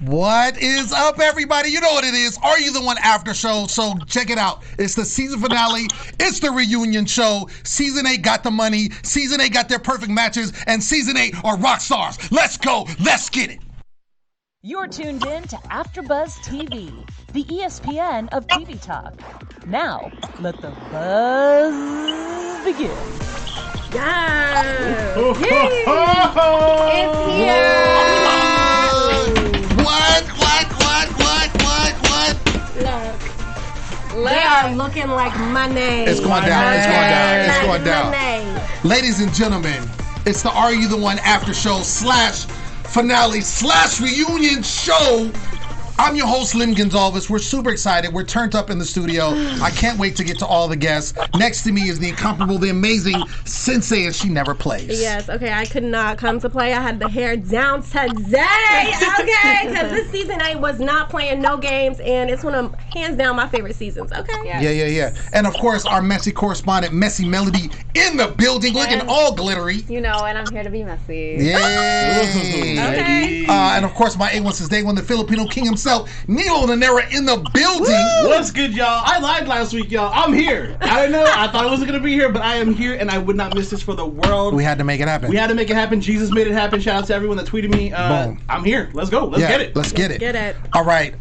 What is up, everybody? You know what it is. Are You the One after show? So check it out. It's the season finale. It's the reunion show. Season 8 got the money. Season 8 got their perfect matches. And Season 8 are rock stars. Let's go. Let's get it. You're tuned in to AfterBuzz TV, the ESPN of TV talk. Now, let the buzz begin. Yes! It's here! Look, they are looking like money. It's going down. It's going down. It's going down. Ladies and gentlemen, it's the Are You the One after show / finale / reunion show. I'm your host, Lim Gonzalez. We're super excited. We're turned up in the studio. I can't wait to get to all the guests. Next to me is the incomparable, the amazing Sinse, and she never plays. Yes, okay, I could not come to play. I had the hair down today, okay? Because this season 8 was not playing no games, and it's one of, hands down, my favorite seasons, okay? Yes. Yeah. And of course, our messy correspondent, Messy Melody, in the building, looking all glittery. You know, and I'm here to be messy. Yay! Okay. And of course, my A1 since day one, the Filipino king himself, Nino the Naira in the building. Woo! What's good, y'all? I lied last week, y'all. I'm here. I don't know. I thought I wasn't going to be here, but I am here, and I would not miss this for the world. We had to make it happen. Jesus made it happen. Shout out to everyone that tweeted me. Boom. I'm here. Let's go. Let's get it. Let's get it. Get it. All right.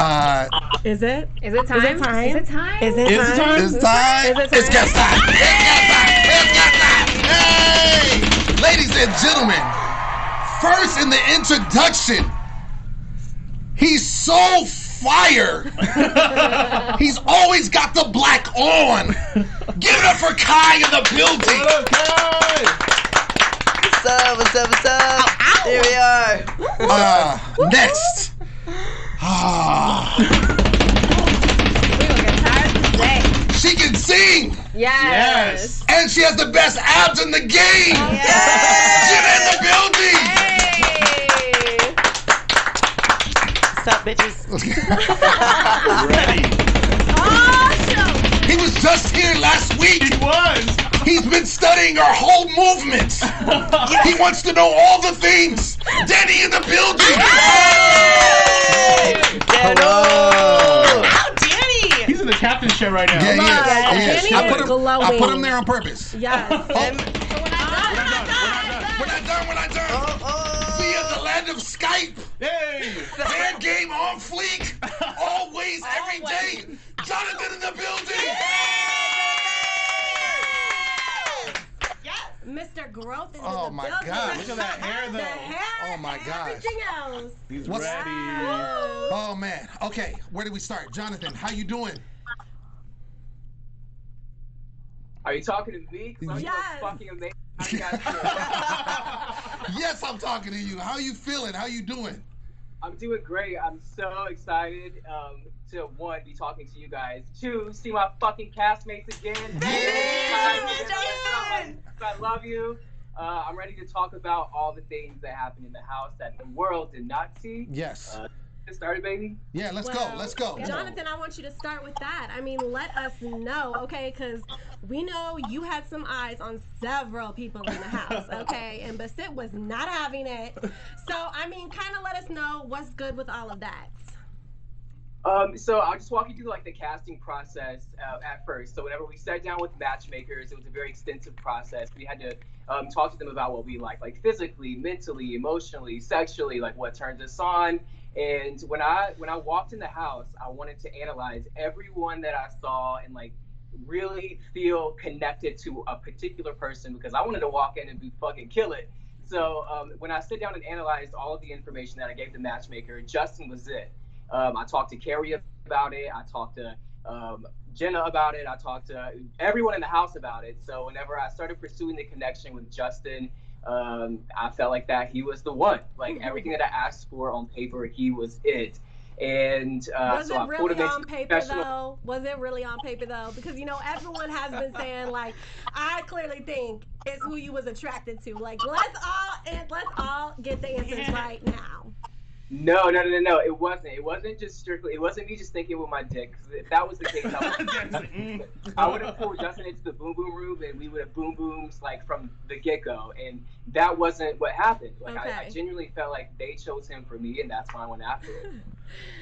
Is it? Is it time? Is it time? Is it time? Is it Is it time? It's time. Is it time? It's guest time. It's guest time. Hey! Ladies and gentlemen, first in the introduction, he's so fire. He's always got the black on. Give it up for Kai in the building. What up, Kai? What's up? Ow. Here we are. Next. We gonna get tired today. She can sing. Yes. And she has the best abs in the game. Yes. Jenna in the building. Hey. What's up, bitches? Ready. Awesome. He was just here last week. He was. He's been studying our whole movement. He wants to know all the things. Danny in the building. Hello. Ow, Danny. He's in the captain's chair right now. Yeah, he is. Danny is glowing. I put him there on purpose. Yes. We're not done. See you at the land of Skype. Hey. Hand game on fleek. Always, every day. Jonathan in the building. Mr. Growth is Oh in the my building. God. Look at that hair, The though. hair Oh my and gosh. everything else. He's What's- ready. Oh man. Okay, where do we start? Jonathan, how you doing? Are you talking to me? 'Cause I'm Yes. fucking amazing. How you guys doing? Yes, I'm talking to you. How you feeling? How you doing? I'm doing great. I'm so excited to, one, be talking to you guys. Two, see my fucking castmates again. I love you. I'm ready to talk about all the things that happened in the house that the world did not see. Yes. Get started, baby. Yeah, let's Well, go. Let's go. Jonathan, I want you to start with that. I mean, let us know, okay? Because we know you had some eyes on several people in the house, okay? And Basit was not having it. So, I mean, kind of let us know what's good with all of that. So I'll just walk you through like the casting process at first. So whenever we sat down with matchmakers, it was a very extensive process. We had to talk to them about what we like physically, mentally, emotionally, sexually, like what turns us on. And when I walked in the house, I wanted to analyze everyone that I saw and like really feel connected to a particular person because I wanted to walk in and be fucking kill it. So when I sit down and analyzed all of the information that I gave the matchmaker, Justin was it. I talked to Kari about it. I talked to Jenna about it. I talked to everyone in the house about it. So whenever I started pursuing the connection with Justin, I felt like that he was the one. Like everything that I asked for on paper, he was it. And Was so it I pulled really him into on paper professional- though? Was it really on paper though? Because you know everyone has been saying like, I clearly think it's who you was attracted to. Like let's all get the answers right now. No. It wasn't. It wasn't just strictly. It wasn't me just thinking with my dick. 'Cause if that was the case, I would have pulled Justin into the boom boom room, and we would have boom booms like from the get go. And that wasn't what happened. Like I genuinely felt like they chose him for me, and that's why I went after it.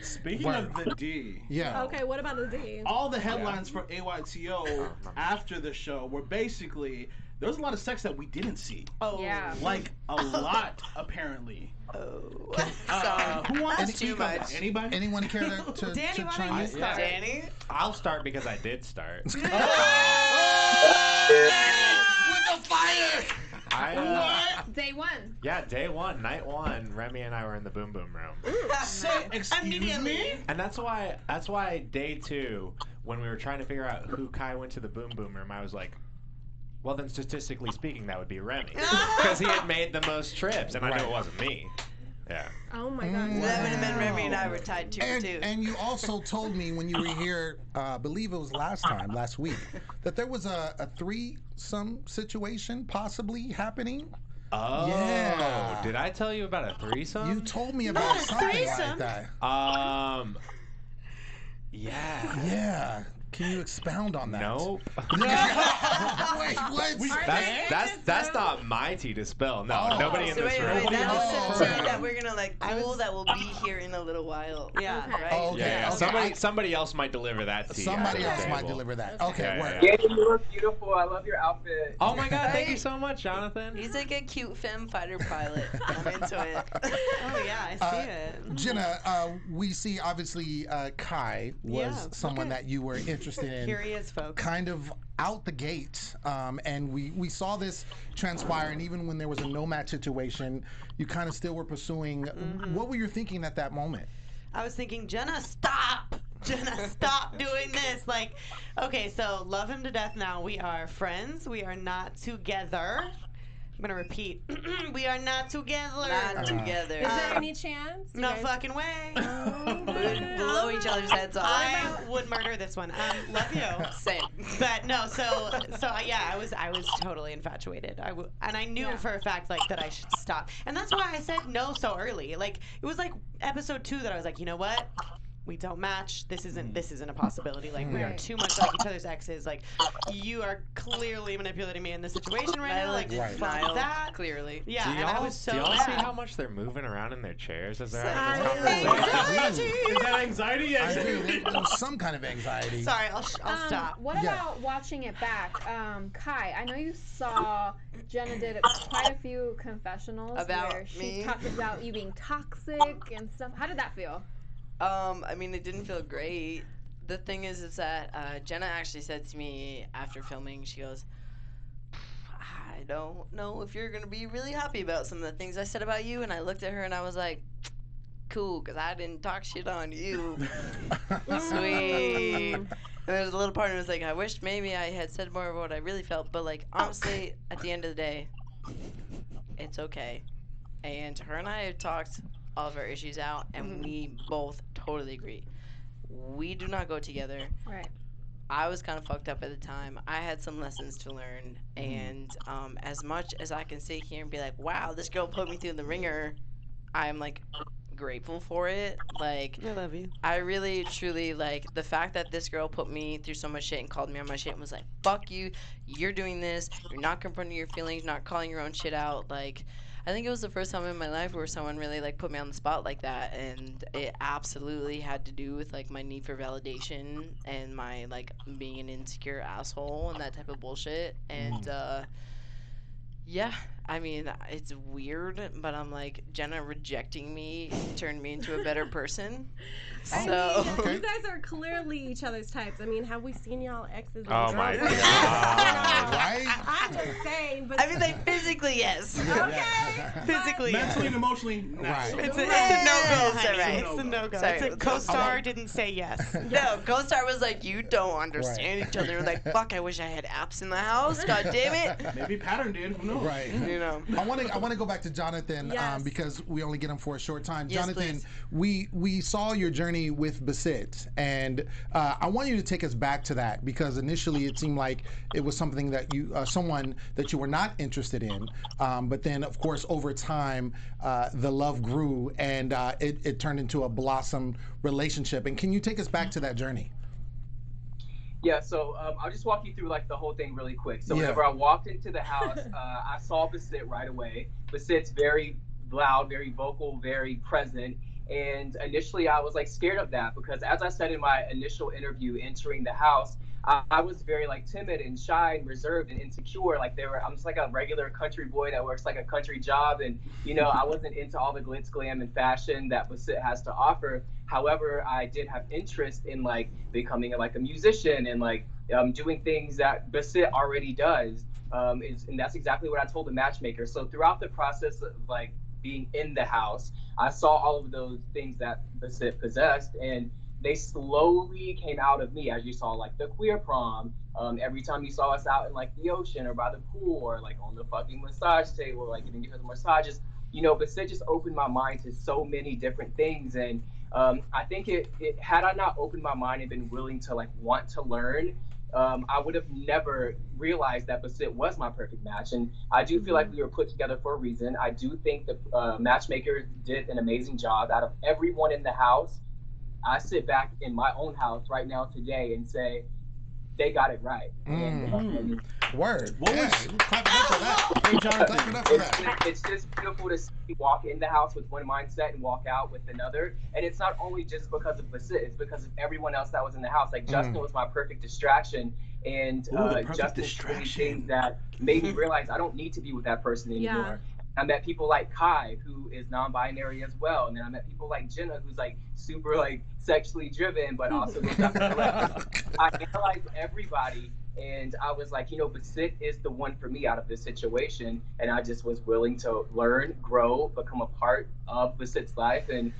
Speaking of the D. Yeah. Okay, what about the D? All the headlines for AYTO after the show were basically there was a lot of sex that we didn't see. Oh yeah. Like a lot apparently. Oh. Who wants to speak on that? Anybody? Anyone care to Danny, why chime don't you in? start? Danny? I'll start because I did start. With the fire! Day one. Yeah, day one, night one, Remy and I were in the boom boom room. Say, excuse me? And that's why day two, when we were trying to figure out who Kai went to the boom boom room, I was like, well then statistically speaking that would be Remy. Because he had made the most trips and I knew it wasn't me. Yeah. Oh my God. That would have been Remy and I were tied 2-2. And you also told me when you were here, I believe it was last week, that there was a threesome situation possibly happening. Oh, yeah. Did I tell you about a threesome? You told me about something like that. Yeah. Yeah. Can you expound on that? Nope. Wait, what? That's not my tea to spill. No, nobody in this room. Wait, that is the tea that we're gonna like cool that will be here in a little while. Yeah. Okay. Right? Oh, okay. Yeah. Okay. Somebody else might deliver that tea. Somebody at else the might table. deliver that. Okay, Yeah, word. Yeah, you look beautiful. I love your outfit. Oh my God! Thank you so much, Jonathan. He's like a cute femme fighter pilot. I'm into it. Oh yeah, I see it. Jenna, we see obviously Kai was someone that you were interested in. Here he is, folks. Kind of out the gate, and we saw this transpire, and even when there was a no match situation, you kind of still were pursuing. What were you thinking at that moment? I was thinking, Jenna, stop! Jenna, stop doing this! Like, okay, so love him to death now. We are friends. We are not together. I'm gonna repeat. We are not together. Not together. Is there any chance? No fucking way. Blow each other's heads off. I would murder this one. Love you. Same. But no, so yeah, I was totally infatuated. And I knew for a fact like that I should stop. And that's why I said no so early. Like it was like episode 2 that I was like, you know what? We don't match. This isn't a possibility. Like we are too much like each other's exes. Like you are clearly manipulating me in this situation right now. Like fuck that. Clearly. Yeah. And I was so do y'all mad. see how much they're moving around in their chairs as they're I having this conversation? Is that anxiety? I Yes. do. There's some kind of anxiety. Sorry, I'll stop. What about watching it back? Kai, I know you saw Jenna did quite a few confessionals About where she me? talked about you being toxic and stuff. How did that feel? I mean, it didn't feel great. The thing is that Jenna actually said to me after filming, she goes, I don't know if you're going to be really happy about some of the things I said about you. And I looked at her and I was like, cool, because I didn't talk shit on you. Sweet. And there's a little part of me was like, I wish maybe I had said more of what I really felt. But, like, honestly, at the end of the day, it's okay. And her and I have talked all of our issues out, and we both totally agree. We do not go together. Right. I was kind of fucked up at the time. I had some lessons to learn, and as much as I can sit here and be like, wow, this girl put me through the ringer, I'm, like, grateful for it. Like, I love you. I really, truly, like, the fact that this girl put me through so much shit and called me on my shit and was like, fuck you, you're doing this, you're not confronting your feelings, not calling your own shit out, like, I think it was the first time in my life where someone really like put me on the spot like that, and it absolutely had to do with like my need for validation and my like being an insecure asshole and that type of bullshit. And yeah, I mean, it's weird, but I'm like, Jenna rejecting me turned me into a better person. I So mean, you guys are clearly each other's types. I mean, have we seen y'all exes? Oh my God. Right? I'm just saying, but I mean, like physically, yes. okay. Physically, Mentally and emotionally, no. Right. It's a no-go, It's honey. alright. It's a no-go. Sorry. It's a co-star didn't say yes. No, co-star was like, you don't understand each other. Like, fuck, I wish I had apps in the house. God damn it. Maybe Pattern did. Who knows? Right. You know. I want to go back to Jonathan Yes. because we only get him for a short time. Yes, Jonathan, please. we saw your journey journey with Basit, and I want you to take us back to that because initially it seemed like it was something that you, someone that you were not interested in, but then of course over time the love grew and it turned into a blossom relationship. And can you take us back to that journey? Yeah, so I'll just walk you through like the whole thing really quick. So whenever I walked into the house, I saw Basit right away. Basit's very loud, very vocal, very present. And initially I was like scared of that because as I said in my initial interview entering the house, I was very like timid and shy and reserved and insecure. Like I'm just like a regular country boy that works like a country job. And, you know, I wasn't into all the glitz, glam, and fashion that Basit has to offer. However, I did have interest in like becoming like a musician and like doing things that Basit already does. And that's exactly what I told the matchmaker. So throughout the process of like being in the house, I saw all of those things that Basit possessed, and they slowly came out of me, as you saw like the queer prom. Every time you saw us out in like the ocean or by the pool or like on the fucking massage table, like giving the massages, you know, Basit just opened my mind to so many different things. And I think it had I not opened my mind and been willing to like want to learn, I would have never realized that Basit was my perfect match. And I do feel like we were put together for a reason. I do think the matchmaker did an amazing job. Out of everyone in the house, I sit back in my own house right now today and say, they got it right. Word. What was clap it up for that? Hey, Jonathan. Clap it up for that. It's just beautiful to see you walk in the house with one mindset and walk out with another. And it's not only just because of Basit, it's because of everyone else that was in the house. Like Justin was my perfect distraction. And Justin's doing things that made me realize I don't need to be with that person anymore. I met people like Kai, who is non-binary as well. And then I met people like Jenna, who's like super like sexually driven, but also goes after the left. I analyzed everybody, and I was like, you know, Basit is the one for me out of this situation. And I just was willing to learn, grow, become a part of Basit's life. And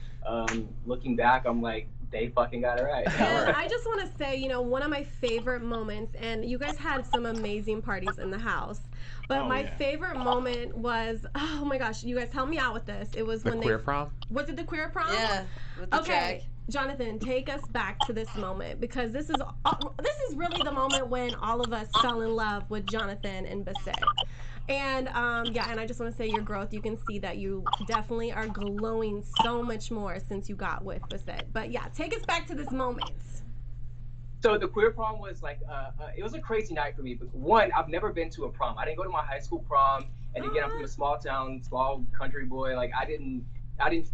looking back, I'm like, they fucking got it right. And I just want to say, you know, one of my favorite moments, and you guys had some amazing parties in the house, but my favorite moment was, oh my gosh, you guys help me out with this. It was when queer prom? Was it the queer prom? Yeah, with the drag. Jonathan, take us back to this moment because this is really the moment when all of us fell in love with Jonathan and Basit. And and I just want to say your growth, you can see that you definitely are glowing so much more since you got with Basit. But yeah, take us back to this moment. So the queer prom was like, it was a crazy night for me. But one, I've never been to a prom. I didn't go to my high school prom. And again, I'm from a small town, small country boy. Like I didn't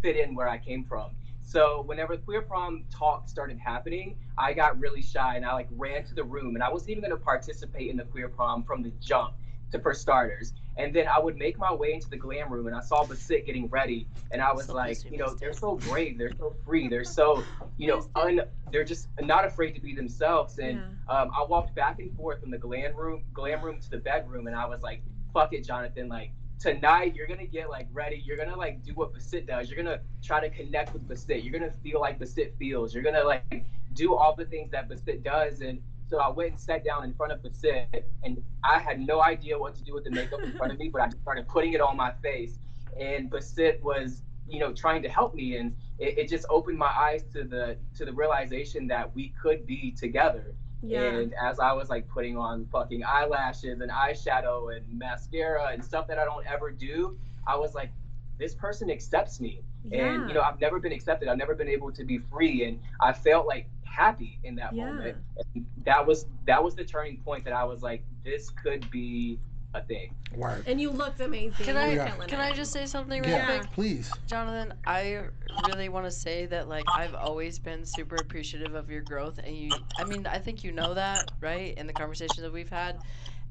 fit in where I came from. So whenever queer prom talk started happening, I got really shy and I like ran to the room, and I wasn't even going to participate in the queer prom from the jump. For starters. And then I would make my way into the glam room, and I saw Basit getting ready, and I was like, you know, they're so brave, they're so free, they're so, you know, they're just not afraid to be themselves. And I walked back and forth from the glam room to the bedroom, and I was like, fuck it, Jonathan, like tonight you're gonna get like ready, you're gonna like do what Basit does, you're gonna try to connect with Basit, you're gonna feel like Basit feels, you're gonna like do all the things that Basit does. And so I went and sat down in front of Basit, and I had no idea what to do with the makeup in front of me, but I just started putting it on my face. And Basit was, you know, trying to help me, and it just opened my eyes to the realization that we could be together. And as I was like putting on fucking eyelashes and eyeshadow and mascara and stuff that I don't ever do, I was like, this person accepts me. And you know, I've never been accepted. I've never been able to be free, and I felt like happy in that moment. And that was the turning point that I was like, this could be a thing. Word. And you looked amazing. Can I just say something real quick? Please. Jonathan, I really want to say that like I've always been super appreciative of your growth, and I think you know that, right? In the conversations that we've had.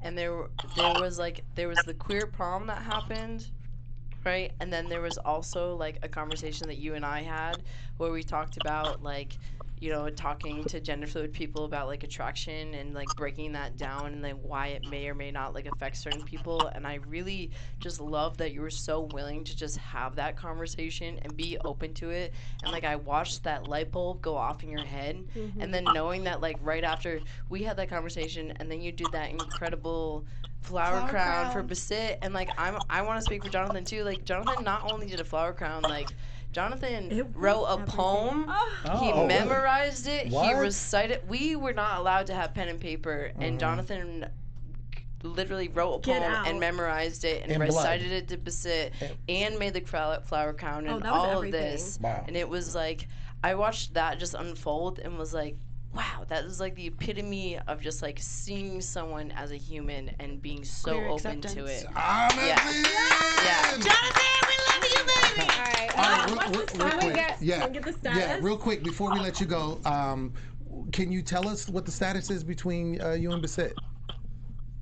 And there was the queer prom that happened, right? And then there was also like a conversation that you and I had where we talked about like, you know, talking to gender fluid people about like attraction and like breaking that down and like why it may or may not like affect certain people. And I really just love that you were so willing to just have that conversation and be open to it. And like I watched that light bulb go off in your head, and then knowing that like right after we had that conversation, and then you did that incredible flower crown for Basit, and like I want to speak for Jonathan too. Like Jonathan not only did a flower crown like Jonathan wrote a poem. Oh, He really? memorized it. What? He recited. We were not allowed to have pen and paper, and Jonathan literally wrote a poem and memorized it and In recited blood. it to Basit and made the flower crown and that was all everything. of this. Wow. And it was like, I watched that just unfold and was like, wow, that is like the epitome of just like seeing someone as a human and being so Queer open to acceptance. it. Honestly. Yeah. Jonathan, we love you, baby. All right. All right, What's the real status? quick. Yeah. Can we get the status? Yeah, real quick before we let you go. Can you tell us what the status is between you and Basit?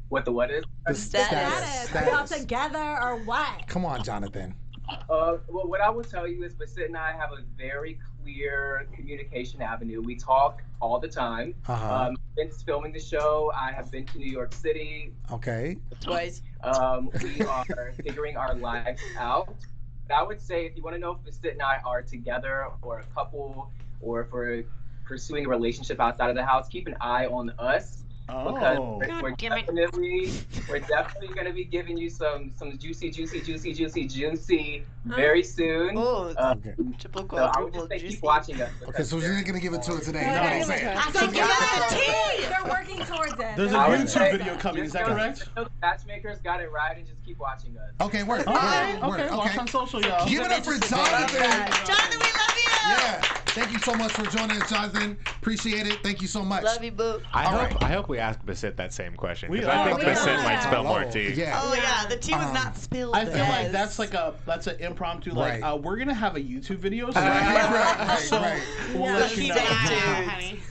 What the what is? The Status. Are y'all together or what? Come on, Jonathan. Well, what I will tell you is Basit and I have a very clear communication avenue. We talk all the time. Since filming the show, I have been to New York City. Okay. Twice. We are figuring our lives out. But I would say if you want to know if Basit and I are together or a couple or if we're pursuing a relationship outside of the house, keep an eye on us. Because we're definitely going to be giving you some juicy very soon. Triple So I would just say keep watching us. Okay, so you're going to give it to her today. No, That's what I'm give it saying. to her. So give us the tea. They're working towards it. There's a They're working YouTube towards video it. coming. Is that correct? The matchmakers got it right and just keep watching us. Okay, work. Okay, Work. okay. Watch on social, y'all. Give it up for Jonathan. Jonathan, we love you. Yeah. Thank you so much for joining us, Jonathan. Appreciate it. Thank you so much. Love you, boo. I hope we ask Basit that same question. We Because I think are. Basit We might are. spill more tea. Yeah. Oh yeah, the tea was not spilled. I feel like Yes. that's an impromptu Right. we're gonna have a YouTube video. So Right. we'll let you Keep know. it active,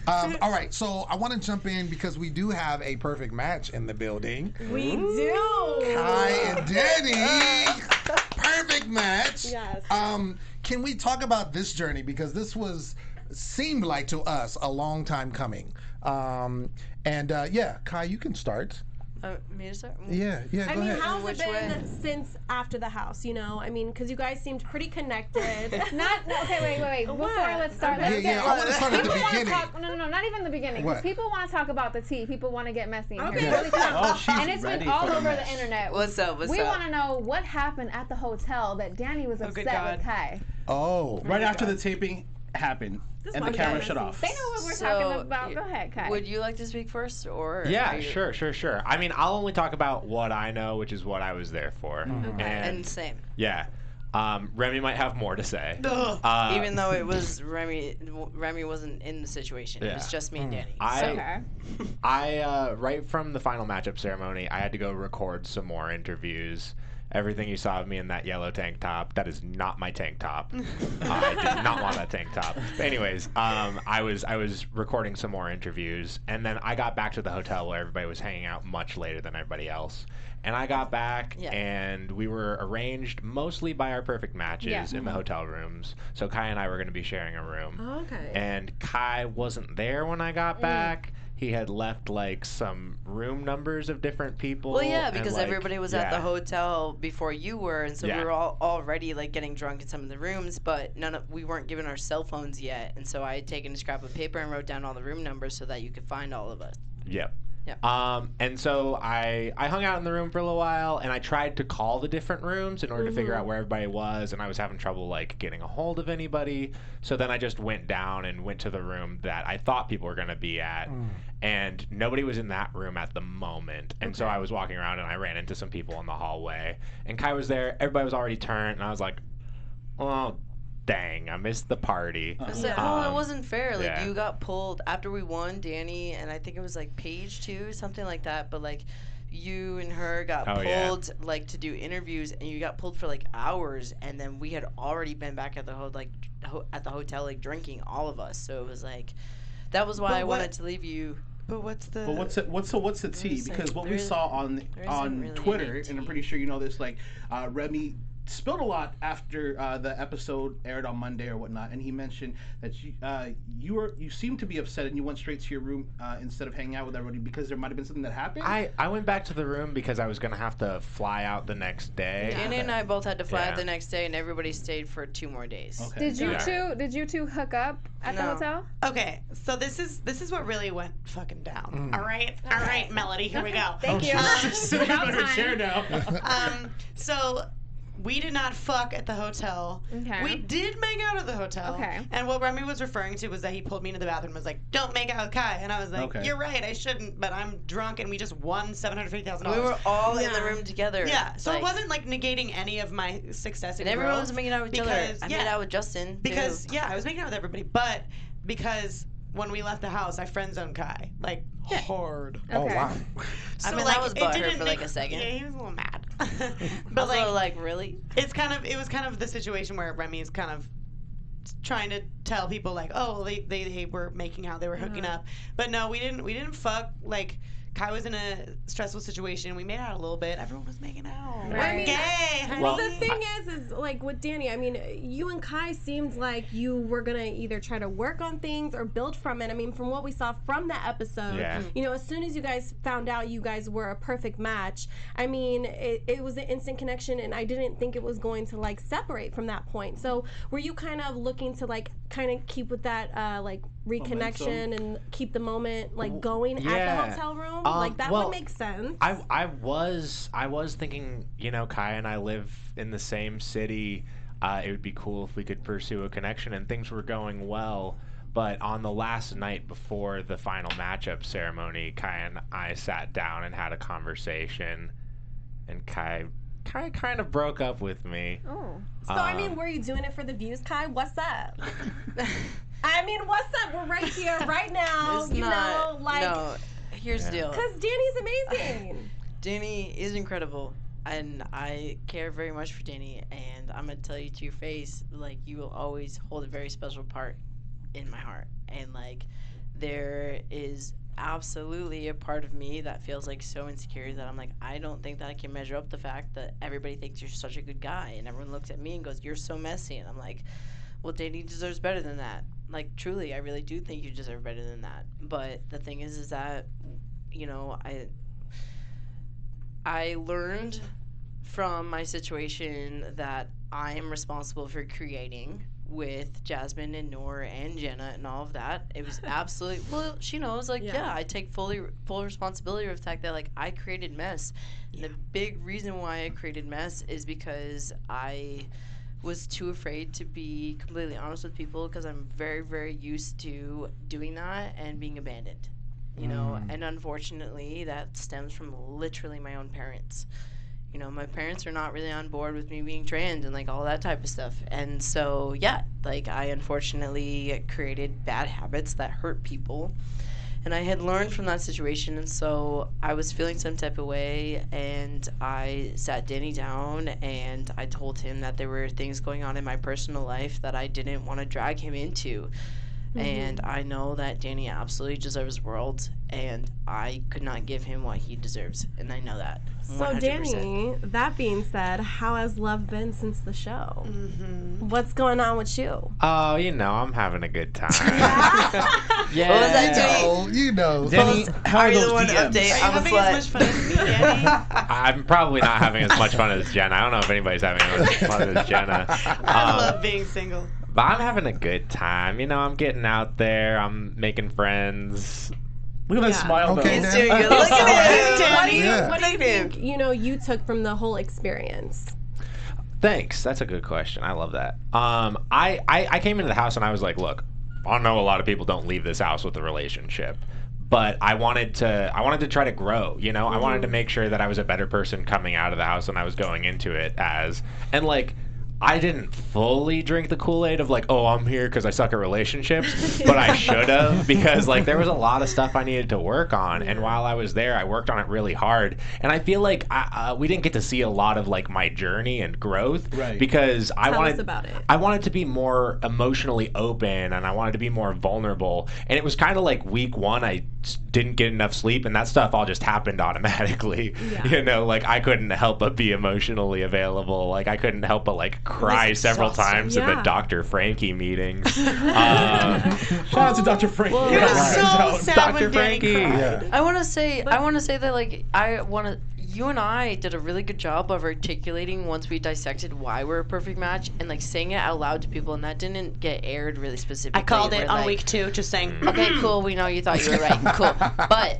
honey. All right, so I want to jump in because we do have a perfect match in the building. We do. Kai and Danny. Perfect match. Yes. Can we talk about this journey because this seemed like to us a long time coming. Yeah, Kai, you can start. Me to start? Yeah, I go mean, ahead. how's it Which been way? since after the house? You know, I mean, because you guys seemed pretty connected. Okay, wait. Before What? let's start. Yeah, I want to start at the People wanna beginning. talk, no, not even the beginning. 'Cause What? people want to talk about the tea. People want to get messy in Okay. here. Really quick. Oh, she's And it's ready been all for the over mess. the internet. What's up? We want to know what happened at the hotel that Danny was good upset God. with Kai. Oh. Right after the taping happened This and the one camera got shut messy. off. They know what we're talking about. Go ahead, Kai. Would you like to speak first, or Yeah, are you- sure. I mean, I'll only talk about what I know, which is what I was there for. And same. Yeah, Remy might have more to say. Even though it was Remy wasn't in the situation. It was Yeah. just me and Danny. I right from the final matchup ceremony, I had to go record some more interviews. Everything you saw of me in that yellow tank top, that is not my tank top. I did not want that tank top. But anyways, I was recording some more interviews, and then I got back to the hotel where everybody was hanging out much later than everybody else. And I got back, and we were arranged mostly by our perfect matches in the hotel rooms. So Kai and I were going to be sharing a room. Okay. And Kai wasn't there when I got back. He had left like some room numbers of different people. Well, yeah, and, because like, everybody was at the hotel before you were, and so we were all already like getting drunk in some of the rooms, but we weren't given our cell phones yet, and so I had taken a scrap of paper and wrote down all the room numbers so that you could find all of us. Yep. Yeah. And so I hung out in the room for a little while, and I tried to call the different rooms in order to figure out where everybody was, and I was having trouble like getting a hold of anybody. So then I just went down and went to the room that I thought people were going to be at, and nobody was in that room at the moment. And so I was walking around, and I ran into some people in the hallway, and Kai was there. Everybody was already turned, and I was like, oh, dang, I missed the party. I said, it wasn't fair. Like, yeah. you got pulled after we won, Danny, and I think it was like Paige too, something like that. But like, you and her got pulled like to do interviews, and you got pulled for like hours, and then we had already been back at the hotel like drinking, all of us. So it was like, that was why I wanted to leave you. But what's the? But what's the tea? Because what we saw on really Twitter, any and I'm pretty sure you know this, like Remy spilled a lot after the episode aired on Monday or whatnot, and he mentioned that you seemed to be upset and you went straight to your room instead of hanging out with everybody because there might have been something that happened. I went back to the room because I was gonna have to fly out the next day. Danny and I both had to fly out the next day, and everybody stayed for 2 more days. Okay. Did you two hook up at the hotel? Okay, so this is what really went fucking down. All right, Melody, here we go. Thank you. She's sitting on her chair now. So we did not fuck at the hotel. Okay. We did make out at the hotel. Okay. And what Remy was referring to was that he pulled me into the bathroom and was like, don't make out with Kai. And I was like, you're right, I shouldn't, but I'm drunk and we just won $750,000. We were all in the room together. Yeah, so it wasn't like negating any of my success and everyone was making out with each other. I made out with Justin, because, I was making out with everybody, but because when we left the house, I friend-zoned Kai. Like, hard. Okay. Oh, wow. So, I mean, like, I was butthurt for like a second. Yeah, he was a little mad. But like, really? It was kind of the situation where Remy is kind of trying to tell people like, oh, they were making out, they were hooking up. But no, we didn't fuck. Like, Kai was in a stressful situation. We made out a little bit. Everyone was making out. Right. We're gay, honey. Well, the thing is like with Danny, I mean, you and Kai seemed like you were gonna either try to work on things or build from it. I mean, from what we saw from that episode, you know, as soon as you guys found out you guys were a perfect match, I mean, it was an instant connection, and I didn't think it was going to like separate from that point. So, were you kind of looking to like kind of keep with that like reconnection and keep the moment like going at the hotel room? Like that would make sense. I was thinking, you know, Kai and I live in the same city. It would be cool if we could pursue a connection, and things were going well. But on the last night before the final matchup ceremony, Kai and I sat down and had a conversation, and Kai kind of broke up with me. Oh. So, I mean, were you doing it for the views, Kai? What's up? I mean, what's up? We're right here, right now. No, here's the deal. Because Danny's amazing. Danny is incredible, and I care very much for Danny, and I'm going to tell you to your face, like, you will always hold a very special part in my heart. And, like, there is absolutely a part of me that feels like so insecure that I'm like, I don't think that I can measure up the fact that everybody thinks you're such a good guy, and everyone looks at me and goes, you're so messy, and I'm like, well, Danny deserves better than that. Like, truly, I really do think you deserve better than that. But the thing is that, you know, I learned from my situation that I am responsible for creating with Jasmine and Nour and Jenna and all of that. It was absolutely, well, she knows, like, I take full responsibility for the fact that, like, I created mess. And the big reason why I created mess is because I was too afraid to be completely honest with people, because I'm very, very used to doing that and being abandoned, you know, and unfortunately that stems from literally my own parents. You know, my parents are not really on board with me being trans and like all that type of stuff. And so, like, I unfortunately created bad habits that hurt people. And I had learned from that situation, and so I was feeling some type of way, and I sat Danny down and I told him that there were things going on in my personal life that I didn't want to drag him into. And I know that Danny absolutely deserves the world, and I could not give him what he deserves, and I know that. 100%. So, Danny, that being said, how has love been since the show? What's going on with you? Oh, you know, I'm having a good time. Yeah. What was that, you know. Danny, how are those the one DMs? update? Are you having as much fun as me, Danny? I'm probably not having as much fun as Jenna. I don't know if anybody's having as much fun as Jenna. I love being single. But I'm having a good time. You know, I'm getting out there. I'm making friends. Look at that smile, though. He's doing good. Look at him, Danny. What do you think, you know, you took from the whole experience? Thanks. That's a good question. I love that. I came into the house and I was like, look, I know a lot of people don't leave this house with a relationship, but I wanted to try to grow, you know? I wanted to make sure that I was a better person coming out of the house than I was going into it as. And like, I didn't fully drink the Kool-Aid of like, oh, I'm here because I suck at relationships, but I should have, because like there was a lot of stuff I needed to work on, and while I was there, I worked on it really hard, and I feel like we didn't get to see a lot of like my journey and growth, because I wanted to be more emotionally open, and I wanted to be more vulnerable, and it was kind of like week one, I didn't get enough sleep, and that stuff all just happened automatically. You know, like I couldn't help but be emotionally available, like I couldn't help but like cry several times in the Dr. Frankie meetings. Shout out to Dr. Frankie. It was so sad Dr. when Danny Frankie. cried. I want to say that like you and I did a really good job of articulating once we dissected why we're a perfect match and like saying it out loud to people, and that didn't get aired really specifically. I called it on like, week 2, just saying. Okay, cool. We know you thought you were right. Cool, but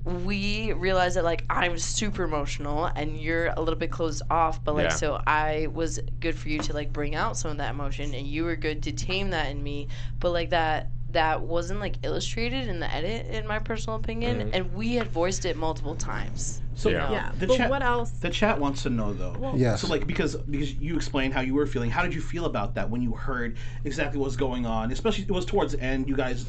we realized that like I'm super emotional and you're a little bit closed off, but like so I was good for you to like bring out some of that emotion, and you were good to tame that in me, but like that wasn't like illustrated in the edit, in my personal opinion, and we had voiced it multiple times. So what else? The chat wants to know though. Yes. So like because you explained how you were feeling. How did you feel about that when you heard exactly what was going on? Especially it was towards the end. You guys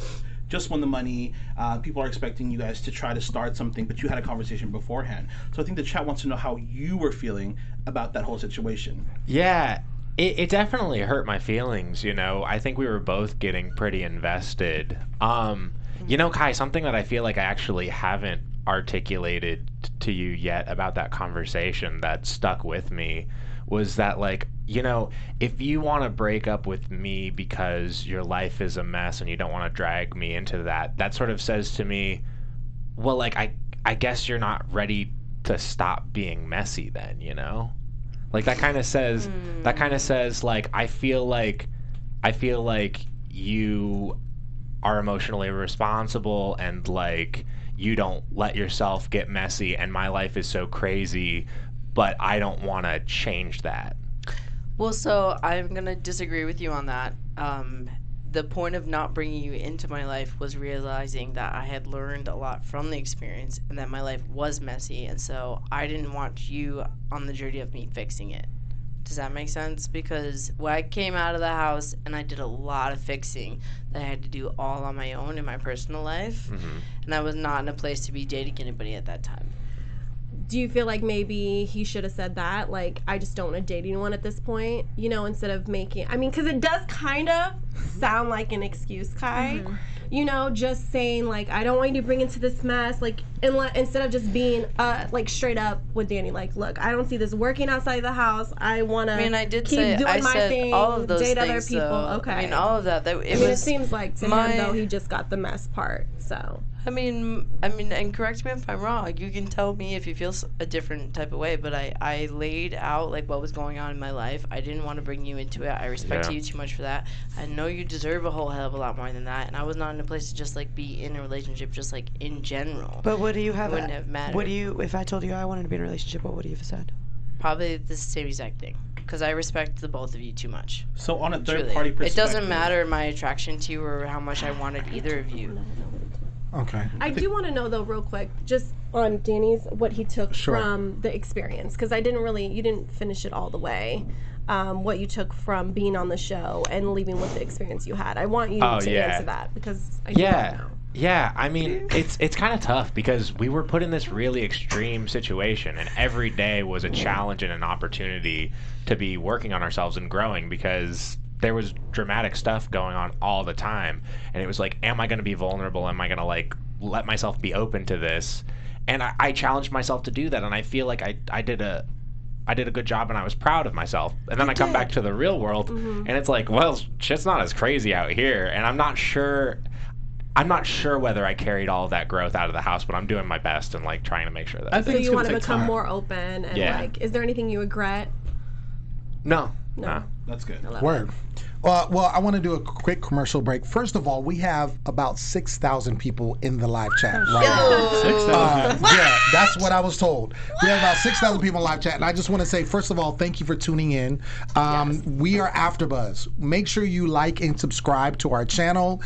just won the money. People are expecting you guys to try to start something, but you had a conversation beforehand. So I think the chat wants to know how you were feeling about that whole situation. Yeah. It definitely hurt my feelings, you know. I think we were both getting pretty invested. You know, Kai, something that I feel like I actually haven't articulated to you yet about that conversation that stuck with me was that, like, you know, if you want to break up with me because your life is a mess and you don't want to drag me into that sort of says to me, well, like, I guess you're not ready to stop being messy then, you know? Like that kind of says like I feel like you are emotionally responsible and like you don't let yourself get messy, and my life is so crazy, but I don't want to change that. Well, so I'm going to disagree with you on that. The point of not bringing you into my life was realizing that I had learned a lot from the experience and that my life was messy, and so I didn't want you on the journey of me fixing it. Does that make sense? Because when I came out of the house and I did a lot of fixing that I had to do all on my own in my personal life, and I was not in a place to be dating anybody at that time. Do you feel like maybe he should have said that? Like, I just don't want to date anyone at this point, you know, instead of making, I mean, because it does kind of sound like an excuse, Kai. You know, just saying, like, I don't want you to bring into this mess, like, instead of just being, like, straight up with Danny, like, look, I don't see this working outside the house. I want to keep doing my thing, all of those date things, other people. Okay. I mean, all of that. It seems like to him, though, he just got the mess part, so. I mean, and correct me if I'm wrong. You can tell me if you feel a different type of way, but I laid out, like, what was going on in my life. I didn't want to bring you into it. I respect you too much for that. I know you deserve a whole hell of a lot more than that, and I was not in a place to just, like, be in a relationship just, like, in general. But what do you have? Wouldn't have mattered. What do you, if I told you I wanted to be in a relationship, what would you have said? Probably the same exact thing, because I respect the both of you too much. So on a third-party perspective, it doesn't matter my attraction to you or how much I wanted either of you. Okay. I do want to know, though, real quick, just on Danny's, what he took from the experience, because you didn't finish it all the way. What you took from being on the show and leaving with the experience you had. I want you to answer that, because I don't know. Yeah, I mean, it's kind of tough because we were put in this really extreme situation, and every day was a challenge and an opportunity to be working on ourselves and growing, because there was dramatic stuff going on all the time, and it was like, am I going to be vulnerable? Am I going to, like, let myself be open to this? And I challenged myself to do that, and I feel like I did a good job, and I was proud of myself. And then I come back to the real world, and it's like, well, shit's not as crazy out here, and I'm not sure whether I carried all of that growth out of the house, but I'm doing my best and, like, trying to make sure that. I think so you want to become more open and like, is there anything you regret? No. That's good. Word. Well, I want to do a quick commercial break. First of all, we have about 6,000 people in the live chat right now. 6,000? Yeah, that's what I was told. We have about 6,000 people in live chat, and I just want to say, first of all, thank you for tuning in. We are AfterBuzz. Make sure you like and subscribe to our channel.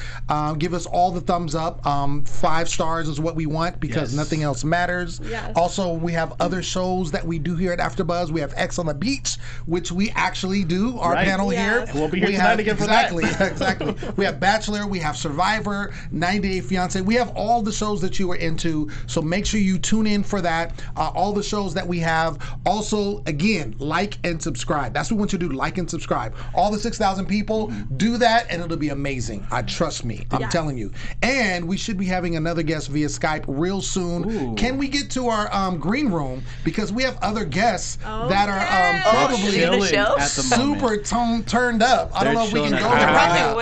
Give us all the thumbs up. 5 stars is what we want, because nothing else matters. Yes. Also, we have other shows that we do here at AfterBuzz. We have X on the Beach, which we actually do, our panel here. And we'll be here tonight again for that. Exactly. We have Bachelor, we have Survivor, 90 Day Fiance. We have all the shows that you are into, so make sure you tune in for that. All the shows that we have. Also, again, like and subscribe. That's what we want you to do, like and subscribe. All the 6,000 people, do that, and it'll be amazing. Trust me. I'm telling you. And we should be having another guest via Skype real soon. Ooh. Can we get to our green room? Because we have other guests that are probably at the super turned up. I don't know if we can showing go up. there right now.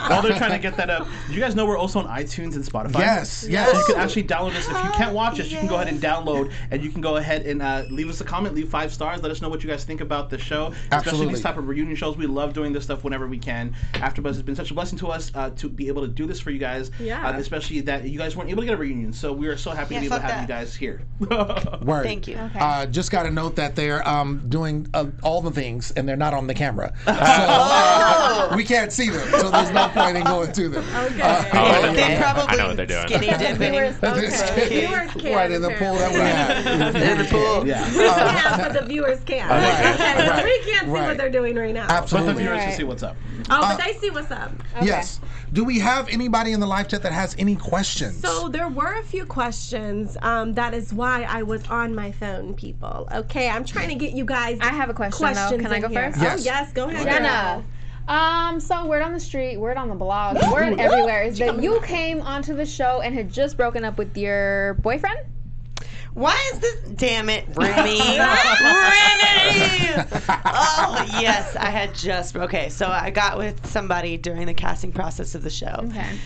While they're trying to get that up, do you guys know we're also on iTunes and Spotify? Yes. So you can actually download this. If you can't watch us, you can go ahead and download, and you can go ahead and leave us a comment, leave 5 stars, let us know what you guys think about the show, especially these type of reunion shows. We love doing this stuff whenever we can. AfterBuzz has been such a blessing to us to be able to do this for you guys, especially that you guys weren't able to get a reunion. So we are so happy to be able to have you guys here. Word. Thank you. Okay. Just got to note that they're doing all the things, and they're not on the camera. So we can't see them, so there's no point in going to them. They probably I know what they're doing. skinny dipping. Viewers can. Right in the pool that we have. In the pool. Yeah. We can, but the viewers can't. Right. We can't see what they're doing right now. Absolutely. But the viewers can see what's up. Oh, but they see what's up. Yes. Do we have anybody in the live chat that has any questions? So there were a few questions. That is why I was on my phone, people. Okay, I'm trying to get you guys. I have a question though. Can I go first? Yes. Oh yes, go ahead. Jenna. So word on the street, word on the blog, word everywhere is that you came onto the show and had just broken up with your boyfriend? Why is this? Damn it, Remy! Remy! Oh yes, I had just. Okay, so I got with somebody during the casting process of the show. Okay.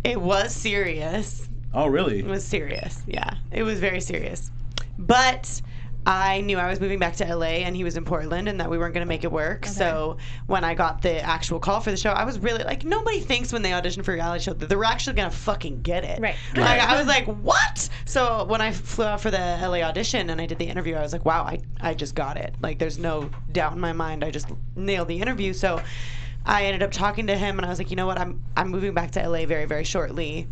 It was serious. Oh, really? It was serious. Yeah, it was very serious. But I knew I was moving back to LA and he was in Portland and that we weren't going to make it work. Okay. So when I got the actual call for the show, I was really like, nobody thinks when they audition for a reality show that they're actually going to fucking get it. Right. Like, I was like, what? So when I flew out for the LA audition and I did the interview, I was like, wow, I just got it. Like, there's no doubt in my mind. I just nailed the interview. So I ended up talking to him and I was like, you know what? I'm moving back to LA very, very shortly.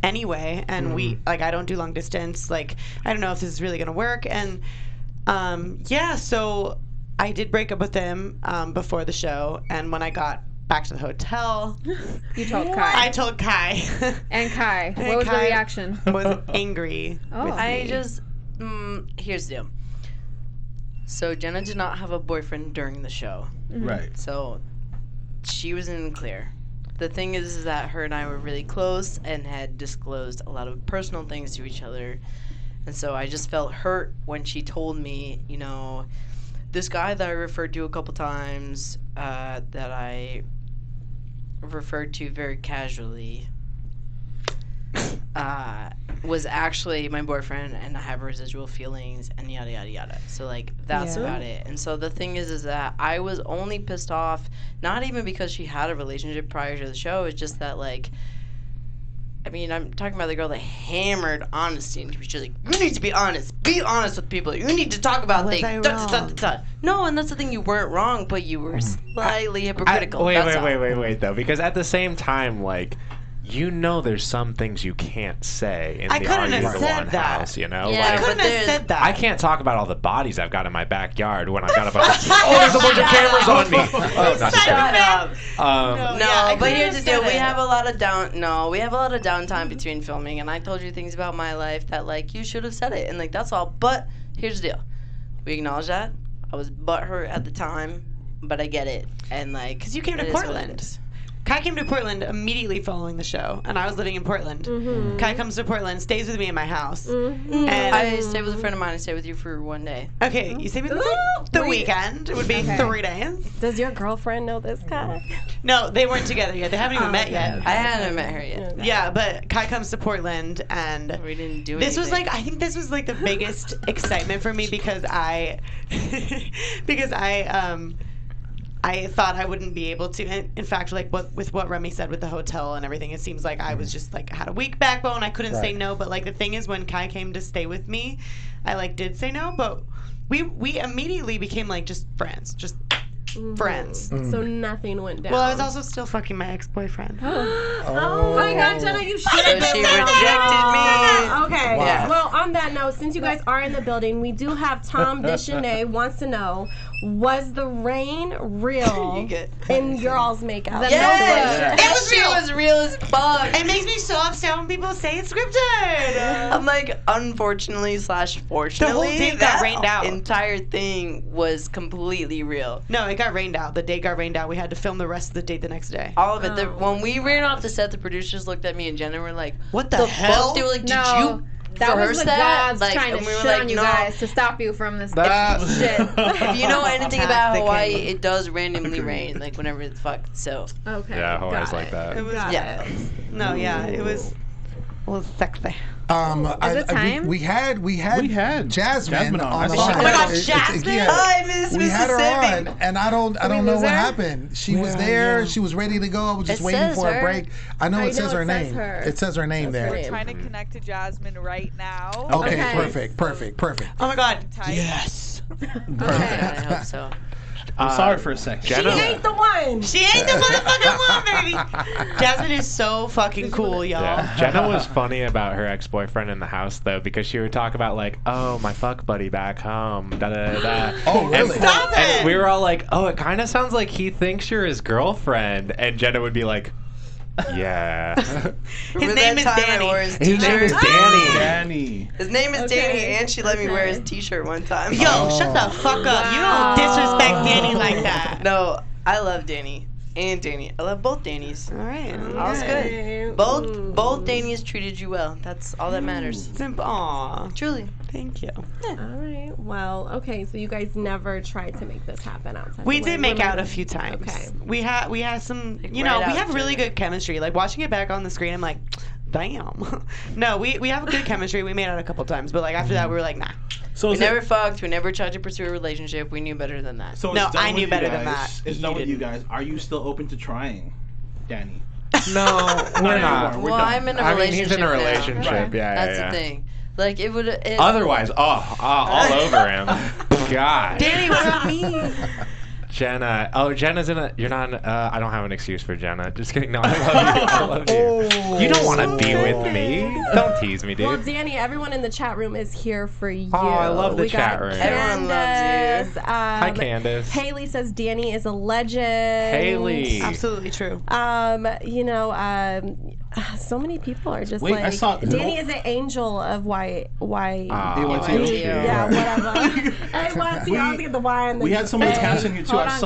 Anyway, and we I don't do long distance, like I don't know if this is really gonna work, and so I did break up with him before the show, and when I got back to the hotel, You told Kai. I told Kai. And Kai, And what was Kai the reaction? was angry Oh. with I me. just here's the deal. So Jenna did not have a boyfriend during the show, Right. so she was in the clear. The thing is that her and I were really close and had disclosed a lot of personal things to each other. And so I just felt hurt when she told me, you know, this guy that I referred to a couple times, that I referred to very casually, was actually my boyfriend and I have residual feelings and yada yada yada. So like that's about it. And so the thing is that I was only pissed off not even because she had a relationship prior to the show, it's just that like I mean, I'm talking about the girl that hammered honesty and she's like, you need to be honest. Be honest with people. You need to talk about Was things. I Da, da, da, da. No, and that's the thing, you weren't wrong, but you were slightly hypocritical. Wait, That's all. wait, though, because at the same time, like, you know, there's some things you can't say in I the couldn't Are You have the said One that. house, you know? Yeah, I like, couldn't have said that. I can't talk about all the bodies I've got in my backyard when I've got a bunch of, there's a bunch of cameras on me. Oh, not Shut up. No, No, I but couldn't here's the have deal. said We it. have a lot of downtime between filming, and I told you things about my life that like you should have said it, and like that's all. But here's the deal. We acknowledge that. I was butthurt at the time, but I get it, and like Because you came it to is what it Portland. is. Kai came to Portland immediately following the show, and I was living in Portland. Kai comes to Portland, stays with me in my house. And I stayed with a friend of mine. I stayed with you for one day. okay, you stayed with me the weekend. It would be 3 days. Does your girlfriend know this guy? No, they weren't together yet. They haven't even met yet. I hadn't met her yet. Yeah, but Kai comes to Portland, and We didn't do this was anything. like I think this was like the biggest excitement for me because I thought I wouldn't be able to. And in fact, like with what Remy said with the hotel and everything, it seems like I was just like had a weak backbone. I couldn't say no. But like the thing is, when Kai came to stay with me, I like did say no. But we immediately became like just friends, just friends. So nothing went down. Well, I was also still fucking my ex-boyfriend. Oh my God, Jenna, you should have So she been rejected me. Okay. Wow. Well, on that note, since you guys are in the building, we do have Tom Deschanel wants to know: was the rain real in your all's makeup? Yes, It was she real. was real as fuck. It makes me so upset when people say it's scripted. I'm like, unfortunately / fortunately, thing got that rained out. entire thing was completely real. No, it got rained out. The day got rained out. We had to film the rest of the day the next day. All of it. When we ran off the set, the producers looked at me and Jenna and were like, What the hell? fuck? They were like, No. That was rehearse the that, gods like, trying to and we were shit like, on you no. guys to stop you from this That- shit. If you know anything about Fantastic. Hawaii, it does randomly rain, like whenever it's fucked. So Okay. Yeah, got Hawaii's it. like that. It was Yeah. No, yeah, it was sexy. it time? We had Jasmine Jasmine on. on the I saw line. her. Oh my God, It's- Jasmine! yeah. Hi, Miss We had her Mississippi. on, and I don't we know lose what her? happened. She was there. She was ready to go. I was just It waiting says for a her. break. I know I it says know her it says name. her. It says her name Says her there. name. Trying to connect to Jasmine right now. Okay, Okay. perfect. Oh my God. Tight. Yes. yeah, I hope so. I'm sorry for a second. She Jenna, ain't the one. She ain't the motherfucking one, baby. Jasmine is so fucking cool, y'all. yeah. Jenna was funny about her ex-boyfriend in the house though, because she would talk about like, oh, my fuck buddy back home, da da da da. Oh, really? Stop it. And we were all like, oh, it kind of sounds like he thinks you're his girlfriend, and Jenna would be like, yeah. Remember name that is time I Danny. wore his His name t-shirt? is Danny. Danny. His name is Okay, Danny, and she let me wear his okay. t-shirt one time. Yo, shut the fuck up. You don't disrespect Danny like that. No, I love Danny and Danny. I love both Dannys. All right. All's good. Okay. Both Dannys treated you well. That's all that matters. Aw, Truly. thank you. All right. Well, okay. So you guys never tried to make this happen outside. We the did way. make out a few times. Okay. We had some, Like, you know, right we out have really together. good chemistry. Like watching it back on the screen, I'm like, damn. No, we have good chemistry. We made out a couple times, but like after that, we were like, nah. So We is never it, fucked. We never tried to pursue a relationship. We knew better than that. so No, it's done I with knew you better than guys. that. It's You done with you didn't. guys. Are you still open to trying, Danny? No, we're not. We're well, done. I'm in a I mean, relationship he's in a now. relationship. Right. Yeah, That's yeah. the thing. Like it would. Otherwise, all over him. God. Danny, what about me? Jenna. Oh, Jenna's in a. You're not. I don't have an excuse for Jenna. Just kidding. No, I love you. I love you. You don't want to be with me. Don't tease me, dude. Well, Danny, everyone in the chat room is here for you. Oh, I love the We chat got room. Everyone loves you. Hi, Candace. Haley says Danny is a legend. Haley. Absolutely true. So many people are just Wait, like I saw- Danny is an angel of why AYT. yeah, whatever. Hey, what's the? I was get the Y in the We had some thing. attempts in here too. Hold I on,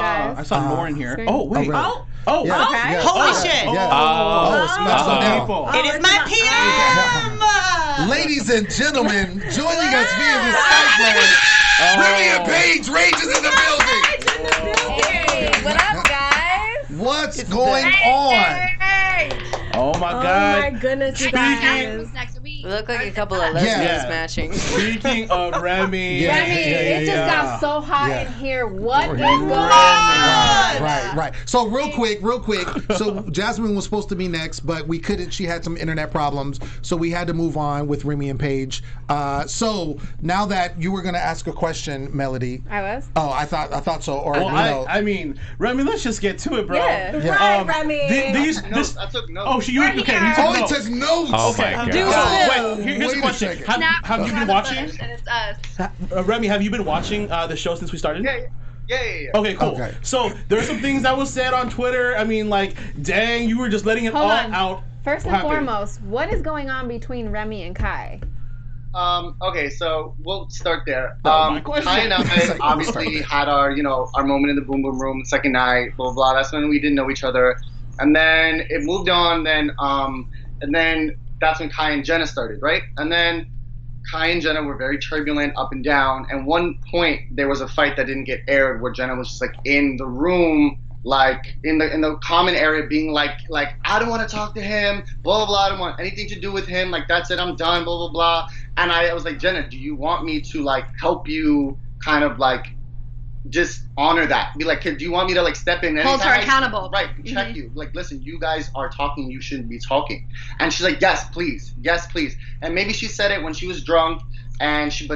saw guys. Nour in here. Screen. Oh wait. really? Oh. Yeah, Okay. yeah, Holy yeah, shit. Yeah. Oh. Smash some Uh-oh. people. It is my PM. Ladies and gentlemen, joining us via the Skype line, Remy and Paige Rages in the building. Hey, what up, guys? What's going on? Oh my Oh God. my goodness, you guys. We look like a couple of lesbians Yeah. matching. Speaking of Remy. Yeah. Remy, it just got so hot Yeah. in here. What is Right. going on? Right. So real quick. So Jasmine was supposed to be next, but we couldn't. She had some internet problems, so we had to move on with Remy and Paige. So now that you were gonna ask a question, Melody. I was. Oh, I thought so. Or Well, you know, I mean, Remy, let's just get to it, bro. Yeah. Right, Remy. I took notes. Oh, you okay? You took oh, he notes. took notes. Oh my Okay. God. Wait, here's Wait the a question. second. Have you been watching? And it's us. Remy, have you been watching the show since we started? Yeah. Okay, cool. Okay. So there's some things that was said on Twitter. I mean, like, dang, you were just letting it Hold all on. out. First What and happened? foremost, what is going on between Remy and Kai? Okay, so we'll start there. My question. Kai and I Second, obviously had our, our moment in the boom boom room, second night, blah, blah, blah. That's when we didn't know each other. And then it moved on, and then that's when Kai and Jenna started, right? And then Kai and Jenna were very turbulent up and down. And one point there was a fight that didn't get aired where Jenna was just like in the room, like in the common area being like I don't want to talk to him, blah, blah, blah, I don't want anything to do with him, like that's it, I'm done, blah, blah, blah. And I was like, Jenna, do you want me to like help you kind of like just honor that? Be like, do you want me to like step in? Hold her Anytime accountable. Right, check you. Like, listen, you guys are talking, you shouldn't be talking. And she's like, yes, please. And maybe she said it when she was drunk, and she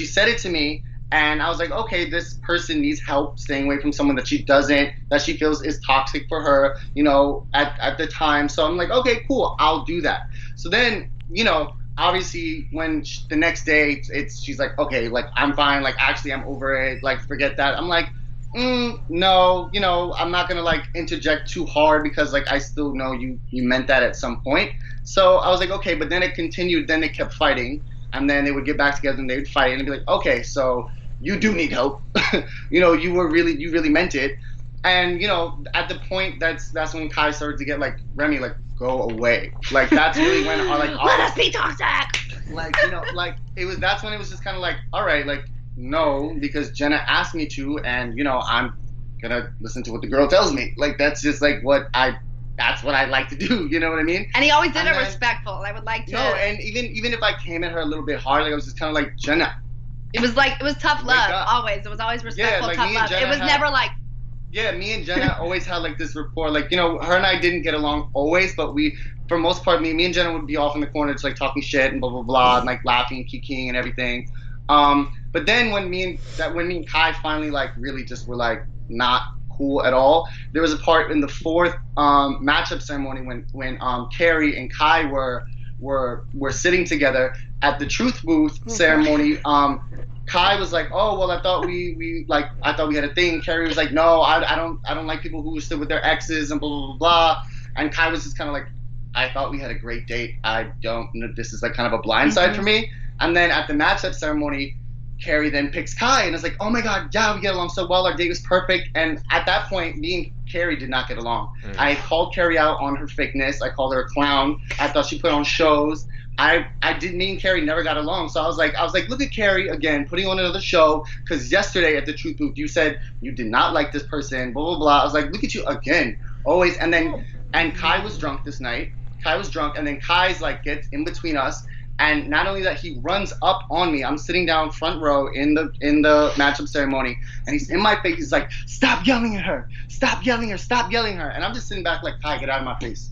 said it to me, and I was like, okay, this person needs help staying away from someone that she feels is toxic for her, at the time. So I'm like, okay, cool, I'll do that. So then, obviously when the next day she's like, okay, like I'm fine, like actually I'm over it, like forget that. I'm like, no, I'm not gonna like interject too hard because like I still know you meant that at some point. So I was like, okay, but then it continued, then they kept fighting, and then they would get back together and they would fight and be like, okay, so you do need help. You really meant it. And at the point that's when Kai started to get like, Remy, like go away. Like that's really when let us be toxic. Like, you know, like that's when it was just kind of like, all right, like, no, because Jenna asked me to, and, you know, I'm gonna listen to what the girl tells me. Like, that's just like that's what I like to do, you know what I mean? And he always did it respectful. I would like to. No, and even if I came at her a little bit hard, like, I was just kind of like, Jenna. It was tough love, always. It was always respectful, like tough love. It was never like. Yeah, me and Jenna always had like this rapport. Like, you know, her and I didn't get along always, but for most part, me and Jenna would be off in the corner just like talking shit and blah blah blah, and like laughing, kikiing, and everything. But then when me and Kai finally like really just were like not cool at all, there was a part in the fourth matchup ceremony when Kari and Kai were sitting together at the truth booth ceremony. Kai was like, oh well, I thought we had a thing. Kari was like, no, I don't like people who still with their exes and blah blah blah blah. And Kai was just kind of like, I thought we had a great date. I don't know, this is like kind of a blindside for me. And then at the matchup ceremony, Kari then picks Kai and is like, oh my god, yeah, we get along so well. Our date was perfect. And at that point, me and Kari did not get along. I called Kari out on her fakeness. I called her a clown. I thought she put on shows. Me and Kari never got along. So I was like, look at Kari again, putting on another show. Because yesterday at the Truth Booth, you said you did not like this person, blah, blah, blah. I was like, look at you again. Always. And Kai was drunk this night. Kai was drunk. And then Kai's like, gets in between us. And not only that, he runs up on me. I'm sitting down front row in the matchup ceremony. And he's in my face. He's like, stop yelling at her. Stop yelling at her. Stop yelling at her. And I'm just sitting back like, Kai, get out of my face.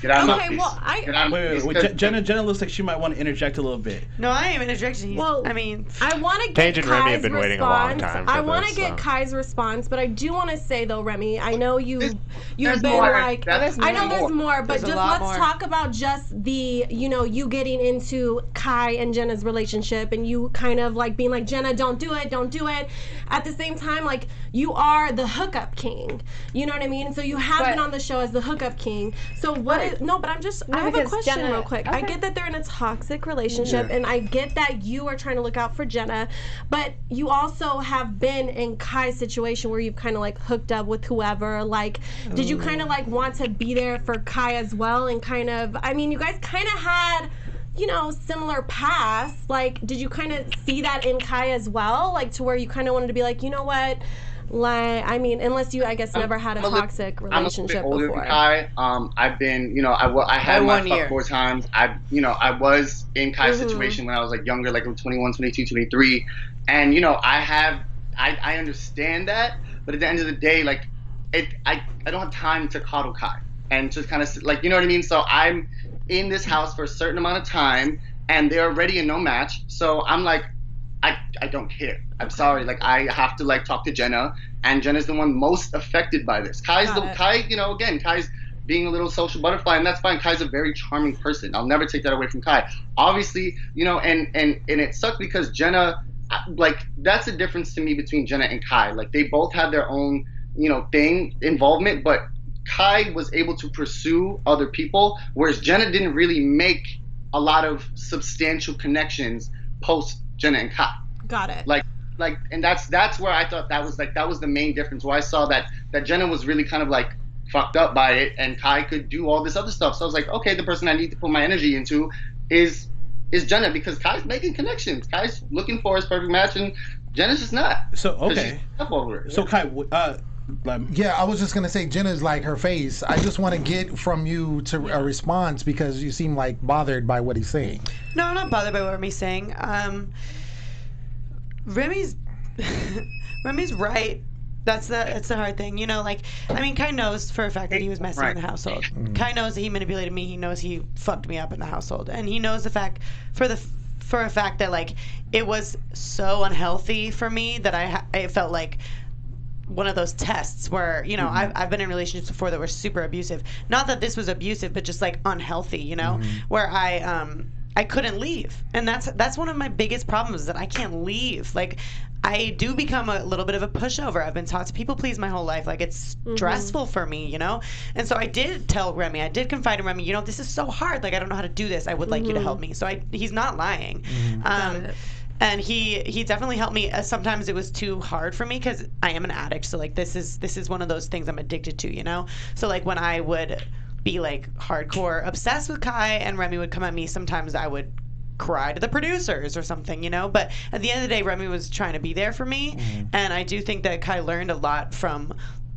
Get out of my face. Well, Get out of my face. Wait. Jenna looks like she might want to interject a little bit. No, I am interjecting. Well, I mean, I want to get Paige and Remy Kai's have been waiting a response. long time for I want to this, get so. Kai's response, but I do want to say though, Remy, I know you've been more. like, I know there's more, but There's a just lot let's more. talk about just the, you know, you getting into Kai and Jenna's relationship, and you kind of like being like, Jenna, don't do it. At the same time, like, you are the hookup king. You know what I mean? So you have been on the show as the hookup king. So what is, no, but I have a question real quick. I get that they're in a toxic relationship, and I get that you are trying to look out for Jenna, but you also have been in Kai's situation where you've kind of like hooked up with whoever. Like, did you kind of like want to be there for Kai as well? And kind of, I mean, you guys kind of had, you know, similar paths. Like, did you kind of see that in Kai as well? Like, to where you kind of wanted to be like, you know what? Like, I mean, unless you, I guess, never had a toxic relationship I'm a bit older before. than Kai. I've been, you know, I had my fuckboy times. I was in Kai's situation when I was like younger, like 21, 22, 23. And, you know, I understand that. But at the end of the day, like, I don't have time to coddle Kai. And just kind of, like, you know what I mean? So I'm in this house for a certain amount of time, and they're already in no match. So I'm like, I don't care. I'm sorry. Like, I have to like talk to Jenna, and Jenna's the one most affected by this. Kai, you know, again, Kai's being a little social butterfly, and that's fine. Kai's a very charming person. I'll never take that away from Kai. Obviously, you know, and it sucked because Jenna, like, that's the difference to me between Jenna and Kai. Like, they both had their own, you know, involvement, but Kai was able to pursue other people, whereas Jenna didn't really make a lot of substantial connections post Jenna and Kai. Got it. Like, and that's where I thought that was the main difference. Where I saw that Jenna was really kind of like fucked up by it, and Kai could do all this other stuff. So I was like, okay, the person I need to put my energy into is Jenna, because Kai's making connections. Kai's looking for his perfect match, and Jenna's just not. So okay. So Kai, yeah, I was just gonna say Jenna's like her face. I just want to get from you to a response because you seem like bothered by what he's saying. No, I'm not bothered by what Remy's saying. Remy's right. That's the hard thing, you know. Like, I mean, Kai knows for a fact that he was messing in the household. Kai knows that he manipulated me. He knows he fucked me up in the household, and he knows the fact for a fact that like it was so unhealthy for me that I felt like one of those tests where, you know, I've been in relationships before that were super abusive. Not that this was abusive, but just like unhealthy, you know, where I couldn't leave. And that's one of my biggest problems, is that I can't leave. Like, I do become a little bit of a pushover. I've been taught to people please my whole life. Like, it's stressful for me, you know? And so I did tell Remy, I did confide in Remy, you know, this is so hard. Like, I don't know how to do this. I would like you to help me. So he's not lying. And he definitely helped me. Sometimes it was too hard for me because I am an addict. So like this is one of those things I'm addicted to, you know? So like when I would be like hardcore obsessed with Kai and Remy would come at me, sometimes I would cry to the producers or something, But at the end of the day, Remy was trying to be there for me, and I do think that Kai learned a lot from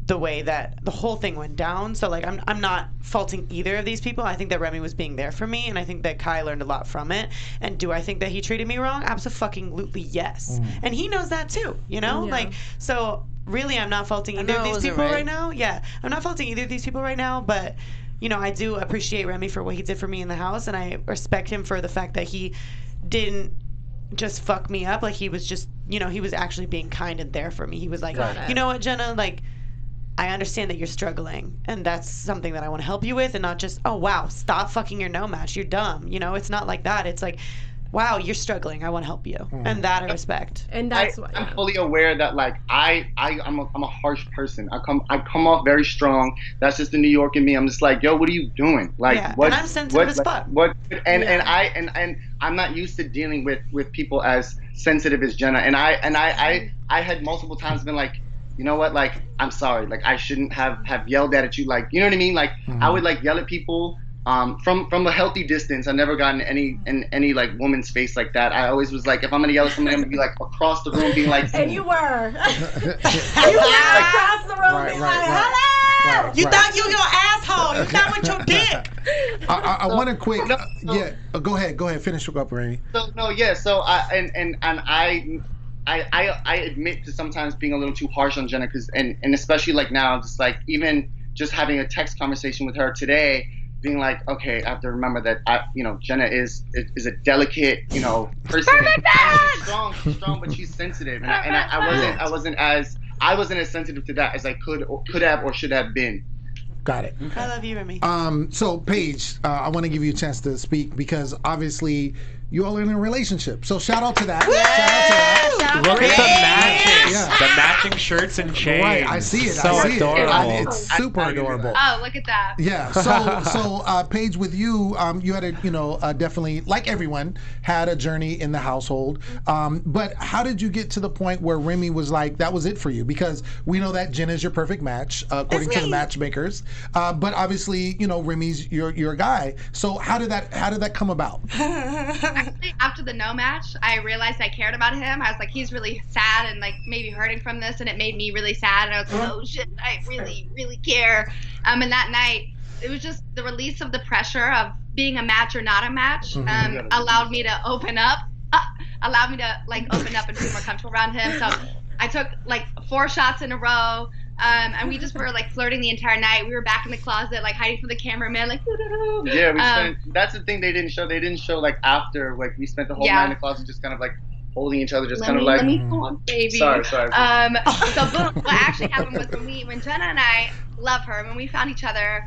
the way that the whole thing went down. So like I'm not faulting either of these people. I think that Remy was being there for me, and I think that Kai learned a lot from it. And do I think that he treated me wrong? Absolutely yes. And he knows that too, Like, so really I'm not faulting either of these people right now. Yeah, I'm not faulting either of these people right now, but I do appreciate Remy for what he did for me in the house, and I respect him for the fact that he didn't just fuck me up. Like, he was just, he was actually being kind and there for me. He was like, you know what, Jenna, like, I understand that you're struggling, and that's something that I want to help you with, and not just, oh, wow, stop fucking your no match. You're dumb. It's not like that. It's like, wow, you're struggling. I want to help you. And that I respect. And that's I'm fully aware that, like, I'm a harsh person. I come off very strong. That's just the New York in me. I'm just like, yo, what are you doing? Like, what? And I'm sensitive as fuck. And I'm not used to dealing with people as sensitive as Jenna. And I had multiple times been like, you know what, like, I'm sorry, like, I shouldn't have yelled at you, like, you know what I mean? Like, I would, like, yell at people from a healthy distance. I never got in any like woman's face like that. I always was like, if I'm gonna yell at somebody, I'm gonna be like across the room being like, and you were across the room being like, hello! You thought you were your asshole. You thought with your dick. I want to quick, go ahead, finish up, Remy. So I admit to sometimes being a little too harsh on Jenna, and especially like now, just like even just having a text conversation with her today, being like, okay, I have to remember that Jenna is a delicate, person. She's strong, but she's sensitive, and I wasn't as sensitive to that as I could have or should have been. Got it. I love you, Remy. So Paige, I want to give you a chance to speak because obviously you all are in a relationship. So shout out to that. Look at the matching. The matching shirts and chains. Right, I see it. So adorable. It's super adorable. Oh, look at that. Yeah. So Paige, with you, you had a definitely, like everyone, had a journey in the household. But how did you get to the point where Remy was like, that was it for you? Because we know that Jenna's your perfect match, according to the matchmakers. But obviously, Remy's your guy. So how did that come about? Actually, after the no match, I realized I cared about him. I was like, he's really sad and like maybe hurting from this, and it made me really sad. And I was like, oh shit, I really, really care. And that night, it was just the release of the pressure of being a match or not a match. Allowed me to open up. Allowed me to like open up and feel more comfortable around him. So I took like 4 shots in a row. And we just were like flirting the entire night. We were back in the closet, like hiding from the cameraman, like. Yeah, we spent. That's the thing they didn't show. They didn't show like after, like we spent the whole night in the closet, just kind of like holding each other, just kind of like. Let me go on, baby. Sorry. So boom, what actually happened was when Jenna and I love her, when we found each other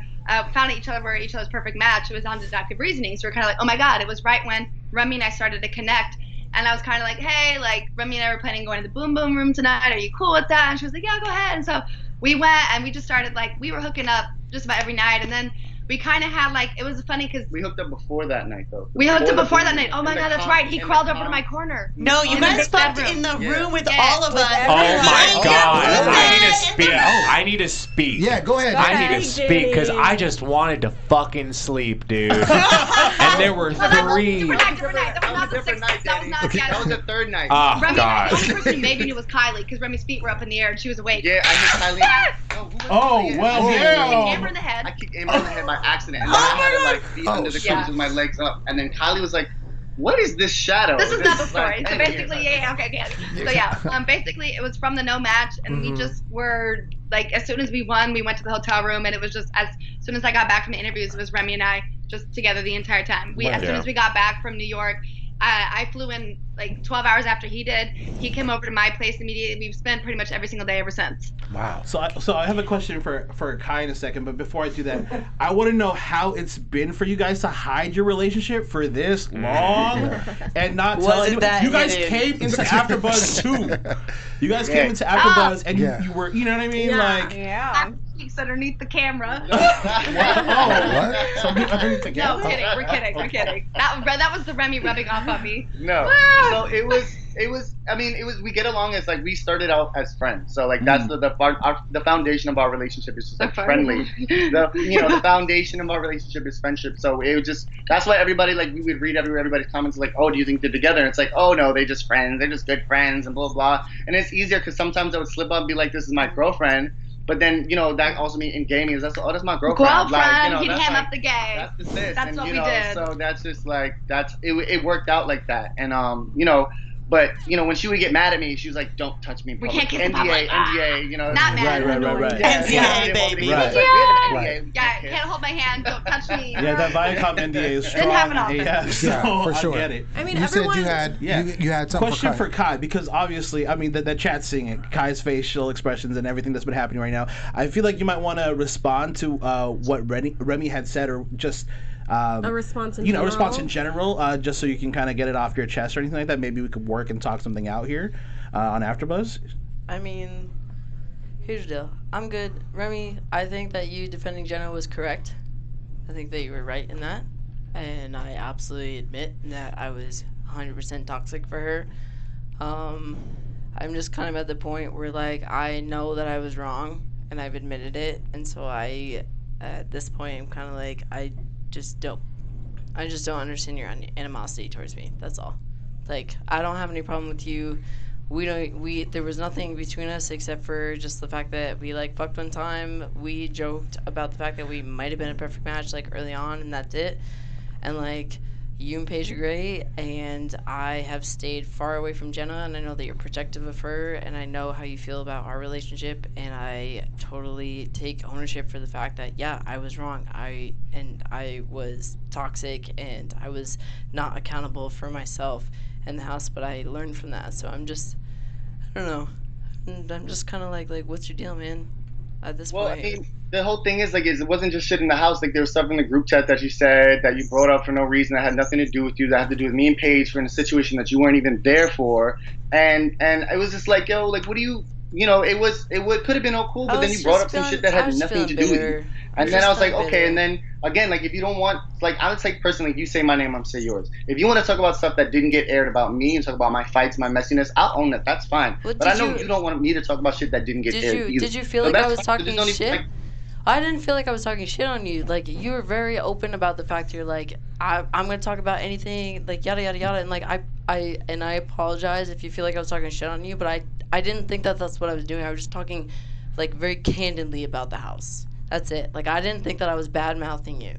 were each other's perfect match. It was on deductive reasoning. So we're kind of like, oh my god, it was right when Remy and I started to connect. And I was kind of like, hey, like, Remy and I were planning on going to the Boom Boom room tonight. Are you cool with that? And she was like, yeah, go ahead. And so we went and we just started, like, we were hooking up just about every night. And then we kind of had, like, it was funny because we hooked up before that night, though. We hooked up before that night. Oh, my God, that's right. He crawled over to my corner. No, you guys fucked in the room with all of us. Oh, my God. I need to speak. Yeah, go ahead. I need to speak because I just wanted to fucking sleep, dude. And there were 3. Different night, Daddy. That was the 3rd night. Oh, Remy, God. The only person who maybe knew was Kylie because Remy's feet were up in the air and she was awake. Yeah, I knew Kylie. I kicked Amber in the head. I kicked Amber in the head by accident. And then I had to like be under the covers with my legs up. And then Kylie was like, what is this shadow? This is not the story. So basically, basically it was from the no match, and we just were like, as soon as we won, we went to the hotel room, and it was just as soon as I got back from the interviews, it was Remy and I just together the entire time. As soon as we got back from New York, I flew in like 12 hours after he did. He came over to my place immediately. We've spent pretty much every single day ever since. Wow. So I have a question for Kai in a second, but before I do that, I want to know how it's been for you guys to hide your relationship for this long and not tell anyone. You guys came into AfterBuzz too. You guys came into AfterBuzz and you were, you know what I mean? cheeks underneath the camera. What? Something underneath the No, camera? kidding. We're kidding. We're kidding. That was the Remy rubbing off on me. No. So it was. I mean, it was. We get along as like we started out as friends. So like that's the foundation of our relationship is just like friendly. The foundation of our relationship is friendship. So it was just that's why everybody like we would read everybody's comments like, oh, do you think they're together? And it's like, oh no, they're just friends. They're just good friends and blah blah. And it's easier because sometimes I would slip up and be like, this is my girlfriend. But then, that also means in gaming that's my girlfriend. He'd ham up the game. That's the sis. That's what we did. So that's just like, it worked out like that. And, but, when she would get mad at me, she was like, don't touch me in public. We can't kiss in NDA, public. NDA, Not mad. Right. NDA, baby. Right. Yeah, can't hold my hand, don't touch me. Yeah, that Viacom NDA is strong. Didn't have an office. Yeah, so Yeah, for sure. I get it. I mean, You everyone. said you had something Question for for Kai, because obviously, I mean, the chat's seeing it. Kai's facial expressions and everything that's been happening right now. I feel like you might want to respond to what Remy had said, or just a response in general. A response in general, just so you can kind of get it off your chest or anything like that. Maybe we could work and talk something out here on AfterBuzz. I mean, here's the deal. I'm good. Remy, I think that you defending Jenna was correct. I think that you were right in that. And I absolutely admit that I was 100% toxic for her. I'm just kind of at the point where, like, I know that I was wrong, and I've admitted it. And so at this point, I'm kind of like, I just don't understand your animosity towards me. That's all. Like, I don't have any problem with you. There was nothing between us except for just the fact that we like fucked one time. We joked about the fact that we might have been a perfect match like early on, and that's it. And like, you and Paige are great, and I have stayed far away from Jenna, and I know that you're protective of her, and I know how you feel about our relationship, and I totally take ownership for the fact that, yeah, I was wrong. I was toxic, and I was not accountable for myself in the house, but I learned from that. So I don't know. I'm just kind of like, what's your deal, man? At this point. Well, I mean, the whole thing is, like, it wasn't just shit in the house. Like, there was stuff in the group chat that you said that you brought up for no reason that had nothing to do with you, that had to do with me and Paige for in a situation that you weren't even there for. And it was just like, yo, like, what do you, it could have been all cool, but then you brought up some shit that had nothing to do with you. And then I was like, okay, and then, again, like, if you don't want, like, I would say personally, you say my name, I'm say yours. If you want to talk about stuff that didn't get aired about me and talk about my fights, my messiness, I'll own that. That's fine. But I know you don't want me to talk about shit that didn't get aired either. Did you feel like I was talking shit? I didn't feel like I was talking shit on you. Like, you were very open about the fact you're like, I'm going to talk about anything, like, yada, yada, yada. And, like, I apologize if you feel like I was talking shit on you, but I didn't think that that's what I was doing. I was just talking, like, very candidly about the house. That's it. Like, I didn't think that I was bad-mouthing you.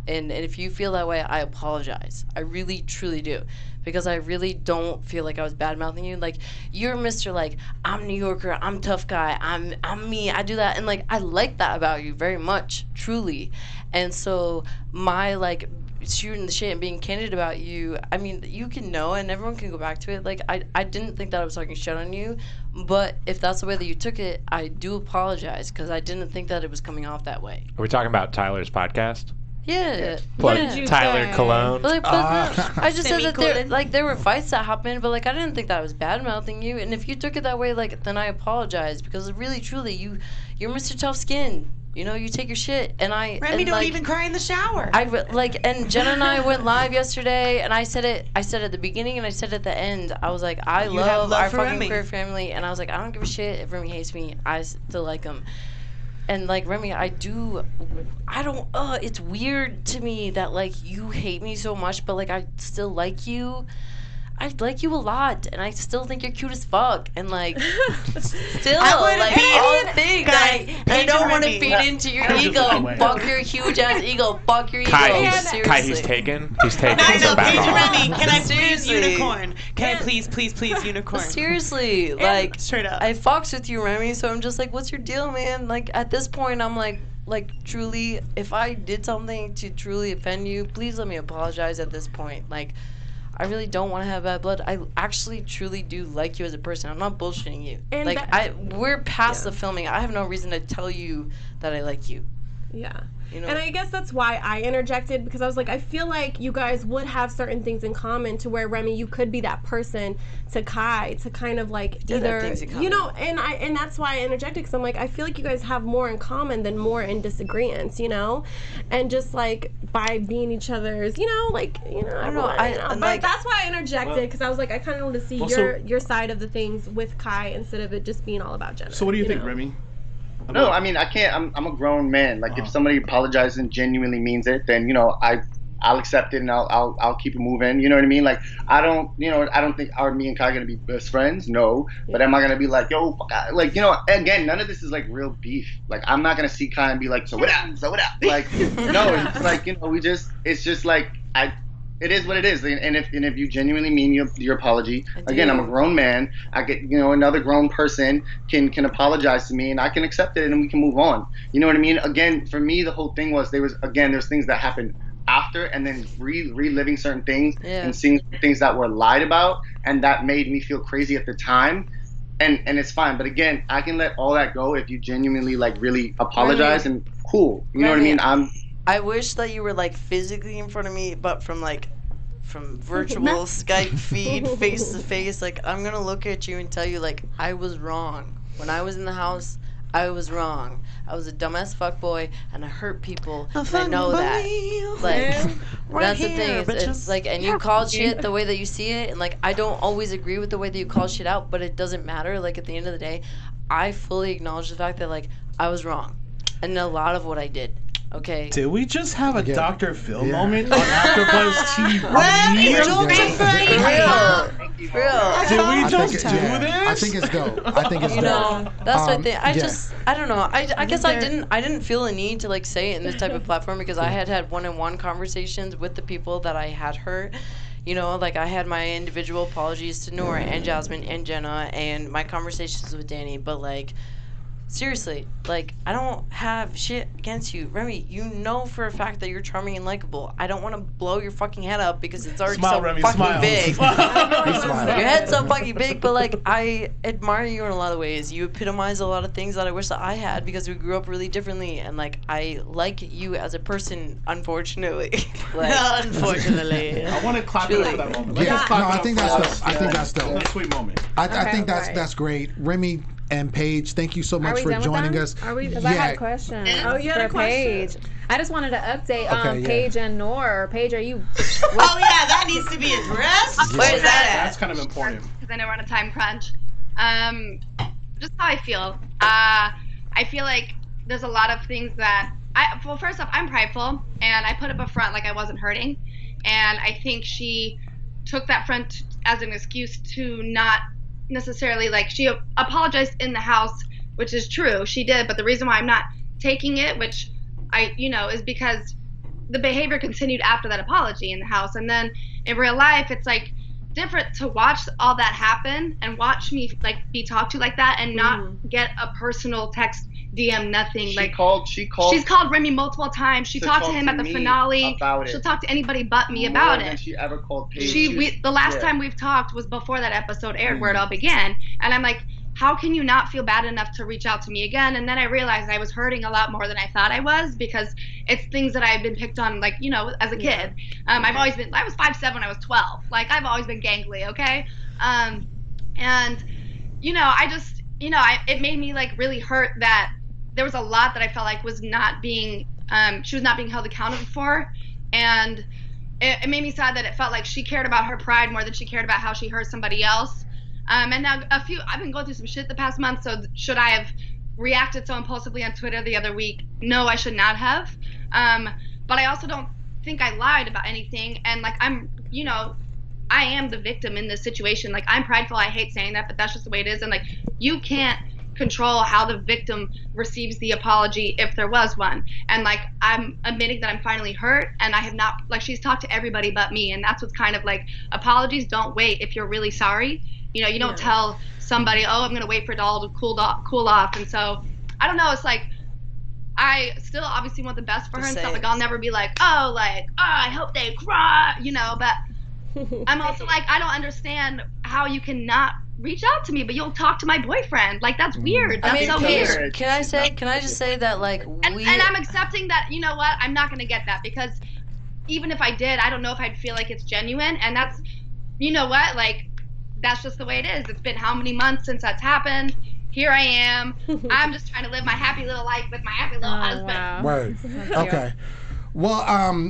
And if you feel that way, I apologize. I really, truly do. Because I really don't feel like I was bad-mouthing you. Like, you're Mr. Like, I'm New Yorker, I'm tough guy, I'm me, I do that. And, like, I like that about you very much, truly. And so my, like, shooting the shit and being candid about you, I mean, you can know and everyone can go back to it. Like, I didn't think that I was talking shit on you. But if that's the way that you took it, I do apologize because I didn't think that it was coming off that way. Are we talking about Tyler's podcast? Yeah. Plug yeah. Tyler Cologne. But I just said that there were fights that happened, but like I didn't think that I was bad mouthing you. And if you took it that way, like then I apologize because really, truly, you're Mr. Tough Skin. You know, you take your shit, and Remy don't even cry in the shower. And Jenna and I went live yesterday, and I said at the beginning, and I said at the end, I was like, I love our fucking queer family, and I was like, I don't give a shit if Remy hates me, I still like him. And like Remy, it's weird to me that like you hate me so much, but like I still like you. I like you a lot, and I still think you're cute as fuck, and like, still, like, all the things, I don't want to feed into your ego. Fuck your huge ass ego. Fuck your ego. Kai, he's taken. He's taken. I know, Paige Remy, can I please unicorn? Can I please unicorn? Seriously, like, straight up. I fucks with you, Remy, so I'm just like, what's your deal, man? Like, at this point, I'm like, truly, if I did something to truly offend you, please let me apologize at this point. Like, I really don't want to have bad blood. I actually truly do like you as a person. I'm not bullshitting you. And like we're past the filming. I have no reason to tell you that I like you. Yeah. You know? And I guess that's why I interjected, because I was like, I feel like you guys would have certain things in common to where, Remy, you could be that person to Kai to kind of like either, you know, and that's why I interjected, because I'm like, I feel like you guys have more in common than more in disagreements, you know, and just like by being each other's, you know, like, you know, I don't know, but like, that's why I interjected, because I was like, I kind of want to see your side of the things with Kai instead of it just being all about Jenna. So what do you think, Remy? No, I mean, I can't. I'm a grown man. Like, if somebody apologizes and genuinely means it, then, you know, I'll accept it and I'll keep it moving. You know what I mean? Like, I don't think are me and Kai gonna be best friends? No. But am I gonna be like, yo, fuck, like, you know? Again, none of this is like real beef. Like, I'm not gonna see Kai and be like, so what up? Like, no, it's like, you know, it's just like it is what it is, and if you genuinely mean your apology, again, I'm a grown man. I get, you know, another grown person can apologize to me, and I can accept it, and we can move on. You know what I mean? Again, for me, the whole thing was there's things that happened after, and then reliving certain things and seeing things that were lied about, and that made me feel crazy at the time. And it's fine, but again, I can let all that go if you genuinely like really apologize and cool. You know what I mean? I wish that you were like physically in front of me, but from virtual Skype feed, face to face. Like, I'm gonna look at you and tell you, like, I was wrong. When I was in the house, I was wrong. I was a dumbass fuckboy, and I hurt people, and I know that. Like, that's the thing. It's like, and you called shit the way that you see it, and like, I don't always agree with the way that you call shit out, but it doesn't matter. Like, at the end of the day, I fully acknowledge the fact that, like, I was wrong, and a lot of what I did. Okay. Did we just have a Dr. Phil moment on AfterBuzz TV? Did we just do this? I think it's dope. I think it's dope. Know, that's what I don't know. I guess I didn't feel a need to like say it in this type of platform, because I had one-on-one conversations with the people that I had hurt. You know, like, I had my individual apologies to Nour and Jasmine and Jenna, and my conversations with Danny, but like, seriously, like, I don't have shit against you. Remy, you know for a fact that you're charming and likable. I don't want to blow your fucking head up because it's already fucking big. Your head's so fucking big, but, like, I admire you in a lot of ways. You epitomize a lot of things that I wish that I had, because we grew up really differently, and, like, I like you as a person, unfortunately. Like, unfortunately. I want to clap for that moment. Yeah, no, I think that's dope. That's a sweet moment. I think that's great. Remy and Paige, thank you so much for joining us. Because I had a question. Oh, you had a question. Paige. I just wanted to update Paige and Nour. Paige, are you? Oh yeah, that needs to be addressed. Where is that at? That's kind of important. Because I know we're on a time crunch. Just how I feel. I feel like there's a lot of things that well, first off, I'm prideful, and I put up a front like I wasn't hurting, and I think she took that front as an excuse to not necessarily, like, she apologized in the house, which is true, she did, but the reason why I'm not taking it, which I, you know, is because the behavior continued after that apology in the house. And then in real life, it's like different to watch all that happen and watch me like be talked to like that and not get a personal text, DM, nothing. She's called Remy multiple times. She talked to him at the finale. She'll talk to anybody but me about it. Than she ever called Paige. The last time we've talked was before that episode aired, where it all began. And I'm like, how can you not feel bad enough to reach out to me again? And then I realized I was hurting a lot more than I thought I was, because it's things that I've been picked on, like, you know, as a kid. I was 5'7" when I was 12. Like, I've always been gangly, okay? And, you know, I just, you know, it made me, like, really hurt that there was a lot that I felt like was not being, she was not being held accountable for. And it made me sad that it felt like she cared about her pride more than she cared about how she hurt somebody else. And now I've been going through some shit the past month, so should I have reacted so impulsively on Twitter the other week? No, I should not have. But I also don't think I lied about anything. And, like, I'm, you know, I am the victim in this situation. Like, I'm prideful. I hate saying that, but that's just the way it is. And, like, you can't control how the victim receives the apology if there was one. And, like, I'm admitting that I'm finally hurt, and I have not, like, she's talked to everybody but me. And that's what's kind of like, apologies don't wait if you're really sorry. You know, you don't tell somebody, oh, I'm going to wait for it all to cool off. And so, I don't know, it's like, I still obviously want the best for her and stuff. Like, I'll never be like, oh, I hope they cry, you know, but I'm also like, I don't understand how you cannot reach out to me, but you'll talk to my boyfriend. Like, that's weird. That's so weird. Can I just say that, like, And I'm accepting that, you know what, I'm not going to get that, because even if I did, I don't know if I'd feel like it's genuine. And that's, you know what, like, that's just the way it is. It's been how many months since that's happened? Here I am. I'm just trying to live my happy little life with my happy little husband. Wow. Word. Okay. Well,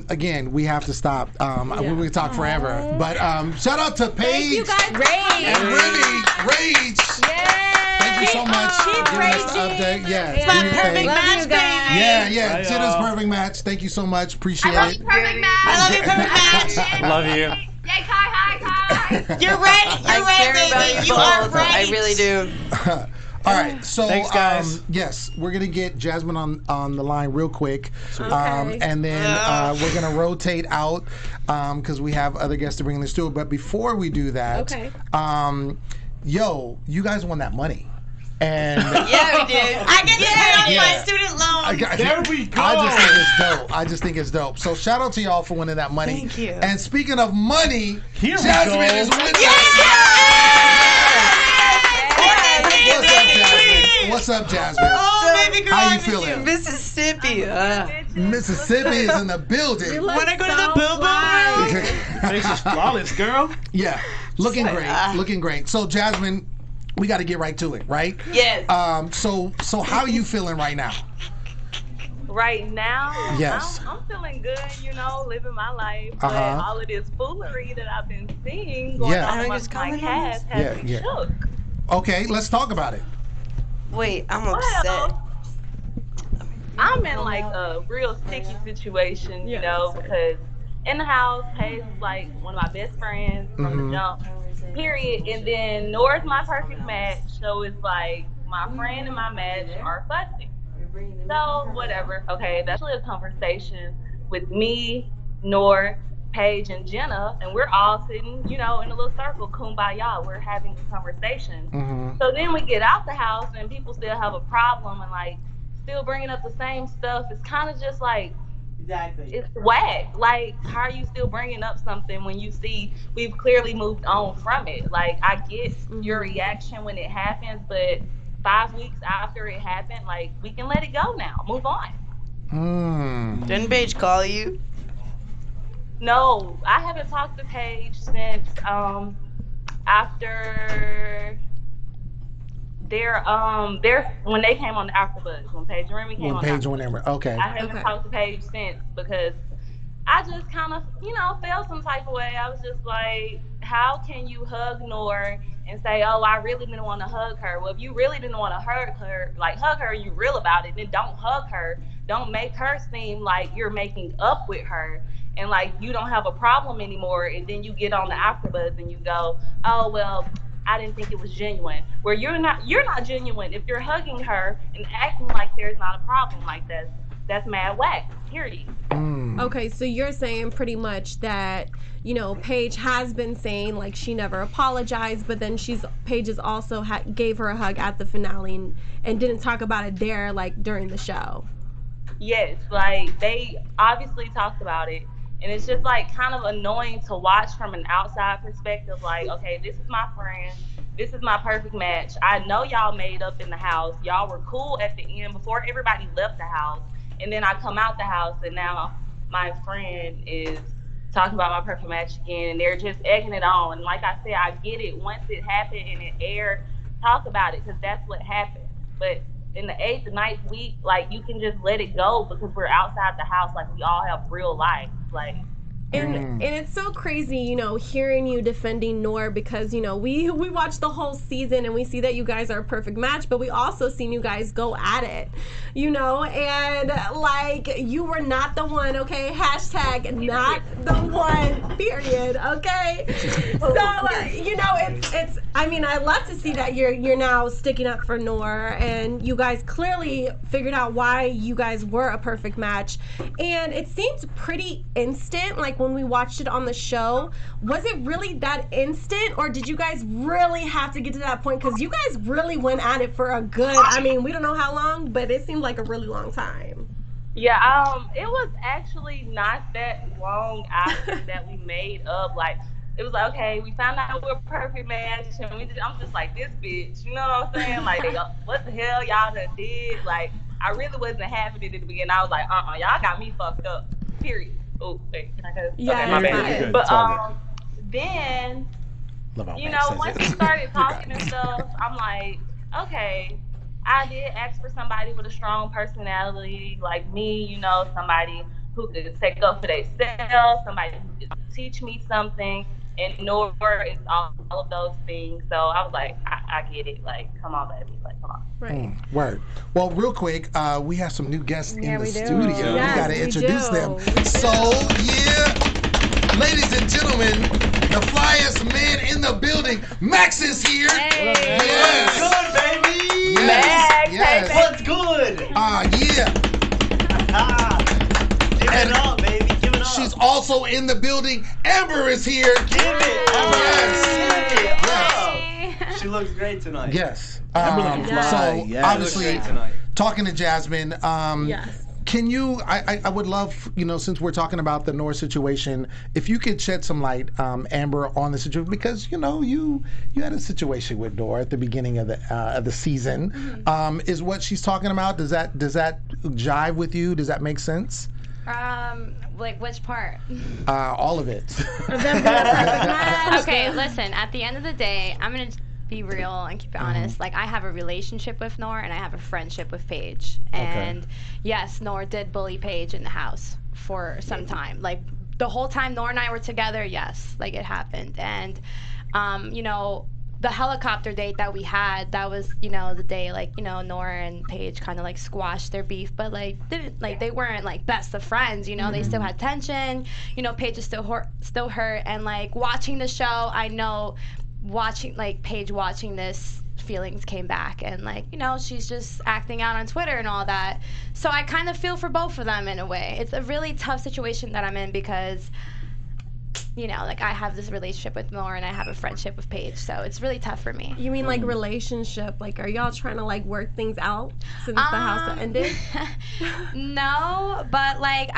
again, we have to stop. We can talk forever. But shout out to Paige you guys. and Remy. Rage. Thank you so much for giving us the update. Yeah. It's my perfect match, baby. Yeah. Jenna's perfect match. Thank you so much. Appreciate I love it. you, perfect match. I love you, perfect match. Love you. Yay, Kai, hi, Kai. You're right. You're right, baby. You are right. I really do. All right, so thanks, guys. Yes, we're gonna get Jasmine on the line real quick, and then we're gonna rotate out because we have other guests to bring in the studio. But before we do that, you guys won that money. And yeah, we did. I get to pay off my student loan. There we go. I just think it's dope. So shout out to y'all for winning that money. Thank you. And speaking of money, Here Jasmine we go. is winning. What's up, Jasmine? Oh, baby girl, How you feeling? Mississippi. Mississippi is in the building. Wanna go to the boo-boo? Face is flawless, girl. Yeah, looking great. So, Jasmine, we got to get right to it, right? Yes. So how are you feeling right now? Right now, Yes. I'm feeling good, living my life. But all of this foolery that I've been seeing going on amongst my cast has me shook. Okay, let's talk about it. Wait, I'm upset. Well, I'm in like a real sticky situation, because in the house, Paige is like one of my best friends from the jump, period. And then Nour's my perfect match, so it's like my friend and my match are fussing. So whatever. Okay, that's really a conversation with me, Nour, Paige, and Jenna, and we're all sitting, in a little circle, kumbaya. We're having a conversation. So then we get out the house, and people still have a problem, and like still bringing up the same stuff. It's kind of just like, it's whack. Like, how are you still bringing up something when you see we've clearly moved on from it? Like, I get your reaction when it happens, but 5 weeks after it happened, like, we can let it go now. Move on. Didn't Paige call you? No, I haven't talked to Paige since after their when they came on the AfterBuzz, when Paige and Remy came on. Paige went over. Okay. I haven't talked to Paige since because I just kind of, felt some type of way. I was just like, how can you hug Nour and say, oh, I really didn't want to hug her? Well, if you really didn't want to hug her, you real about it, then don't hug her. Don't make her seem like you're making up with her and like you don't have a problem anymore. And then you get on the AfterBuzz and you go, oh, well, I didn't think it was genuine. Where you're not genuine if you're hugging her and acting like there's not a problem like that. That's mad whack, period. Okay, so you're saying pretty much that, Paige has been saying like she never apologized, but then Paige has also gave her a hug at the finale and didn't talk about it there like during the show. Yes, like they obviously talked about it, and it's just like kind of annoying to watch from an outside perspective. Like, okay, this is my friend, this is my perfect match. I know y'all made up in the house. Y'all were cool at the end before everybody left the house, and then I come out the house, and now my friend is talking about my perfect match again, and they're just egging it on. And like I said, I get it. Once it happened and it aired, talk about it, because that's what happened. But in the 8th and 9th week, like, you can just let it go because we're outside the house. Like, we all have real life. Like, And it's so crazy, hearing you defending Nour because, we watched the whole season and we see that you guys are a perfect match, but we also seen you guys go at it, and like you were not the one, okay? Hashtag not the one, period, okay? So, it's I mean, I love to see that you're now sticking up for Nour and you guys clearly figured out why you guys were a perfect match. And it seems pretty instant, like when we watched it on the show. Was it really that instant, or did you guys really have to get to that point? Because you guys really went at it for a good, we don't know how long, but it seemed like a really long time. Yeah, it was actually not that long after that we made up. Like, it was like, okay, we found out we're a perfect match, and I'm just like, this bitch, you know what I'm saying? Like, what the hell y'all done did? Like, I really wasn't having it at the beginning. I was like, y'all got me fucked up. Period. Oh, wait, can I go? Yeah, okay, my bad. good. But then, you know, once we started talking and stuff, I'm like, okay, I did ask for somebody with a strong personality like me, you know, somebody who could take up for themselves, somebody who could teach me something, and Nour is all of those things. So I was like, I get it. Like, come on, baby. Like, come on. Right. Word. Well, real quick, we have some new guests in the studio. Yes, we got to introduce them. We So, yeah, ladies and gentlemen, the flyest man in the building, Max is here. Hey. Yes. Good, baby. Yes. Yes. What's good? Yeah. Give it up, baby. Give it up. She's also in the building. Amber is here. Give it. Yes. Yes. She looks great tonight. Yes. Amber looking fly. So Yes. obviously, tonight. talking to Jasmine. Yes. Can you? I would love, you know, since we're talking about the Nour situation, if you could shed some light, Amber, on the situation, because you know you had a situation with Nour at the beginning of the season. Mm-hmm. Is what she's talking about? Does that jive with you? Does that make sense? Like which part? All of it. Okay, listen. At the end of the day, I'm gonna be real and keep it honest. Like, I have a relationship with Nour and I have a friendship with Paige. And yes, Nour did bully Paige in the house for some time. Like, the whole time Nour and I were together, yes, like it happened. And you know, the helicopter date that we had, that was, you know, the day, like, you know, Nour and Paige kind of like squashed their beef, but like didn't, like, they weren't like best of friends, you know. They still had tension, you know. Paige is still hurt, and like watching the show, I know, watching, like, Paige watching this, feelings came back, and like, you know, she's just acting out on Twitter and all that. So I kind of feel for both of them in a way. It's a really tough situation that I'm in because, you know, like, I have this relationship with Nour and I have a friendship with Paige, so it's really tough for me. You mean like relationship? Like, are y'all trying to like work things out since the house ended? No, but like,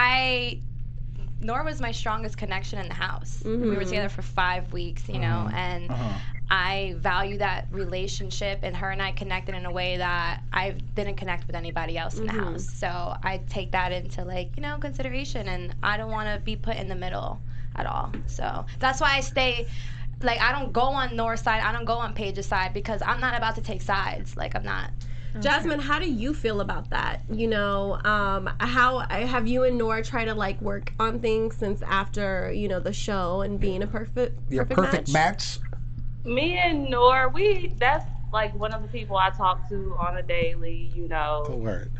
Nour was my strongest connection in the house. We were together for 5 weeks, you know, and I value that relationship, and her and I connected in a way that I didn't connect with anybody else in the house. So I take that into, like, you know, consideration, and I don't want to be put in the middle at all. So that's why I stay, like, I don't go on Nour's side, I don't go on Paige's side, because I'm not about to take sides. Like, I'm not. Jasmine, how do you feel about that? You know, how have you and Nour tried to like work on things since after, you know, the show and being a perfect match? Me and Nour, that's like one of the people I talk to on a daily, you know. Word.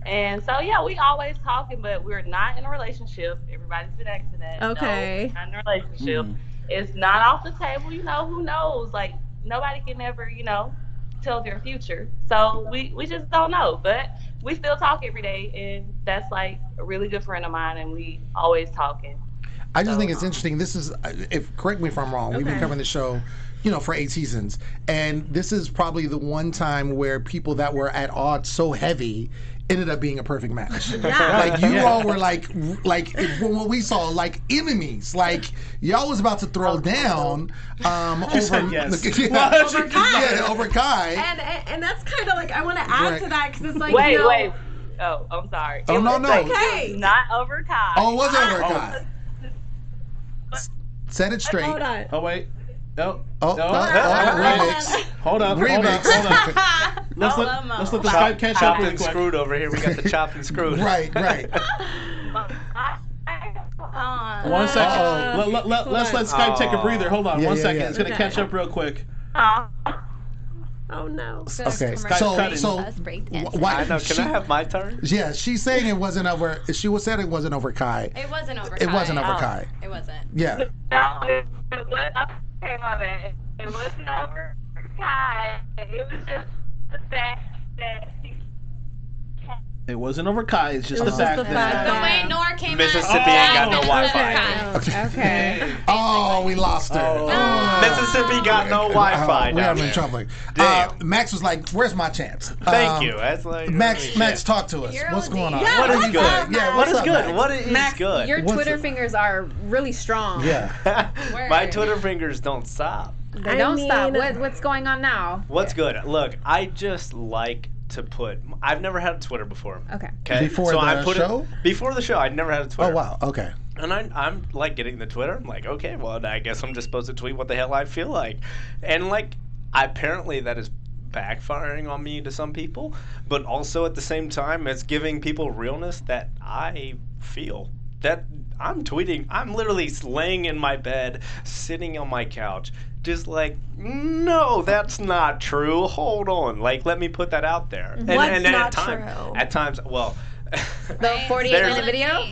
And so, yeah, we always talking, but we're not in a relationship. Everybody's been asking that. Okay. No, not in a relationship. It's not off the table, you know. Who knows? Like, nobody can ever, you know, tell their future. So we just don't know. But we still talk every day, and that's like a really good friend of mine, and we always talking. I just think it's interesting. This is, correct me if I'm wrong, we've been covering the show, you know, for 8 seasons, and this is probably the one time where people that were at odds so heavy ended up being a perfect match. Like, you all were like from what we saw, like enemies. Like, y'all was about to throw down over Kai. And that's kind of like, I want to add to that, because it's like, wait, you know, wait. Oh, I'm sorry. Oh, no. Okay. Not over Kai. Oh, it wasn't over Kai. Set it straight. Hold on. Oh, wait. No. Remix. Hold on. Remix. Let's let the Skype catch up really quick. Screwed over here. We got the chopped and screwed. Right. 1 second. Let's let Skype take a breather. Hold on. 1 second. It's gonna catch up real quick. Oh no. Okay. So I know. Can I have my turn? Yeah, she's saying it wasn't over. She said it wasn't over Kai. It wasn't over Kai. It wasn't over Kai. It wasn't. Yeah. It wasn't over Kai. It was just the fact that it wasn't over Kai. It's just the fact the way Nour came Mississippi ain't got no Wi-Fi. Okay. Oh, we lost her. Mississippi got no Wi-Fi. We have in trouble. Max was like, "Where's my chance?" Thank you. That's like Max, talk to us. What's going on? What is good? Yeah, what is up, good? Max? What is Max, good? your Twitter fingers are really strong. Yeah. My Twitter fingers don't stop. They don't stop. What's going on now? What's good? Look, I just like to put. I've never had a Twitter before. Okay. Before the show? Before the show, I'd never had a Twitter. Oh wow. Okay. And I'm like getting the Twitter. I'm like, okay, well, I guess I'm just supposed to tweet what the hell I feel like. And like, apparently that is backfiring on me to some people, but also at the same time, it's giving people realness that I feel. That I'm tweeting. I'm literally laying in my bed, sitting on my couch, just like, no, that's not true. Hold on. Like, let me put that out there. What's not true? At times, well. The 48-minute video?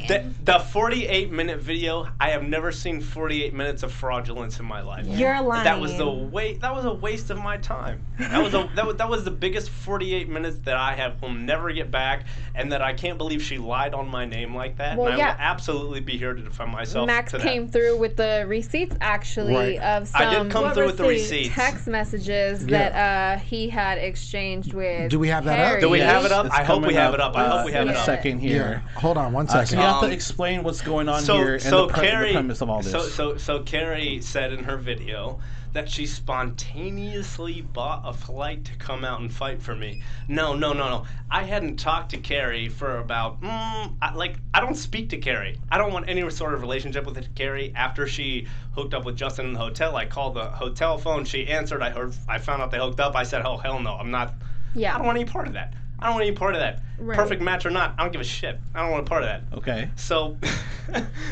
The 48-minute video. I have never seen 48 minutes of fraudulence in my life. You're lying. That was a waste of my time. That was the biggest 48 minutes that I will never get back, and that I can't believe she lied on my name like that. Well, and I will absolutely be here to defend myself. Max to came through with the receipts actually of some I did come through with the receipts. text messages that he had exchanged with. Do we have that up? Do we have it up? It's I hope we coming have it up. I hope we have it up. Second here. Yeah. Hold on one second. So you have to explain what's going on here and the premise of all this. So Kari said in her video that she spontaneously bought a flight to come out and fight for me. No. I hadn't talked to Kari for about, I don't speak to Kari. I don't want any sort of relationship with Kari. After she hooked up with Justin in the hotel, I called the hotel phone. She answered. I found out they hooked up. I said, oh, hell no, I'm not. Yeah. I don't want any part of that. I don't want any part of that. Right. Perfect match or not, I don't give a shit. I don't want a part of that. Okay. So,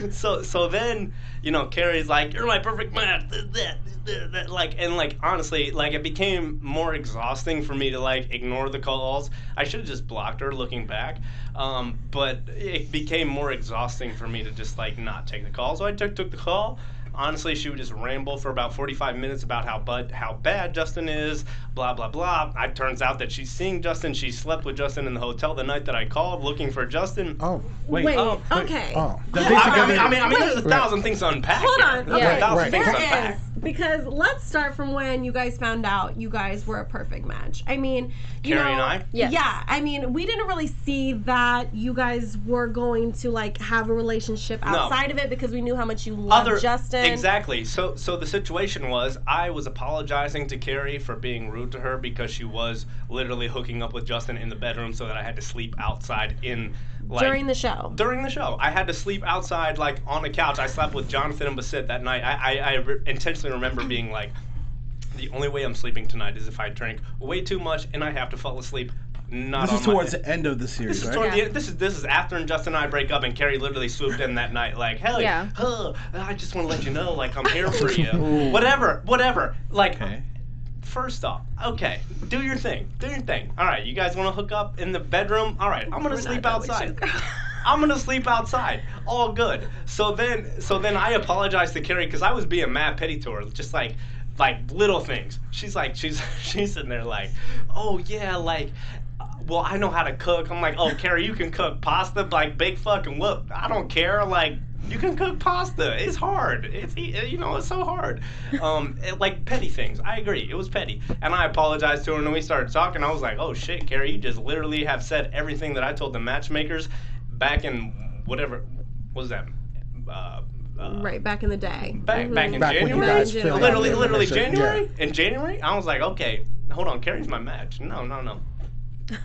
so then, Kari's like, you're my perfect match. Honestly, it became more exhausting for me to ignore the calls. I should have just blocked her looking back. But it became more exhausting for me to just not take the call. So I took the call. Honestly, she would just ramble for about 45 minutes about how bad Justin is, blah, blah, blah. It turns out that she's seeing Justin. She slept with Justin in the hotel the night that I called looking for Justin. Oh, wait. Okay. Oh. I mean, there's 1,000 things to unpack. Hold on. Here. Okay. 1,000 things to unpack. Because let's start from when you guys found out you guys were a perfect match. I mean, Kari and I? Yes. Yeah. I mean, we didn't really see that you guys were going to have a relationship outside of it because we knew how much you loved Justin. Exactly. So the situation was I was apologizing to Kari for being rude to her because she was literally hooking up with Justin in the bedroom so that I had to sleep outside during the show. During the show. I had to sleep outside on the couch. I slept with Jonathan and Basit that night. I intentionally remember being like, the only way I'm sleeping tonight is if I drink way too much and I have to fall asleep. This is towards the end of the series, right? This is after Justin and I break up and Kari literally swooped in that night hell yeah. I just want to let you know I'm here for you. Whatever. First off, okay, do your thing. All right, you guys want to hook up in the bedroom? All right, I'm going to sleep outside. I'm going to sleep outside. All good. So then I apologized to Kari because I was being mad petty to her, just like little things. She's sitting there oh yeah, well, I know how to cook. I'm like, oh, Kari, you can cook pasta, big fucking whoop. I don't care. You can cook pasta. It's hard. It's so hard. Petty things. I agree. It was petty. And I apologized to her, and then we started talking. I was like, oh shit, Kari, you just literally have said everything that I told the matchmakers back in whatever was that? Right, back in the day. Back in January? Literally January? Yeah. In January? I was like, okay, hold on, Kari's my match. No.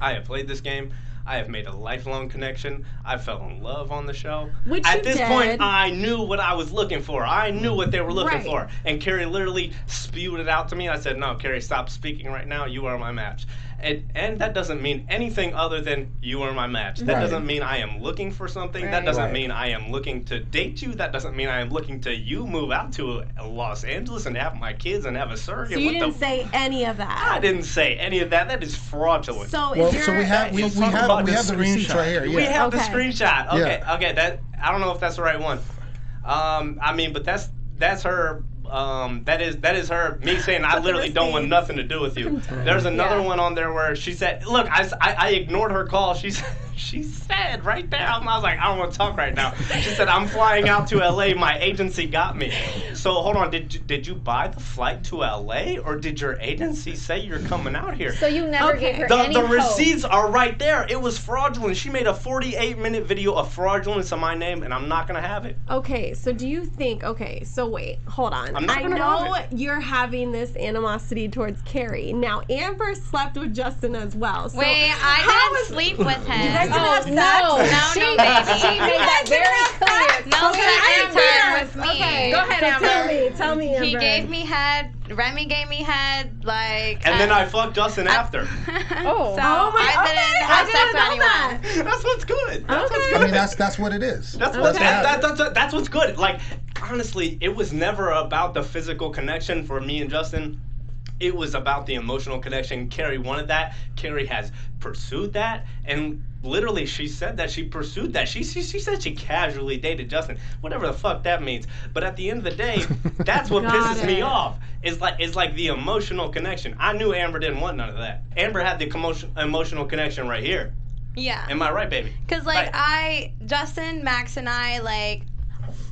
I have played this game. I have made a lifelong connection. I fell in love on the show. At this point, I knew what I was looking for. I knew what they were looking for. And Kari literally spewed it out to me. I said, no, Kari, stop speaking right now. You are my match. And that doesn't mean anything other than you are my match. That doesn't mean I am looking for something. That doesn't mean I am looking to date you. That doesn't mean I am looking to move out to Los Angeles and have my kids and have a surrogate. So you didn't say any of that. I didn't say any of that. That is fraudulent. So we have the receipts right here. Yeah. We have the screenshot. Okay. That I don't know if that's the right one. But that's her. That is her me saying I literally don't want nothing to do with you. There's another one on there where she said, look, I ignored her call. She She said right there, I was like, I don't want to talk right now. She said, I'm flying out to LA. My agency got me. So hold on, did you buy the flight to LA, or did your agency say you're coming out here? So you never gave her any The hope. receipts are right there. It was fraudulent. She made a 48-minute video of fraudulence on my name, and I'm not gonna have it. Okay, so do you think? Okay, so wait, hold on. I'm not I gonna know have you're having this animosity towards Kari. Now Amber slept with Justin as well. So Wait, I didn't sleep with him. You guys didn't have sex? No, she baby. She made that very clear. No Okay, second time with me. Okay, Go ahead, so Amber. Tell me, Amber. He gave me head. Remy gave me head. Like. And then I fucked Justin after. Oh. So Oh my- I didn't okay, have I sex didn't with know anyone. that. That's what's good. That's what's Okay. good. I mean, that's what it is. That's what's good. Like, honestly, it was never about the physical connection for me and Justin. It was about the emotional connection. Kari wanted that. Kari has pursued that, and literally, she said that she pursued that. She said she casually dated Justin, whatever the fuck that means. But at the end of the day, that's what pisses me off. It's like the emotional connection. I knew Amber didn't want none of that. Amber had the emotional connection right here. Yeah. Am I right, baby? Cause like Justin, Max, and I like.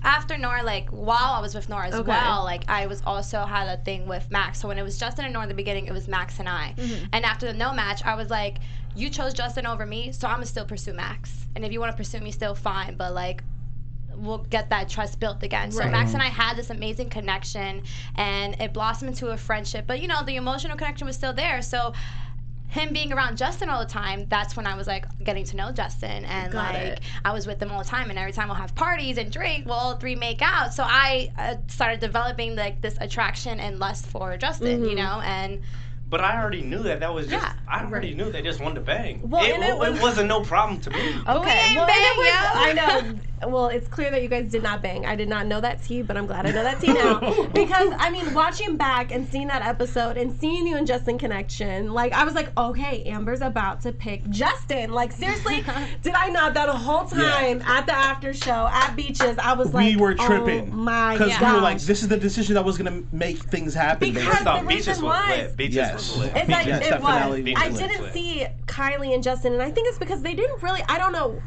After Nour, like while I was with Nour as well, like I was also had a thing with Max. So when it was Justin and Nour in the beginning, it was Max and I. And after the no match, I was like, you chose Justin over me, so I'm gonna still pursue Max. And if you want to pursue me, still fine. But like, we'll get that trust built again. So Max and I had this amazing connection, and it blossomed into a friendship. But you know, the emotional connection was still there. So him being around Justin all the time, that's when I was like getting to know Justin, and I was with them all the time, and every time we'll have parties and drink, we'll all three make out. So I started developing like this attraction and lust for Justin, you know, and. But I already knew that was just. I already knew they just wanted to bang. Well, it wasn't no problem to me. Okay, I know. Well, it's clear that you guys did not bang. I did not know that tea, but I'm glad I know that tea now. Because, I mean, watching back and seeing that episode and seeing you and Justin connection, like, I was like, okay, Amber's about to pick Justin. Like, seriously, did I not that whole time at the after show, at Beaches, I was like, we were tripping. Oh my Because gosh. we were like, this is the decision that was going to make things happen. Because the Beaches reason was was, lit. Beaches was lit. it's like, Yes, it that finale was. was I lit. didn't see Kylie and Justin, and I think it's because they didn't really, I don't know,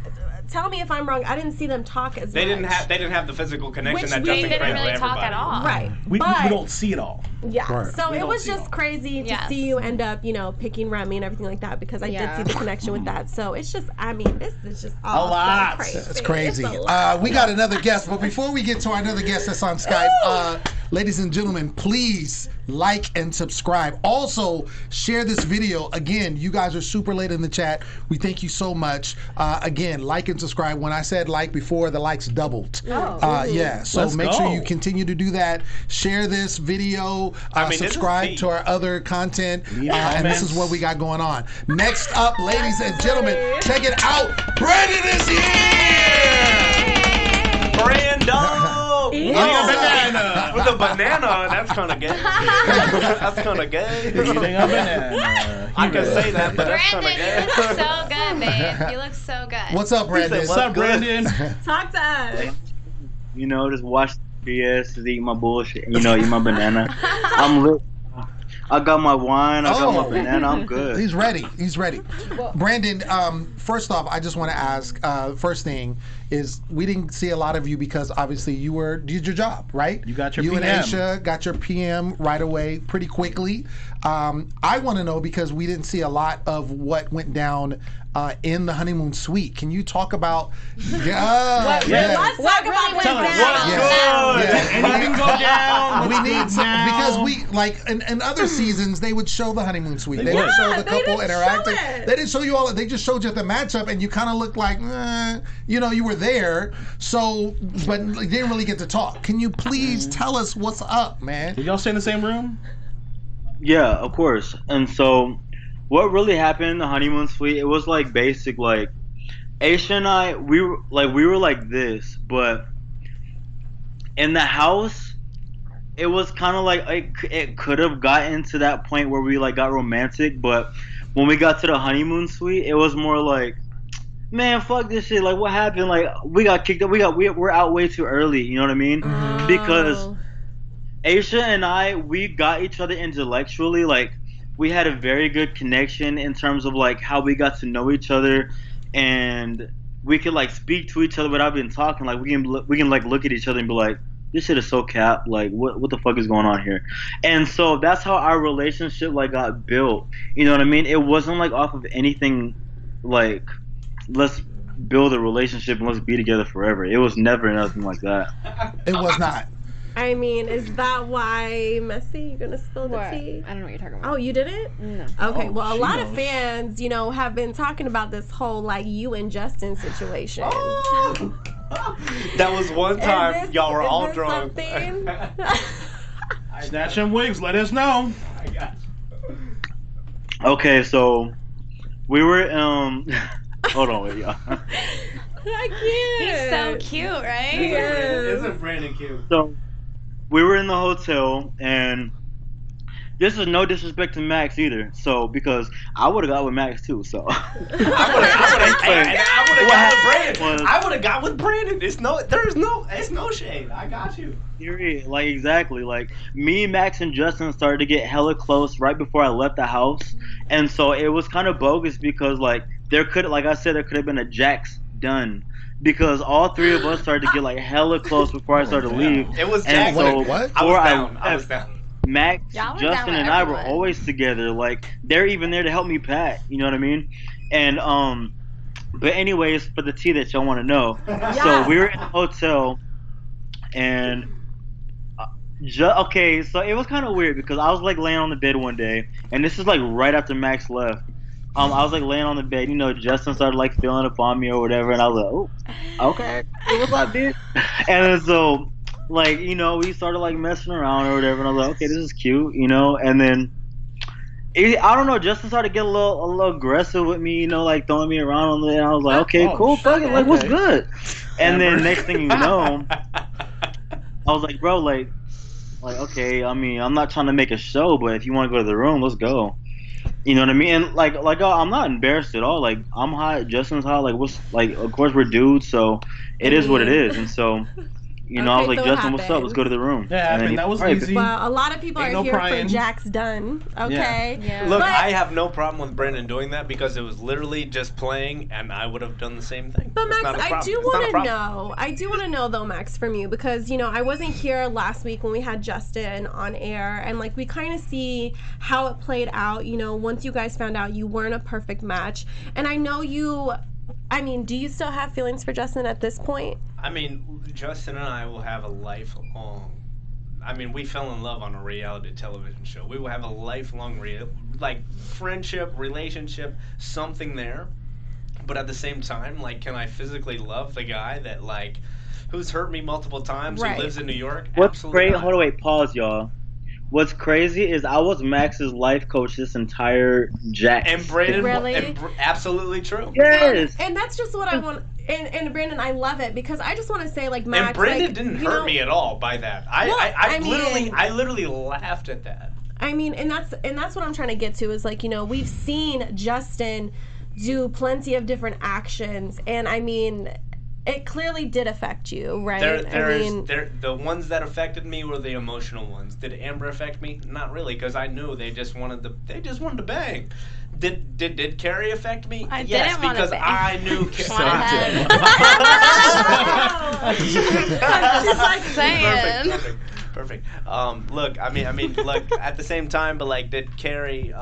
tell me if I'm wrong, I didn't see them talk as They much. They didn't have the physical connection Which that we Justin didn't brings to really talk everybody. at all. Right. We But- don't see it all. Yeah. Right. So We it don't was see it just all. crazy to see you end up, you know, picking Remy and everything like that, because I did see the connection with that. So it's just, I mean, this is just all A lot. so crazy. It's crazy. It's a lot. We got another guest, but before we get to our another guest that's on Skype, ladies and gentlemen, please like and subscribe. Also, share this video. Again, you guys are super late in the chat. We thank you so much. Again, like and subscribe. When I said like before, the likes doubled. Yeah, so Let's make sure go. you continue to do that. Share this video. this is Subscribe to our other content. And this is what we got going on. Next up, ladies and gentlemen, check it out. Brandon is here! Brando! Eating a banana! With a banana, that's kind of gay. That's kind of gay. Eating a banana. I can say that, but that's kind of Brandon, gay. you look so good, babe. You look so good. What's up, Brandon? What's up, Brandon? Talk to us. You know, just watch BS, just eat my bullshit, you know, eat my banana. I'm lit. I got my wine, I got my banana, I'm good. He's ready. He's ready. Brandon, first off, I just want to ask, first thing is we didn't see a lot of you because obviously you did your job, right? You got your You PM. and Aasha got your PM right away, pretty quickly. I want to know because we didn't see a lot of what went down in the honeymoon suite. Can you talk about? Let's talk about Tell us what's good. Anything go down? We need some because we like in other seasons they would show the honeymoon suite. They would show the couple interacting. They didn't show you all. They just showed you the matchup, and you kind of looked like, you know, you were there. So, but they didn't really get to talk. Can you please tell us what's up, man? Did y'all stay in the same room? Yeah, of course. And so, what really happened in the honeymoon suite? It was like basic, like Aasha and I, we were like this, but in the house, it was kind of like it could have gotten to that point where we like got romantic, but when we got to the honeymoon suite, it was more like, man, fuck this shit. Like, what happened? Like, we got kicked up. We're out way too early. You know what I mean? Because Aasha and I, we got each other intellectually. Like, we had a very good connection in terms of like how we got to know each other, and we could like speak to each other without being talking. Like we can like look at each other and be like, this shit is so cap. Like what the fuck is going on here? And so that's how our relationship like got built. You know what I mean? It wasn't like off of anything like let's build a relationship and let's be together forever. It was never nothing like that. It was not. I mean, is that why, Messy, you're gonna spill the tea? I don't know what you're talking about. Oh, you didn't? No. Okay, Oh, well, a she lot of knows. fans, have been talking about this whole, like, you and Justin situation. That was one time y'all were all drunk. Snatch them wigs. Let us know. I got you. Okay, so we were hold on, wait, y'all. He's so cute, right? Isn't Brandon cute? So we were in the hotel, and this is no disrespect to Max either. So because I would have got with Max too. So I would have got with Brandon. It's no shade. I got you. Period. Like exactly. Like me, Max, and Justin started to get hella close right before I left the house, and so it was kind of bogus because like there could have been a Jax done. Because all three of us started to get like hella close before I started to leave. It was and Jax. so what? I was down. Max, Y'all were down Justin, with and I were everyone. always together. Like they're even there to help me pack. You know what I mean? And but anyways, for the tea that y'all want to know, so we were in the hotel, and okay, so it was kind of weird because I was like laying on the bed one day, and this is like right after Max left. I was like laying on the bed, Justin started like feeling up on me or whatever, and I was like, oh, okay, what's up, dude? And then so, like, we started like messing around or whatever, and I was like, okay, this is cute, and then, I don't know, Justin started to get a little aggressive with me, like throwing me around and I was like, okay, cool, fuck it, like, what's good? And then next thing you know, I was like, bro, like, okay, I mean, I'm not trying to make a show, but if you want to go to the room, let's go. You know what I mean? And like, I'm not embarrassed at all. Like, I'm hot, Justin's hot. Like, of course we're dudes, so it is what it is. And so, I was like, so Justin, what's up? Let's go to the room. Yeah, And then that was all right, easy. Well, a lot of people Ain't are no here crying. for Jax done. Okay. Yeah. Look, But- I have no problem with Brandon doing that because it was literally just playing, and I would have done the same thing. But It's Max, not a I problem. do It's not a want to problem. know. I do want to know though, Max, from you because I wasn't here last week when we had Justin on air, and like we kind of see how it played out. Once you guys found out you weren't a perfect match, and I know you. I mean, do you still have feelings for Justin at this point? I mean, Justin and I will have a lifelong. I mean, we fell in love on a reality television show. We will have a lifelong, friendship, relationship, something there. But at the same time, like, can I physically love the guy that, like, who's hurt me multiple times, Right. who lives in New York? What's Absolutely great? not. Hold on, wait, pause, y'all. What's crazy is I was Max's life coach this entire Jax. And Brandon, Really? absolutely true. Yes. And that's just what I want. And Brandon, I love it because I just want to say, like, Max. And Brandon like, didn't hurt me at all by that. I literally laughed at that. I mean, and that's what I'm trying to get to is like, we've seen Justin do plenty of different actions, and I mean, it clearly did affect you, right? The ones that affected me were the emotional ones. Did Amber affect me? Not really, because I knew they just wanted to bang. Did Kari affect me? I yes, didn't wanna because bang. I knew. Just like saying. Perfect. Look, I mean, look. At the same time, but like, did Kari,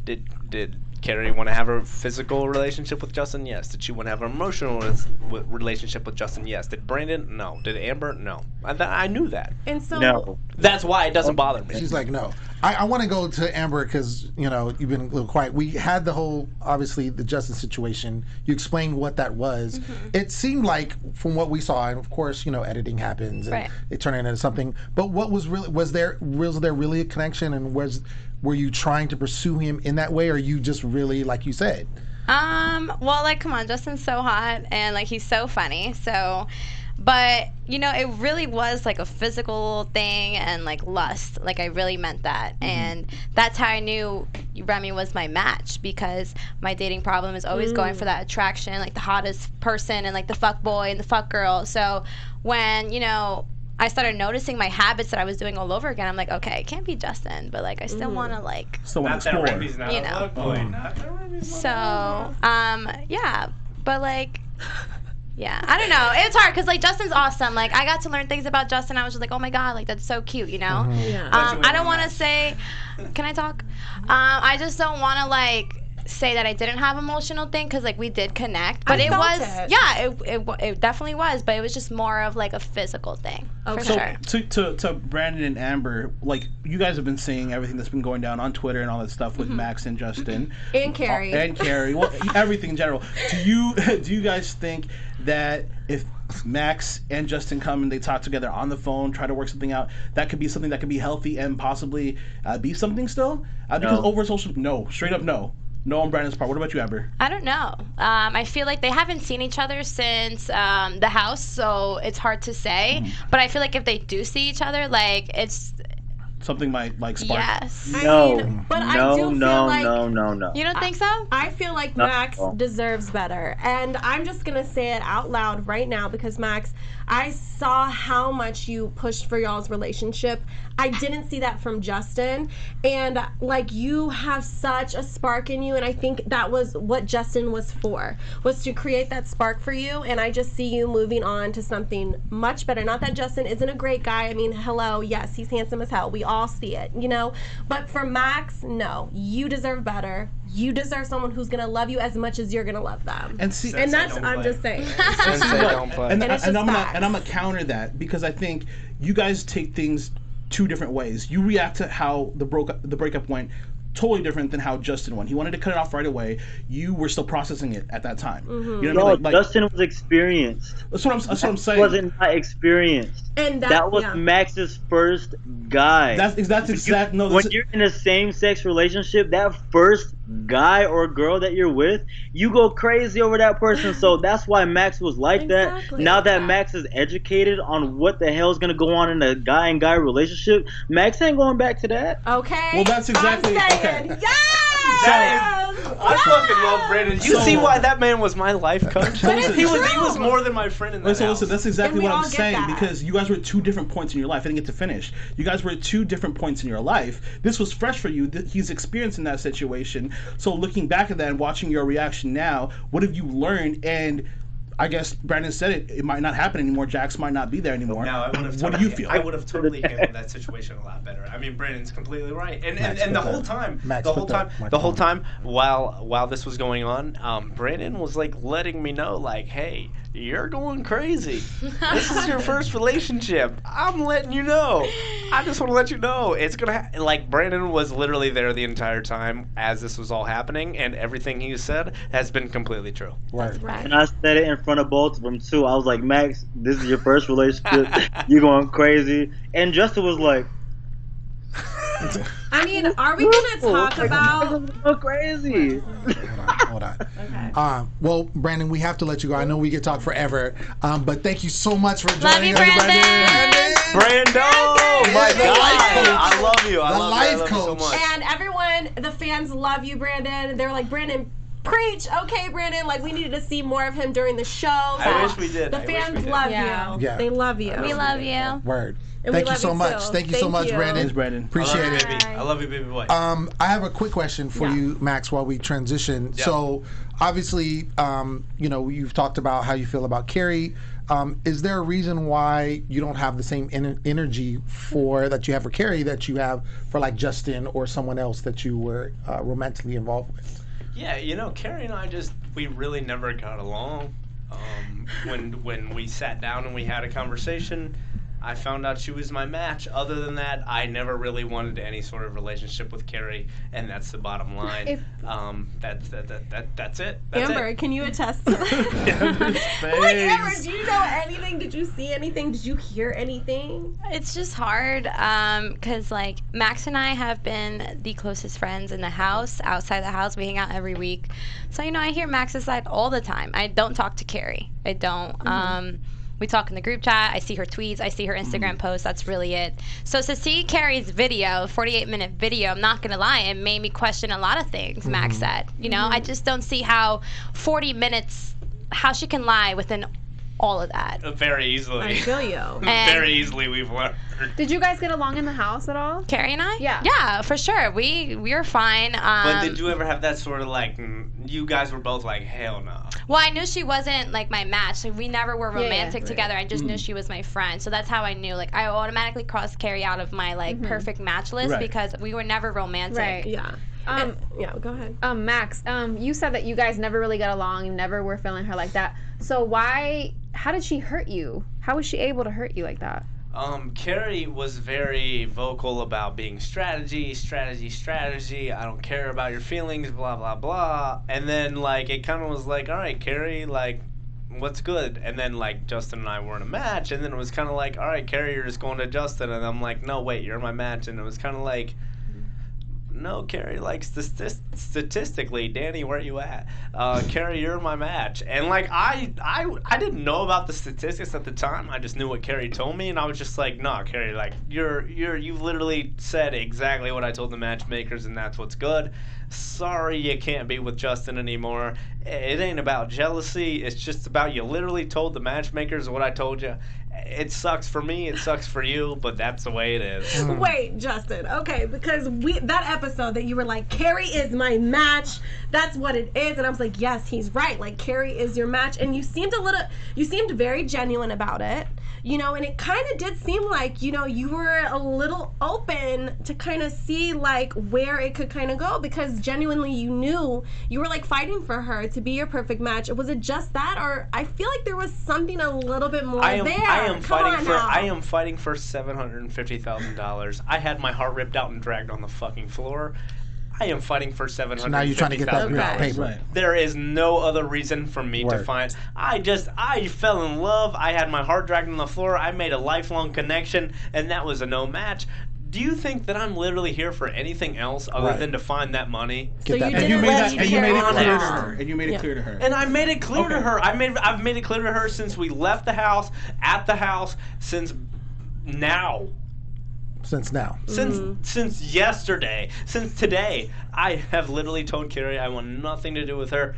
did Kari want to have a physical relationship with Justin? Yes. Did she want to have an emotional relationship with Justin? Yes. Did Brandon? No. Did Amber? No. I knew that. And so No. That's why it doesn't bother me. She's like, no. I want to go to Amber because, you've been a little quiet. We had the whole, obviously, the Justin situation. You explained what that was. Mm-hmm. It seemed like, from what we saw, and of course, editing happens and Right. it turned into something. But what was really, was there really a connection, and were you trying to pursue him in that way, or you just really, like you said? Well, like, come on, Justin's so hot and like he's so funny. So, but it really was like a physical thing and like lust. Like I really meant that, and that's how I knew Remy was my match because my dating problem is always going for that attraction, like the hottest person and like the fuck boy and the fuck girl. So when I started noticing my habits that I was doing all over again. I'm like, okay, it can't be Justin, but like I still want to like, Still want to Not that explore. Remy's not You a know. love boy. Not that Remy's so not yeah, but like. Yeah, I don't know. It's hard because like Justin's awesome. Like I got to learn things about Justin. I was just like, oh my god, like that's so cute, you know. Yeah. I don't want to say. Can I talk? I just don't want to like say that I didn't have emotional thing because like we did connect, but it felt was it. yeah, it definitely was, but it was just more of like a physical thing for sure. To Brandon and Amber, like you guys have been seeing everything that's been going down on Twitter and all that stuff with Max and Justin And Kari. well, everything in general. Do you guys think that if Max and Justin come and they talk together on the phone, try to work something out, that could be something that could be healthy and possibly be something still? Because over social, no, straight up no. No on Brandon's part. What about you, Amber? I don't know. I feel like they haven't seen each other since the house, so it's hard to say. But I feel like if they do see each other, like it's something might like spark. Yes. No. But I do feel like no. You don't think so? I feel like No. Max deserves better. And I'm just going to say it out loud right now because, Max, I saw how much you pushed for y'all's relationship. I didn't see that from Justin. And, like, you have such a spark in you. And I think that was what Justin was for, was to create that spark for you. And I just see you moving on to something much better. Not that Justin isn't a great guy. I mean, hello, yes, he's handsome as hell. We all see it, you know? But for Max, no. You deserve better. You deserve someone who's going to love you as much as you're going to love them. And see, and that's, I'm just saying. And it's just I'm facts. gonna counter that because I think you guys take things two different ways. You react to how the breakup went totally different than how Justin went. He wanted to cut it off right away. You were still processing it at that time. You know what I mean? Like, Justin was experienced. That's what I'm saying. Wasn't not experienced. And that was Max's first guy. That's exact. No, when you're in a same-sex relationship, that first guy or girl that you're with, you go crazy over that person. So that's why Max was like that. Now that Max is educated on what the hell is gonna go on in a guy and guy relationship, Max ain't going back to that. Okay. Well, that's exactly okay. I fucking love Brandon. You see why that man was my life coach? He was more than my friend in that house. Listen, that's exactly what I'm saying because you guys were at two different points in your life. I didn't get to finish. You guys were at two different points in your life. This was fresh for you. He's experiencing that situation. So looking back at that and watching your reaction now, what have you learned? And I guess Brandon said it might not happen anymore. Jax might not be there anymore. No, I would have. What do you feel? I would have totally handled that situation a lot better. I mean, Brandon's completely right. And the whole time, while this was going on, Brandon was like letting me know, like, hey, you're going crazy. This is your first relationship. I'm letting you know. I just want to let you know it's gonna like Brandon was literally there the entire time as this was all happening, and everything he said has been completely true. Right. And I said it in front of both of them too. I was like, Max, this is your first relationship. You're going crazy. And Justin was like, I mean, are we gonna talk about? Go crazy. Hold on. Okay. Well, Brandon, we have to let you go. I know we could talk forever, but thank you so much for joining us, Brando! My God, I love you. I love you so much. And everyone, the fans love you, Brandon. They were like, Brandon, preach. Okay, Brandon. Like, we needed to see more of him during the show. I wish we did. The fans love you. Yeah. They love you. We love you. Word. And Thank we you love so you much. too. Thank you so much, Brandon. Thanks, Brandon. Appreciate it. I love you, baby boy. I have a quick question for you, Max, while we transition. Yeah. So, obviously, you know, you've talked about how you feel about Kari. Is there a reason why you don't have the same energy that you have for Kari that you have for like Justin or someone else that you were romantically involved with? Yeah, you know, Kari and I we really never got along. When we sat down and we had a conversation, I found out she was my match. Other than that, I never really wanted any sort of relationship with Kari, and that's the bottom line. That's it. That's Amber, it. can you attest to that? Like, Amber, do you know anything? Did you see anything? Did you hear anything? It's just hard because like Max and I have been the closest friends in the house. Outside the house, we hang out every week. So, you know, I hear Max's side all the time. I don't talk to Kari. I don't. We talk in the group chat. I see her tweets. I see her Instagram posts. That's really it. So to see Kari's video, 48-minute video, I'm not going to lie, it made me question a lot of things Max said. You know, I just don't see how 40 minutes, how she can lie within all of that. Very easily. I feel you. Very easily we've learned. Did you guys get along in the house at all? Carrie and I? Yeah. Yeah, for sure. We were fine. But did you ever have that sort of like, you guys were both like, hell no? Well, I knew she wasn't like my match. Like, we never were romantic Right. together. I just knew she was my friend. So that's how I knew. Like, I automatically crossed Carrie out of my like perfect match list Right. because we were never romantic. Right. Yeah. Yeah, go ahead. Max, you said that you guys never really got along. You never were feeling her like that. So how did she hurt you? How was she able to hurt you like that? Carrie was very vocal about being strategy. I don't care about your feelings, blah, blah, blah. And then, like, it kind of was like, all right, Carrie, like, what's good? And then, like, Justin and I were in a match. And then it was kind of like, all right, Carrie, you're just going to Justin. And I'm like, no, wait, you're my match. And it was kind of like, no, Carrie, like, statistically, Danny, where are you at? Carrie, you're my match. And, like, I didn't know about the statistics at the time. I just knew what Carrie told me, and I was just like, nah, Carrie, like, you've literally said exactly what I told the matchmakers, and that's what's good. Sorry you can't be with Justin anymore. It ain't about jealousy. It's just about you literally told the matchmakers what I told you. It sucks for me, it sucks for you, but that's the way it is. Wait, Justin. Okay, because that episode that you were like, Carrie is my match. That's what it is. And I was like, yes, he's right. Like, Carrie is your match. And you seemed very genuine about it. You know, and it kind of did seem like, you know, you were a little open to kind of see, like, where it could kind of go, because genuinely you knew you were, like, fighting for her to be your perfect match. Was it just that, or I feel like there was something a little bit more there? I am fighting for $750,000. I had my heart ripped out and dragged on the fucking floor. I am fighting for $750,000. So now you're trying to get that paper. Right. There is no other reason for me to fight. I fell in love. I had my heart dragged on the floor. I made a lifelong connection, and that was a no match. Do you think that I'm literally here for anything else other than to find that money? And you made it clear to her. And I made it clear to her. I've made it clear to her since we left the house, at the house, since now. Since now. Since yesterday. Since today. I have literally told Carrie I want nothing to do with her.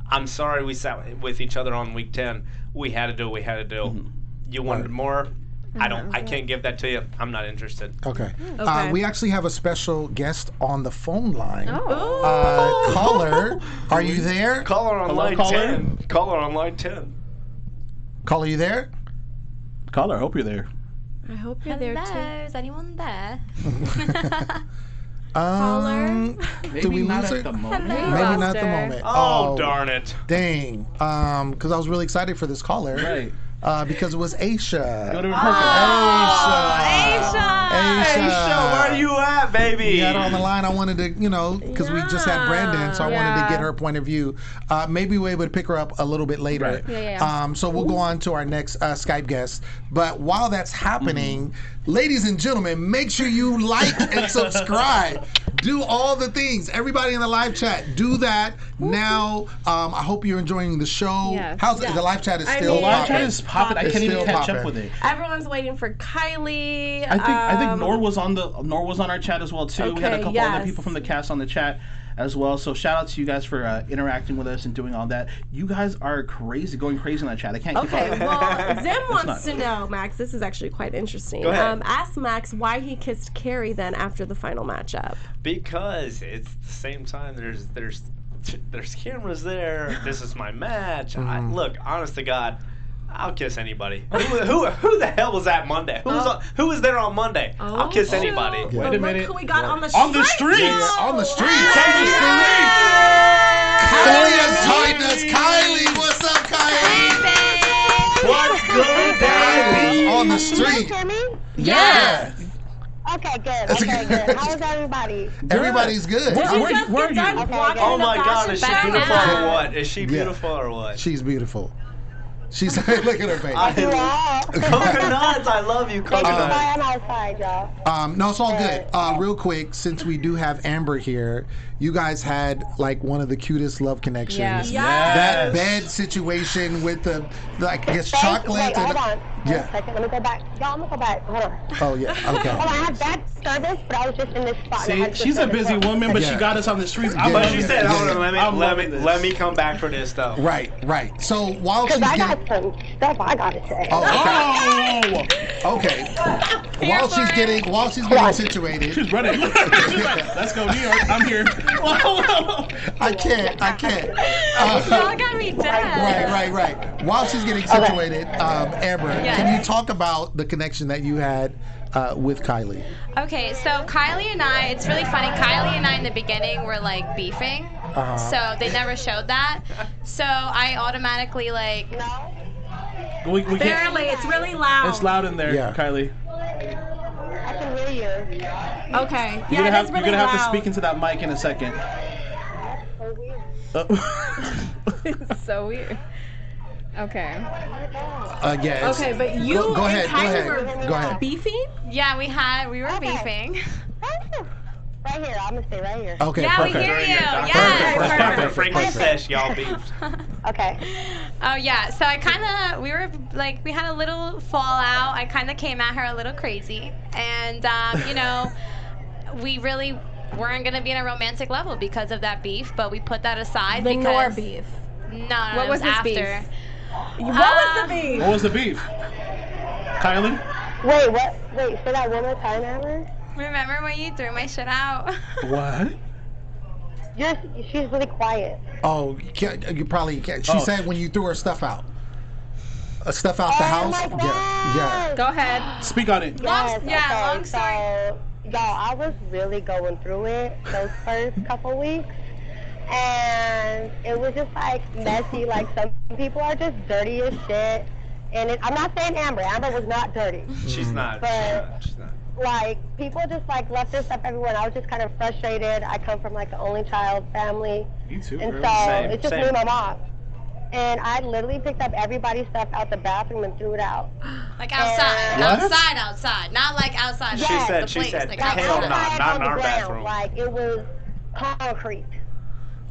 I'm sorry we sat with each other on week 10. We had to do what we had to do. You wanted more? I can't give that to you. I'm not interested. Okay. We actually have a special guest on the phone line. Caller, are you there? Caller on line 10. Caller on line 10. Caller, you there? Caller, I hope you're there. I hope you're there too. Is anyone there? Caller? Did we lose it? Maybe not at the moment. Oh, darn it. Dang. Because I was really excited for this caller. Right. Because it was Aasha. Aasha, where are you at, baby? We had her on the line. I wanted to, because we just had Brandon, so I wanted to get her point of view. Maybe we're able to pick her up a little bit later. Right. So we'll go on to our next Skype guest. But while that's happening, ladies and gentlemen, make sure you like and subscribe. Do all the things. Everybody in the live chat, do that now. I hope you're enjoying the show. Yes. How's the live chat is still The live popping. chat is popping. I can't even catch up with it. Everyone's waiting for Kylie. I think Nour was on our chat as well too. We had a couple yes. other people from the cast on the chat as well. So shout out to you guys for interacting with us and doing all that. You guys are going crazy in that chat. I can't keep up. Well, Zim wants to know, Max, this is actually quite interesting. Go ahead. Ask Max why he kissed Carrie then after the final matchup. Because it's the same time. There's cameras there. This is my match. Look, honest to God, I'll kiss anybody. Who the hell was that Monday? Who was there on Monday? I'll kiss anybody. Wait a minute. Look who we got on the street. On the street. On the street. Kylie has joined us. Kylie, what's up, Kylie? What's good, baby? On the street. Can you hear me? Yeah. Okay, good. How is everybody? Everybody's good. Where are you? Oh my God, is she beautiful or what? Is she beautiful or what? She's beautiful. She's look at her face. Coconuts, I love you, coconuts. I'm outside, y'all. No, it's all good. Real quick, since we do have Amber here, you guys had like one of the cutest love connections. Yes. That bed situation with the I guess chocolate. Wait, hold on. Yeah. 1 second. Let me go back. Y'all, I'm gonna go back. Hold on. Oh yeah. Okay. Hold on. I have bad service, but I was just in this spot. See, she's a busy woman, but she got us on the streets. But she said, "Hold on, let me come back for this though." Right. So while Because she's I got got some stuff I gotta say. Oh, okay. While she's getting situated. She's running. She's like, let's go, New York. I'm here. I can't. Y'all got me dead. Right. While she's getting situated, Amber, can you talk about the connection that you had with Kylie? Okay, so Kylie and I, it's really funny. Kylie and I in the beginning were like beefing. So they never showed that. So I automatically like. We Barely. It's really loud. It's loud in there, Kylie. I can hear you. Okay. You're gonna have to speak into that mic in a second. It's so weird. Okay. Yes. Okay, but you go ahead. and Kylie Go were ahead. beefing? Yeah, we were beefing. Right here. I'm gonna stay right here. Okay. Yeah, perfect. we hear you. Yes. Dr. Frankie says y'all beefed. Okay. Oh yeah. So we had a little fallout. I kind of came at her a little crazy, and we really weren't gonna be in a romantic level because of that beef. But we put that aside The because Nour beef. No, What it was this after. beef? What was the beef? What was the beef? Kylie? Wait, what? Wait, say that one more time, Amber. Remember when you threw my shit out? What? She's really quiet. Oh, you probably can't. She said when you threw her stuff out. Stuff out the house? My God. Yeah. Go ahead. Speak on it. Yes, long story. So, y'all, I was really going through it those first couple weeks. And it was just like messy. Like some people are just dirty as shit. And I'm not saying Amber. Amber was not dirty. She's not. But She's not. like people just like left their stuff everywhere. And I was just kind of frustrated. I come from like an only child family. Me too. And girl. so it's just me and my mom. And I literally picked up everybody's stuff out the bathroom and threw it out. Like outside. Outside. Not like outside. She said, like hell no, outside. not in our ground. bathroom. Like it was concrete.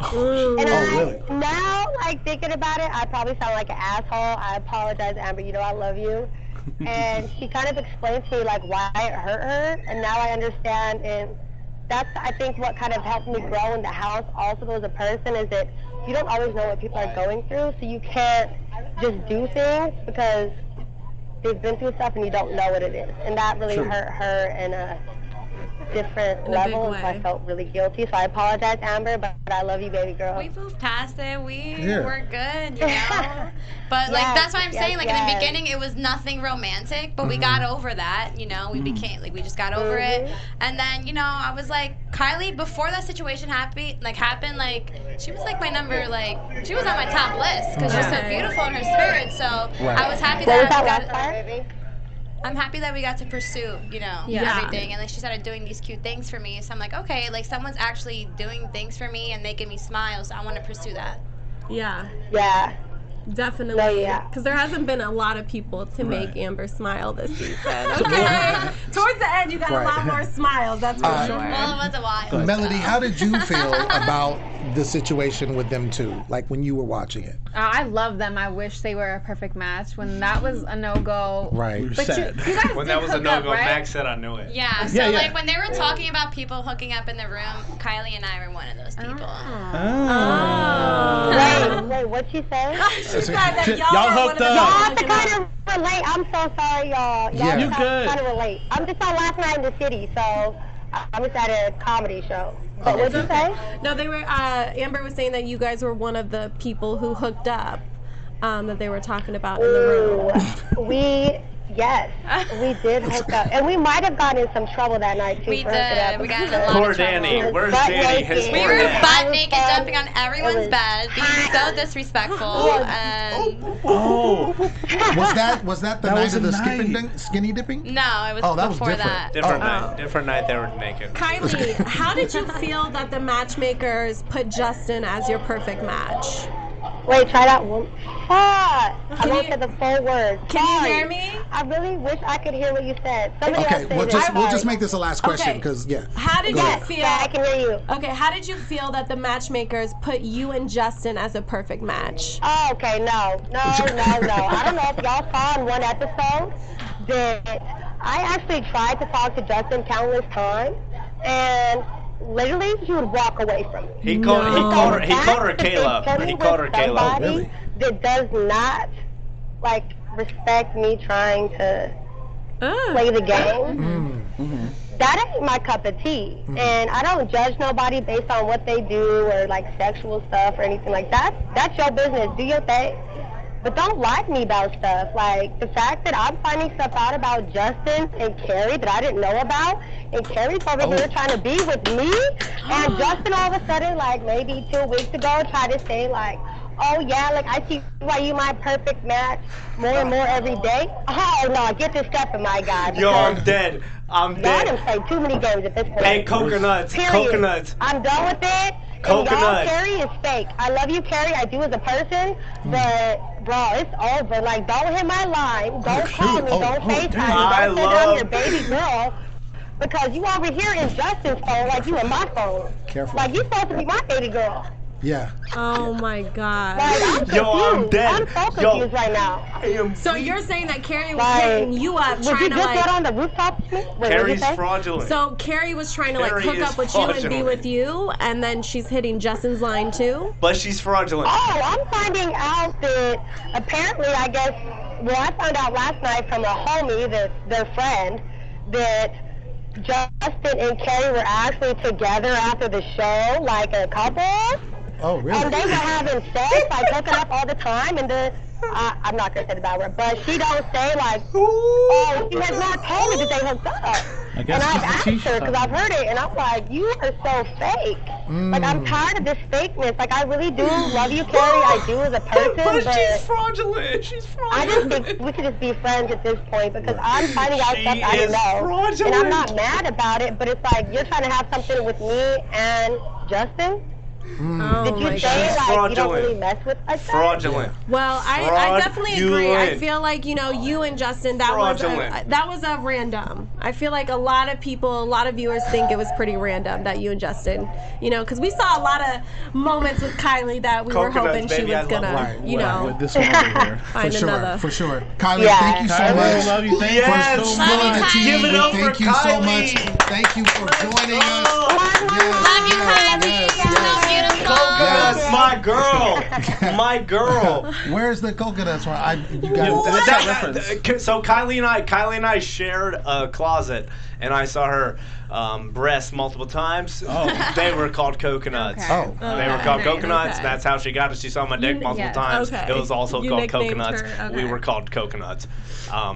Oh, And really? now, like thinking about it, I probably sound like an asshole. I apologize, Amber. You know I love you. And she kind of explained to me like why it hurt her, and now I understand. And that's I think what kind of helped me grow in the house. Also, as a person, is that you don't always know what people are going through, so you can't just do things because they've been through stuff and you don't know what it is. And that really hurt her in a different level, and so I felt really guilty. So I apologize, Amber, but I love you, baby girl. We moved past it. We Yeah. were good, you know. But like Yes, that's why I'm saying, like in yes. the beginning, it was nothing romantic, but we got over that. You know, we became like we just got over it. And then I was like, Kylie, before that situation happened, like she was like my number, like she was on my top list because she's so beautiful in her spirit. So I was happy What was that that we last got. part? I'm happy that we got to pursue, everything. And like she started doing these cute things for me. So I'm like, okay, like someone's actually doing things for me and making me smile. So I want to pursue that. Yeah. Yeah. Definitely. No, yeah. Because there hasn't been a lot of people to make Amber smile this season. Okay. Towards the end, you got a lot more smiles, that's for sure. Well, it was a while. Melody, how did you feel about the situation with them two? Like when you were watching it? I love them. I wish they were a perfect match. When that was a no-go. Right. You guys When did that was a hook up, no-go, right? Max said I knew it. Yeah, so like when they were talking about people hooking up in the room, Kylie and I were one of those people. Wait, what'd she say? She said that Y'all hooked up. Y'all have to kind of relate. I'm so sorry, y'all. Y'all You good. kind of relate. I'm just on last night in the city, so I'm just at a comedy show. But what'd you say? No, they were. Amber was saying that you guys were one of the people who hooked up. That they were talking about in the room. Yes, we did hook up, and we might have gotten in some trouble that night too. We for hooking did. up We got in a because lot Poor of trouble. Danny. Where's Butt Danny? naked. His We poor were dad. butt naked, jumping on everyone's bed, being so disrespectful. And Was that the night of the skinny dipping? no, it was Oh, that was before different. that. Different night. They were naked. Kylie, how did you feel that the matchmakers put Justin as your perfect match? Wait, try that one. I won't say the full word. Can you hear me? I really wish I could hear what you said. Somebody Okay, else say we'll this. just make this a last question Okay. because How did Go you ahead. feel? Yeah, I can hear you. Okay, how did you feel that the matchmakers put you and Justin as a perfect match? Oh, okay, no. I don't know if y'all saw in one episode that I actually tried to talk to Justin countless times, and literally she would walk away from me. He called her Kayla. He called her Kayla. That does not like respect me trying to play the game. That ain't my cup of tea. And I don't judge nobody based on what they do or like sexual stuff or anything like that. That's your business. Do your thing. But don't lie to me about stuff. Like the fact that I'm finding stuff out about Justin and Kari that I didn't know about, and Kari's over here trying to be with me, and Justin all of a sudden, like maybe 2 weeks ago, tried to say like, oh yeah, like I see why you my perfect match more and more every day. Oh no, get this stuff in my guy. Yo, I'm dead. I'm dead. I done played too many games at this point. Hey, coconuts. Period. Coconuts. I'm done with it. Coconuts. And y'all, Kari is fake. I love you, Kari. I do as a person, but bro, it's over. Like, don't hit my line. Don't call me. Don't FaceTime me. Don't send down your baby girl. Because you over here in Justin's phone like you in my phone. Careful. Like, you supposed to be my baby girl. Yeah. Oh my God. Like, I'm confused. Yo, I'm dead. I'm so confused right now. So you're saying that Kari was Like, hitting you up, would trying you to just like. get on the rooftop with me? Wait, what'd you Kari's say? fraudulent. So Kari was trying to like Kari hook is up with you and be fraudulent. with you, and then she's hitting Justin's line too. But she's fraudulent. Oh, I'm finding out that apparently, I guess, well, I found out last night from a homie, their friend, that Justin and Kari were actually together after the show, like a couple. Oh, really? And they were having sex, like hooking up all the time, and I'm not gonna say the bad word, but she don't say like, oh, she has not told me that they hooked up. I guess And I've she's the asked her because I've heard it, and I'm like, you are so fake. Like, I'm tired of this fakeness. Like, I really do love you, Kari. I do as a person, But she's fraudulent. She's I just think we should just be friends at this point because I'm finding out She stuff I didn't is know. fraudulent. And I'm not mad about it, but it's like you're trying to have something with me and Justin. Oh Did you my say God. like you don't really mess with us? Fraudulent. Well, I definitely agree. I Fraudulent. feel like, you know, you and Justin, that was a random. I feel like a lot of people, a lot of viewers think it was pretty random that you and Justin, you know, because we saw a lot of moments with Kylie that we were hoping she was gonna, you know, With this one over here. find For sure, another. for sure. Kylie, Yeah. thank you so Kylie, much. love you. Thank you. Yes. For spilling the tea. Give it up for Thank you so Kylie. much. Thank you for joining us. Love you, Kylie. So beautiful. Coconuts, my girl. My girl. Where's the coconuts from? You got What's that reference? So Kylie and I shared a closet, and I saw her breasts multiple times. Oh. They were called coconuts. Oh. They were called coconuts. Okay. That's how she got it. She saw my dick multiple times. Okay. It was also You called nicknamed coconuts. her, We okay. were called coconuts.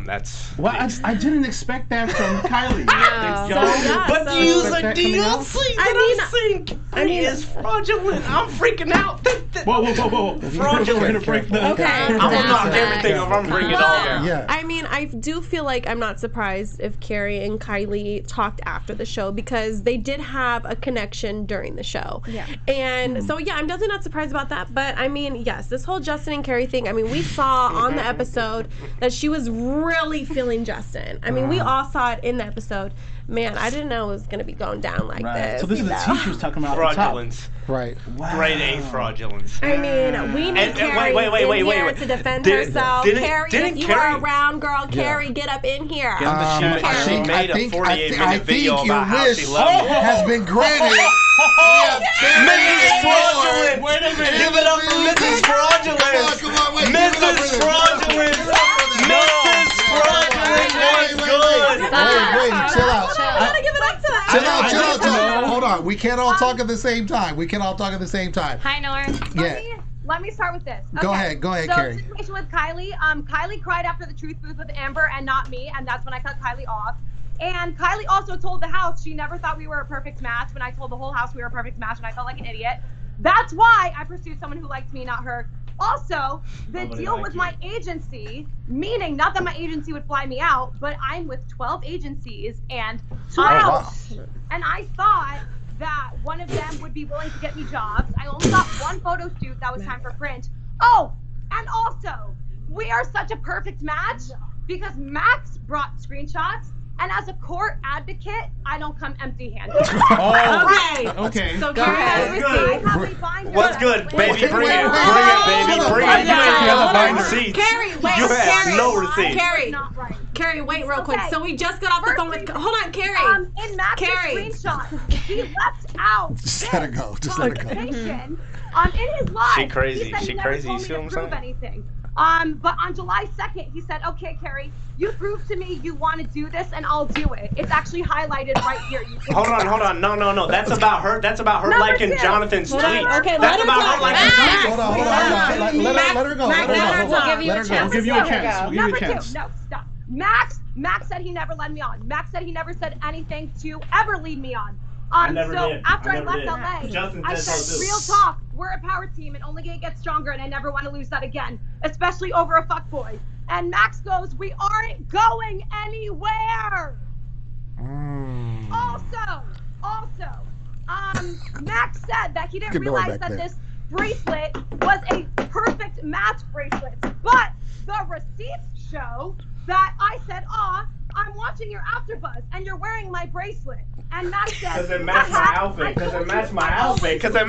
That's. Well, I didn't expect that from Kylie. No. Yo, So, yeah, But so- use Expect a that coming out? DLC that I think is fraudulent. I'm freaking out. Whoa. Fraudulent. We're gonna break the. Okay. I'm gonna knock everything over. I'm bringing it all down. Yeah. I mean, I do feel like I'm not surprised if Kari and Kylie talked after the show because they did have a connection during the show. Yeah. And so, yeah, I'm definitely not surprised about that. But I mean, yes, this whole Justin and Kari thing, I mean, we saw on the episode that she was really feeling Justin. I mean, we all saw it in the episode. Man, I didn't know it was going to be going down like this. So this is the tea she was talking about at the top. Fraudulence. Right. Wow. Grade A fraudulence. I mean, we need And- Kari wait, in here wait. to defend Didn't- herself. didn't- Kari, didn't if you Kari- are around, girl, Kari, get up in here. She I made a think 48-minute video your about how she wish loved me. has been granted. Mrs. Fraudulent! Wait a minute. Give it up for Mrs. Fraudulent! Come on, wait. Mrs. Fraudulent! Mrs. Fraudulent was good! Wait, chill out. I gotta give it up to that. Chill out. Hold on. We can't all talk at the same time. Hi, Nour. Yeah. Let me start with this. Go ahead, So Kari. situation with Kylie. Kylie cried after the truth booth with Amber and not me, and that's when I cut Kylie off. And Kylie also told the house she never thought we were a perfect match when I told the whole house we were a perfect match, and I felt like an idiot. That's why I pursued someone who liked me, not her. Also, the deal with my agency, meaning not that my agency would fly me out, but I'm with 12 agencies and and I thought that one of them would be willing to get me jobs. I only got one photo shoot that was time for print. Oh, and also, we are such a perfect match because Max brought screenshots, and as a court advocate, I don't come empty-handed. Okay. So Go ahead. I have a binder. What's good, baby? Bring it, baby. Bring it. You ain't got no receipts. Kari, wait, You have Kari. no receipts. Kari, wait real quick. So we just got off the phone with. Hold on, Kari. In Max's screenshot, he left out Just let it go. Just let it go. in his live. She crazy. He said She he never crazy. told You me see what to I'm prove saying? anything. But on July 2nd, he said, okay, Kari, you prove to me you want to do this and I'll do it. It's actually highlighted right here. Hold on. No. That's about her. That's about her liking Jonathan's tweet. Okay, that's about her liking Jonathan's Hold on. Let her go. We'll give you a chance. We'll give you a chance. Number 2. No, stop. Max said he never led me on. Max said he never said anything to ever lead me on. I never did. After I never left did. LA, Justin I said so said, too. real talk, we're a power team and only gonna get stronger and I never want to lose that again, especially over a fuckboy. And Max goes, we aren't going anywhere. Also, Max said that he didn't realize that this bracelet was a perfect match bracelet, but the receipts show that I said, I'm watching your AfterBuzz and you're wearing my bracelet. And Max said, Because it matched my outfit. Because it matched my outfit. It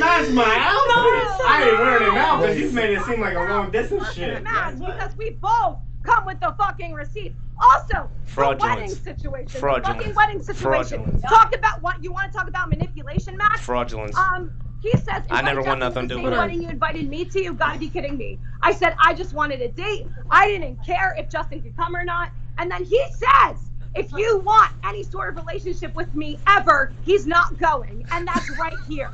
matched my outfit. I ain't wearing it now because you've made it seem like a long distance shit. Because we both come with the fucking receipts. Also, the wedding situation. Fucking wedding situation. Talk about what you want to talk about manipulation, Max? Fraudulence. He says, I never want nothing to do with the wedding you invited me to, you gotta be kidding me. I said, I just wanted a date. I didn't care if Justin could come or not. And then he says, if you want any sort of relationship with me ever, he's not going. And that's right here.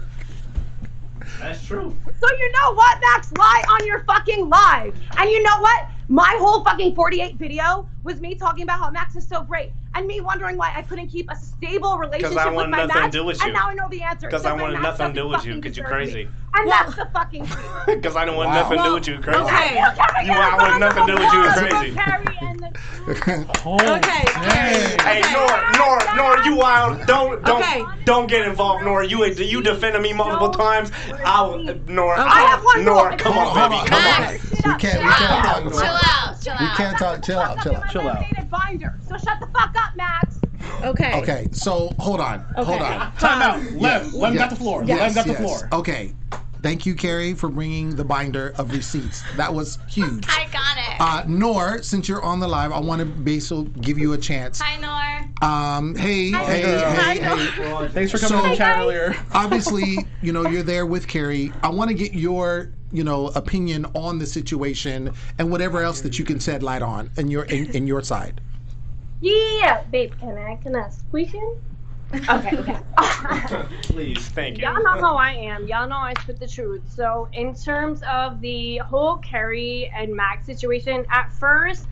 That's true. So you know what, Max? Lie on your fucking live. And you know what? My whole fucking 48 video was me talking about how Max is so great. And me wondering why I couldn't keep a stable relationship with my Max. And now I know the answer. Because I wanted nothing to do with you because you're crazy. And that's the fucking truth. Because I don't want nothing to do with you, crazy. Okay. I want nothing to do with you, crazy. Hey, Nour, you wild. Don't get involved, Nour. You defended me multiple times. Nour, come on, baby, come on. We can't talk about it. Chill We can't talk. Chill out. Binder. So shut the fuck up, Max. Okay. So hold on. Time out. Lem got the floor. Lem got the floor. Okay. Thank you, Kari, for bringing the binder of receipts. That was huge. I got it. Nour, since you're on the live, I want to basically give you a chance. Hi, Nour. Hey. Thanks for coming to the chat earlier. Obviously, you're there with Kari. I want to get your, opinion on the situation and whatever else that you can shed light on in your side. Yeah, babe, can I squeeze in? Okay. Please, thank you. Y'all know how I am. Y'all know I spit the truth. So in terms of the whole Kari and Max situation, at first,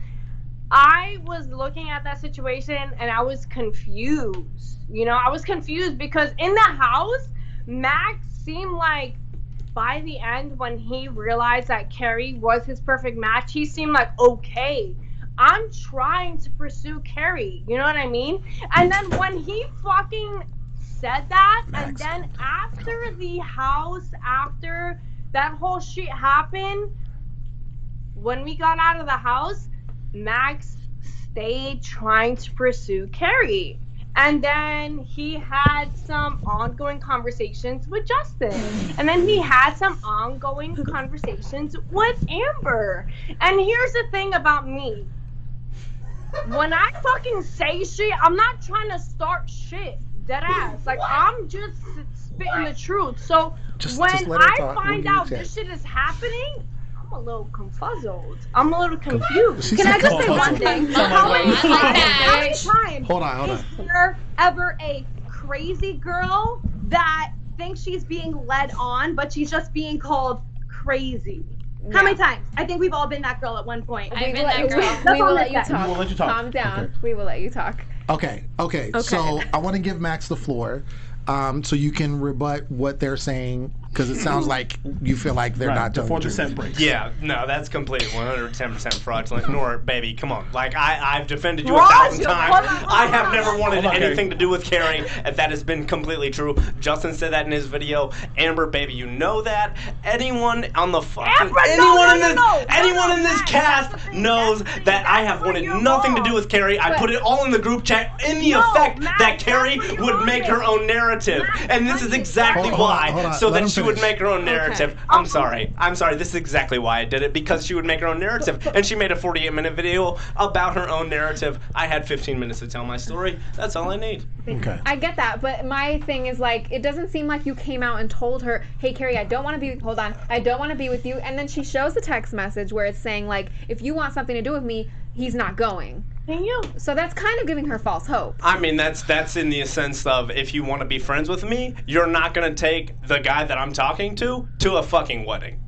I was looking at that situation and I was confused. I was confused because in the house, Max seemed like by the end when he realized that Kari was his perfect match, he seemed like, okay, I'm trying to pursue Kari, you know what I mean? And then when he fucking said that, Max. And then after the house, after that whole shit happened, when we got out of the house, Max stayed trying to pursue Kari. And then he had some ongoing conversations with Justin. And then he had some ongoing conversations with Amber. And here's the thing about me. When I fucking say shit, I'm not trying to start shit. Dead ass. Like, I'm just spitting the truth. So when I find out this shit is happening, I'm a little confuzzled. I'm a little confused. Can I just say one thing? How many times Hold on. is there ever a crazy girl that thinks she's being led on, but she's just being called crazy? How many times? I think we've all been that girl at one point. We will let you talk. We will let you talk. Calm down. Okay. We will let you talk. Okay. So I want to give Max the floor, so you can rebut what they're saying, because it sounds like you feel like they're not telling the truth. breaks. Yeah, no, that's completely 110% fraudulent. Nour, baby, come on. Like, I've defended you 1,000 times. I have never wanted anything to do with Kari, and that has been completely true. Justin said that in his video. Amber, baby, you know that. Anyone on the fucking... Anyone in this cast knows that I have wanted nothing to do with Kari. I put it all in the group chat in the effect that Kari would make her own narrative. And this is exactly why. So that she would make her own narrative. Okay. I'm sorry. This is exactly why I did it, because she would make her own narrative. And she made a 48-minute video about her own narrative. I had 15 minutes to tell my story. That's all I need. Okay. I get that, but my thing is like, it doesn't seem like you came out and told her, hey Kari, I don't want to be with you, and then she shows the text message where it's saying like, if you want something to do with me, he's not going. Can you? So that's kind of giving her false hope. I mean, that's in the sense of, if you want to be friends with me, you're not going to take the guy that I'm talking to a fucking wedding.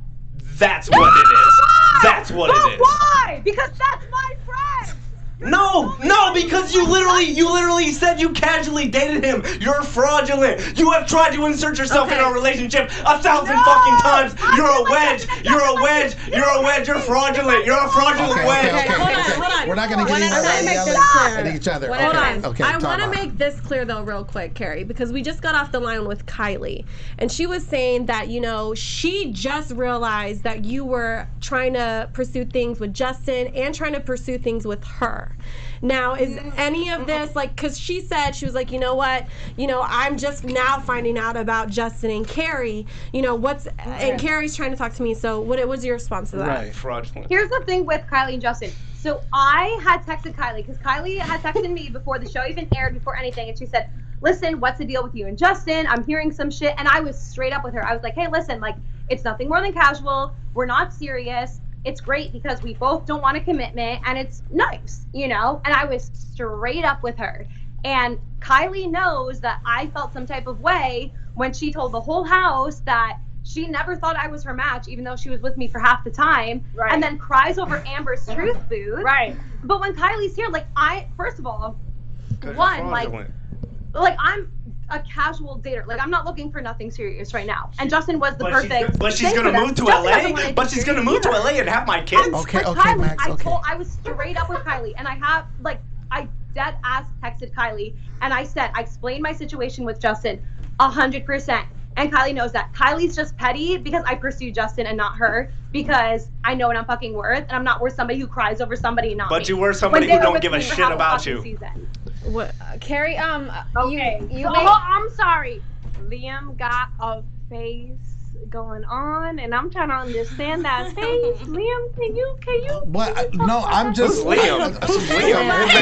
That's what it is. That's what it is. Why? Because that's my friend. No, because you literally said you casually dated him. You're fraudulent. You have tried to insert yourself in our relationship 1,000 fucking times. You're a wedge. You're fraudulent. You're a fraudulent wedge. Hold on. We're not going to get at each other. Hold on. Okay, I want to make this clear though real quick, Kari, because we just got off the line with Kylie, and she was saying that, she just realized that you were trying to pursue things with Justin and trying to pursue things with her. Now, is any of this, like, because she said, she was like, you know what, I'm just now finding out about Justin and Kari, and Kari's trying to talk to me, so what was your response to that? Right, fraudulent. Here's the thing with Kylie and Justin. So I had texted Kylie, because Kylie had texted me before the show even aired, before anything, and she said, listen, what's the deal with you and Justin? I'm hearing some shit, and I was straight up with her. I was like, hey, listen, like, it's nothing more than casual. We're not serious. It's great because we both don't want a commitment, and it's nice, and I was straight up with her. And Kylie knows that I felt some type of way when she told the whole house that she never thought I was her match, even though she was with me for half the time, and then cries over Amber's truth food. Right. But when Kylie's here, like, first of all, one, like I'm a casual dater. Like, I'm not looking for nothing serious right now. And Justin was the perfect. But she's gonna move to LA. But she's gonna move to LA and have my kids. Okay, Kylie, Max. I was straight up with Kylie, and I dead ass texted Kylie, and I explained my situation with Justin 100%. And Kylie knows that. Kylie's just petty because I pursued Justin and not her, because I know what I'm fucking worth, and I'm not worth somebody who cries over somebody, not me. But you were somebody who don't give a shit about you. What, Kari? Okay. I'm sorry. Liam got a face going on, and I'm trying to understand that face. Liam, can you? What? No, I'm just. Liam. His name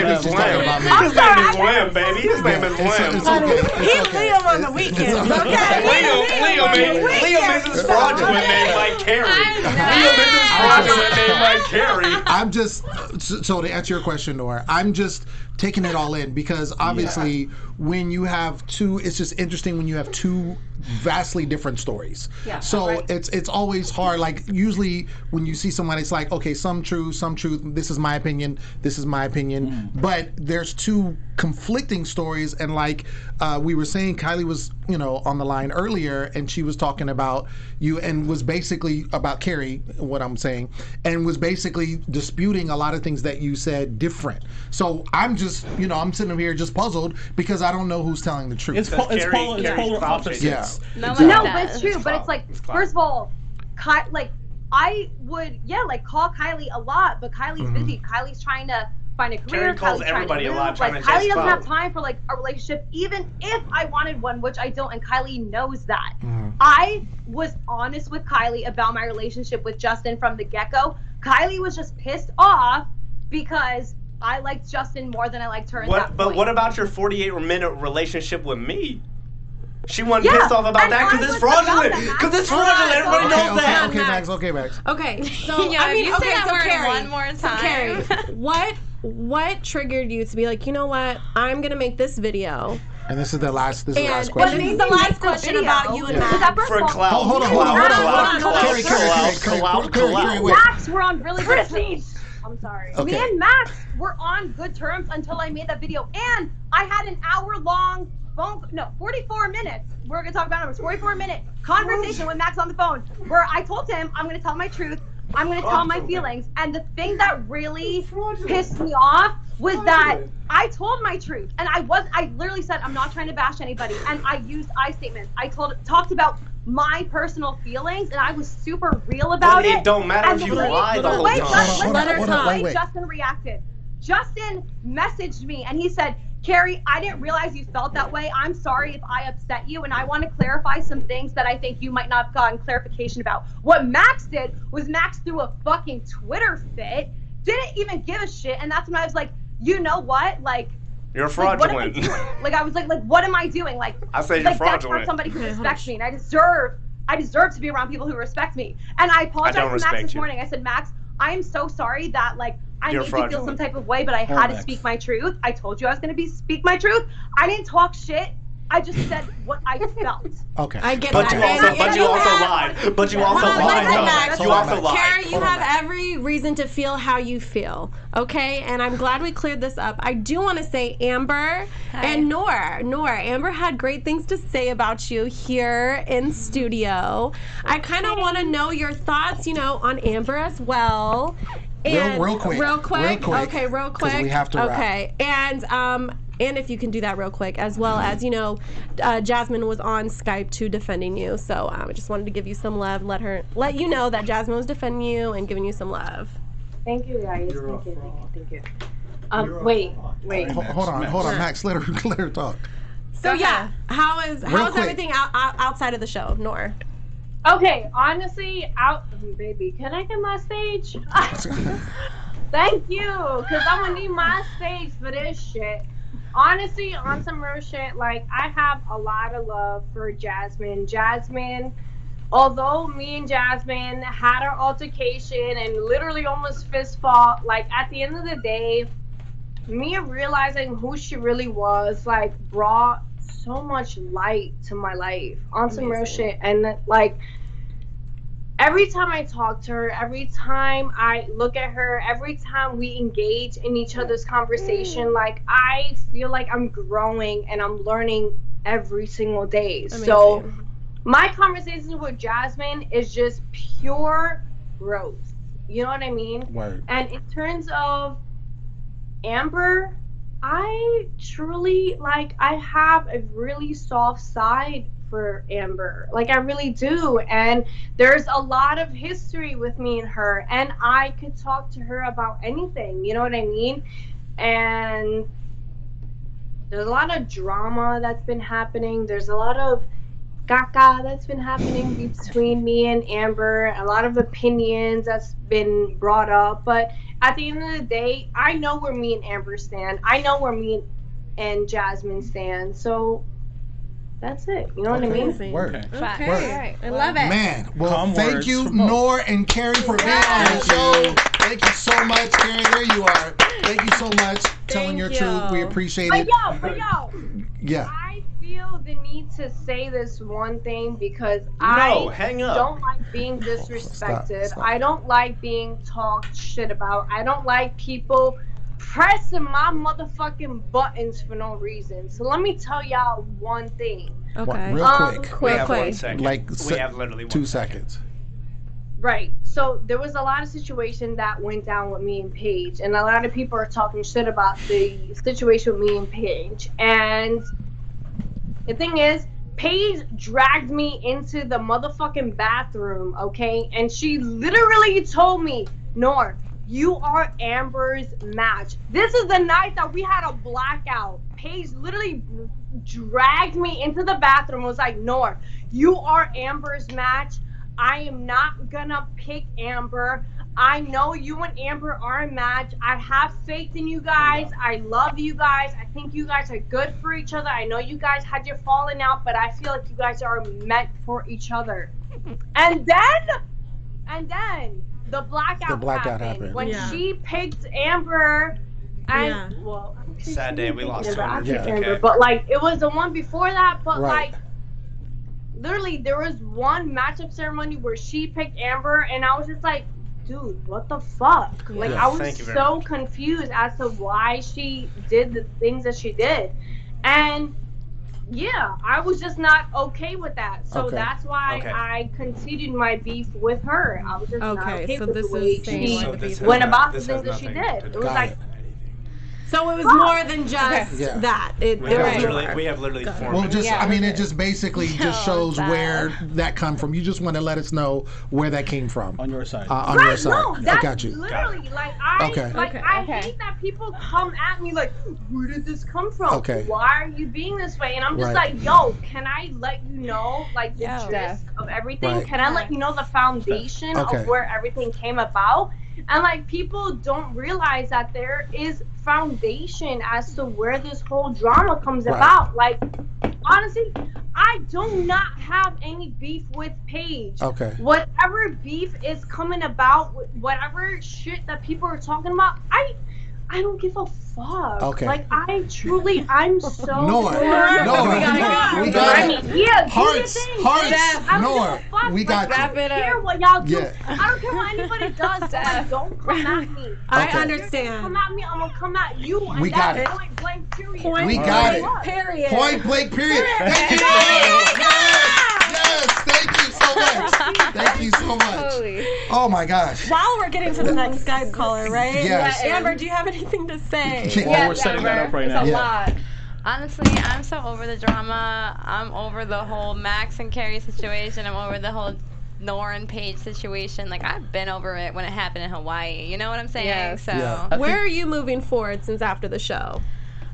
is Liam. His name is Liam, baby. His name is Liam. He's Liam on the weekends, okay? Liam is his fraudulent name like Kari. Liam is his fraudulent name like Kari. I'm just, so to answer your question, Nour, I'm just taking it all in, because obviously when you have two, it's just interesting when you have two vastly different stories. Yeah, so right. it's always hard. Like, usually when you see someone, it's like, okay, some truth, this is my opinion, but there's two conflicting stories. And like we were saying, Kylie was on the line earlier, and she was talking about you, and was basically about Kari, what I'm saying, and was basically disputing a lot of things that you said different. So I'm just, I'm sitting here just puzzled, because I don't know who's telling the truth. It's polar opposites. Yeah. No, but it's true. But it's like, first of all, I would, call Kylie a lot, but Kylie's busy. Kylie's trying to find a career. Kari calls Kylie's trying everybody to a move. lot, trying to Kylie chase doesn't have clout. time for a relationship, even if I wanted one, which I don't, and Kylie knows that. I was honest with Kylie about my relationship with Justin from the get-go. Kylie was just pissed off because I liked Justin more than I liked her at that point. But what about your 48-minute relationship with me? She wasn't pissed off about that because it's fraudulent. Because it's fraudulent. Everybody knows that. Okay, Max. Okay, so Yeah, I mean, if you say that word Kari, one more time. So Kari, what triggered you to be like, you know what? I'm gonna make this video. And this is the last. This is the last But question. this is the last question about you and Max. For clout. Hold on. Max, we're on really good terms. I'm sorry. Okay. Me and Max were on good terms until I made that video, and I had an hour-long 44 minutes. We're gonna talk about numbers. 44-minute conversation with Max on the phone, where I told him I'm gonna tell my truth. I'm gonna tell my feelings. And the thing that really pissed me off was that I told my truth, and I literally said I'm not trying to bash anybody, and I used I statements. I talked about my personal feelings, and I was super real about it. It don't matter if you lie the whole time. Let her talk. Justin reacted. Justin messaged me, and he said, Carrie, I didn't realize you felt that way. I'm sorry if I upset you, and I want to clarify some things that I think you might not have gotten clarification about. What Max did was Max threw a fucking Twitter fit, didn't even give a shit, and that's when I was like, you know what? Like, you're fraudulent. Like, I was like, what am I doing? Like, I say you're fraudulent. That's not somebody who respects me, and I deserve to be around people who respect me. And I apologized to Max this morning. I said, Max, I am so sorry that, like, I made you feel some type of way, but I had to speak my truth. I told you I was going to speak my truth. I didn't talk shit. I just said what I felt. Okay. I get but that. You also lied. But you also lied. You also lied. Carrie, you have every reason to feel how you feel, okay? And I'm glad we cleared this up. I do want to say Amber and Nour. Amber had great things to say about you here in studio. I kind of want to know your thoughts, on Amber as well. And real quick. Okay, real quick. 'Cause we have to wrap. Okay, and if you can do that real quick, as well as Jasmine was on Skype too, defending you. So I just wanted to give you some love, let you know that Jasmine was defending you and giving you some love. Thank you, guys. Thank you. Wait. Hold on, Max. Let her talk. So yeah, how's everything outside of the show, Nour? Okay, honestly, baby, can I get my stage? Thank you, because I'm gonna need my stage for this shit. Honestly, on some real shit, like, I have a lot of love for Jasmine. Jasmine, although me and Jasmine had our altercation and literally almost fist fought, like, at the end of the day, me realizing who she really was, like, brought so much light to my life on some real shit. And like, every time I talk to her, every time I look at her, every time we engage in each other's conversation, like, I feel like I'm growing and I'm learning every single day. Amazing. So my conversations with Jasmine is just pure growth. You know what I mean? Word. And in terms of Amber, I truly, like, I have a really soft side for Amber. Like, I really do. And there's a lot of history with me and her, and I could talk to her about anything. You know what I mean? And there's a lot of drama that's been happening. There's a lot of caca that's been happening between me and Amber. A lot of opinions that's been brought up. But at the end of the day, I know where me and Amber stand. I know where me and Jasmine stand. So that's it. You know what I mean? Word. Okay. Word. All right. I love it. Man, well, thank you, Nour and Carrie, for being on the show. Thank you so much, Carrie. There you are. Thank you so much. Telling your truth. We appreciate it. But yo. Yeah. I feel the need to say this one thing because hang up. Don't like being disrespected. Stop. I don't like being talked shit about. I don't like people pressing my motherfucking buttons for no reason. So let me tell y'all one thing. Okay. Real quick. We have 1 second. Like, we have literally 2 1 seconds. Right. So there was a lot of situation that went down with me and Paige, and a lot of people are talking shit about the situation with me and Paige. And the thing is, Paige dragged me into the motherfucking bathroom, okay? And she literally told me, Nour, you are Amber's match. This is the night that we had a blackout. Paige literally dragged me into the bathroom and was like, Nour, you are Amber's match. I am not gonna pick Amber. I know you and Amber are a match. I have faith in you guys. I love you guys. I think you guys are good for each other. I know you guys had your falling out, but I feel like you guys are meant for each other. And then the blackout happened. When she picked Amber, and sad day, we lost her. Amber, but like, it was the one before that, but like, literally there was one matchup ceremony where she picked Amber, and I was just like, dude, what the fuck? Like, I was so confused as to why she did the things that she did. And yeah, I was just not okay with that. So that's why I continued my beef with her. I was just not okay with the way she went about the things that she did. It was like, So it was more than just Yeah. that. It We have was literally, more. we have literally 4 Well, minutes. just I mean, it just basically just shows where that come from. You just want to let us know where that came from on your side. On your side. No, I that's got you. literally like I Okay. I hate that people come at me like, where did this come from? Okay. Why are you being this way? And I'm just Right. like, yo, can I let you know like the gist of everything? Right. Can I let you know the foundation Okay. of where everything came about? And like people don't realize that there is foundation as to where this whole drama comes Right. about. Like honestly, I do not have any beef with Paige. Okay. Whatever beef is coming about, whatever shit that people are talking about, I don't give a fuck. Okay. Like I'm so. Nour. bored. We got I it. mean, yeah, do your Hearts, thing. hearts, I don't Nour. give a fuck. We got like, you. I don't care what y'all do. Yeah. I don't care what anybody does. But like, don't come at me. I Okay. understand. Come at me, I'm gonna come at you. And We got that's it. point blank period. We got it. Period. Point blank period. Thank you so much. Yes, thank you so much. Thank you so much. Oh my gosh. While we're getting to the next Skype caller, right? Yes. Amber, do you have anything to say? While we're setting that up right now. lot. Honestly, I'm so over the drama. I'm over the whole Max and Carrie situation. I'm over the whole Nour and Paige situation. Like, I've been over it when it happened in Hawaii. You know what I'm saying? Yes. So, Where are you moving forward since after the show?